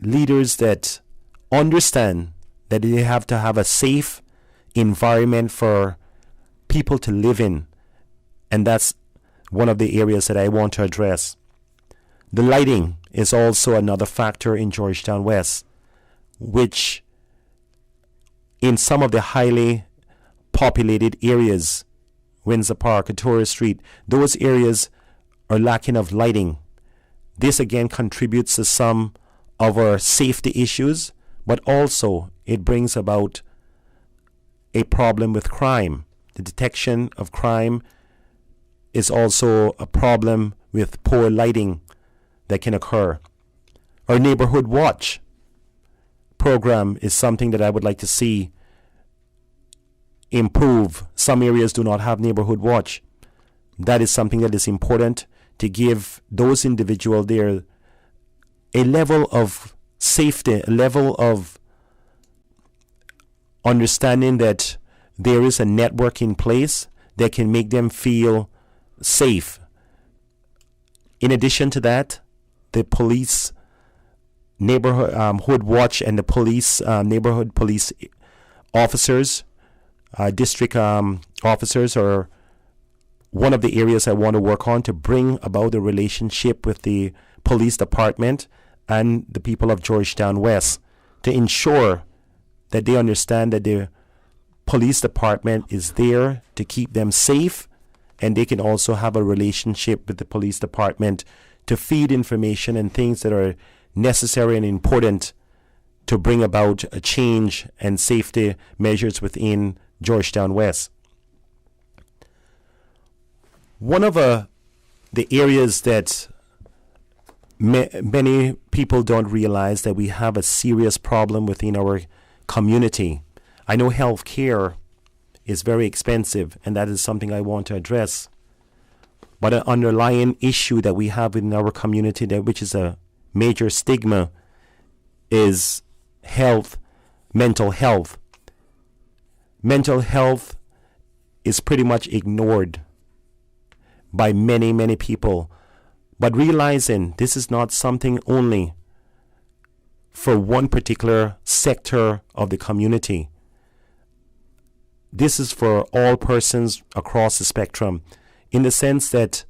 leaders that understand that they have to have a safe environment for people people to live in. And that's one of the areas that I want to address. The lighting is also another factor in Georgetown West, which in some of the highly populated areas, Windsor Park, Astoria Street, those areas are lacking of lighting. This again contributes to some of our safety issues, but also it brings about a problem with crime. The detection of crime is also a problem with poor lighting that can occur. Our neighborhood watch program is something that I would like to see improve. Some areas do not have neighborhood watch. That is something that is important to give those individuals there a level of safety, a level of understanding that there is a network in place that can make them feel safe. In addition to that, the police neighborhood watch and the police neighborhood police officers, district officers are one of the areas I want to work on to bring about the relationship with the police department and the people of Georgetown West, to ensure that they understand that the police department is there to keep them safe, and they can also have a relationship with the police department to feed information and things that are necessary and important to bring about a change and safety measures within Georgetown West. One of the areas that many people don't realize that we have a serious problem within our community. I know health care is very expensive, and that is something I want to address. But an underlying issue that we have in our community, which is a major stigma, is mental health. Mental health is pretty much ignored by many, many people. But realizing this is not something only for one particular sector of the community. This is for all persons across the spectrum, in the sense that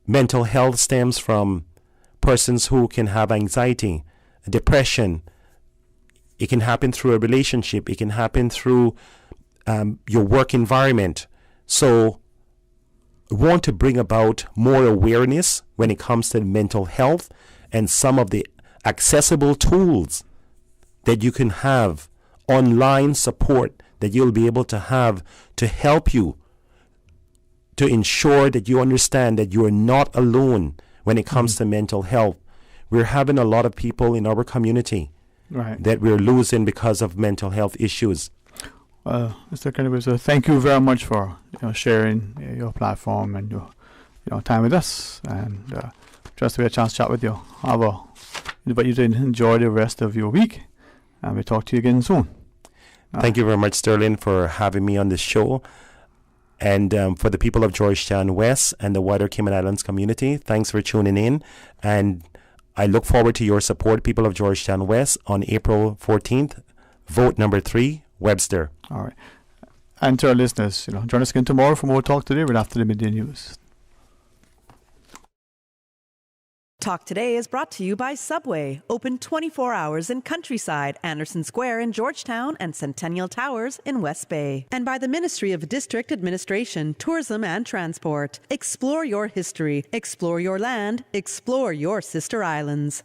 mental health stems from persons who can have anxiety, depression. It can happen through a relationship. It can happen through your work environment. So we want to bring about more awareness when it comes to mental health and some of the accessible tools that you can have, online support that you'll be able to have to help you to ensure that you understand that you are not alone when it comes to mental health. We're having a lot of people in our community that we're losing because of mental health issues. Mr. Kennedy, thank you very much for sharing your platform and your time with us, and just to get a chance to chat with you. But you did enjoy the rest of your week, and we'll talk to you again soon. Thank you very much, Sterling, for having me on this show. And for the people of Georgetown West and the wider Cayman Islands community, thanks for tuning in. And I look forward to your support, people of Georgetown West, on April 14th. Vote number 3, Webster. All right. And to our listeners, join us again tomorrow for more Talk Today right after the midday news. Talk Today is brought to you by Subway, open 24 hours in Countryside, Anderson Square in Georgetown, and Centennial Towers in West Bay. And by the Ministry of District Administration, Tourism and Transport. Explore your history, explore your land, explore your sister islands.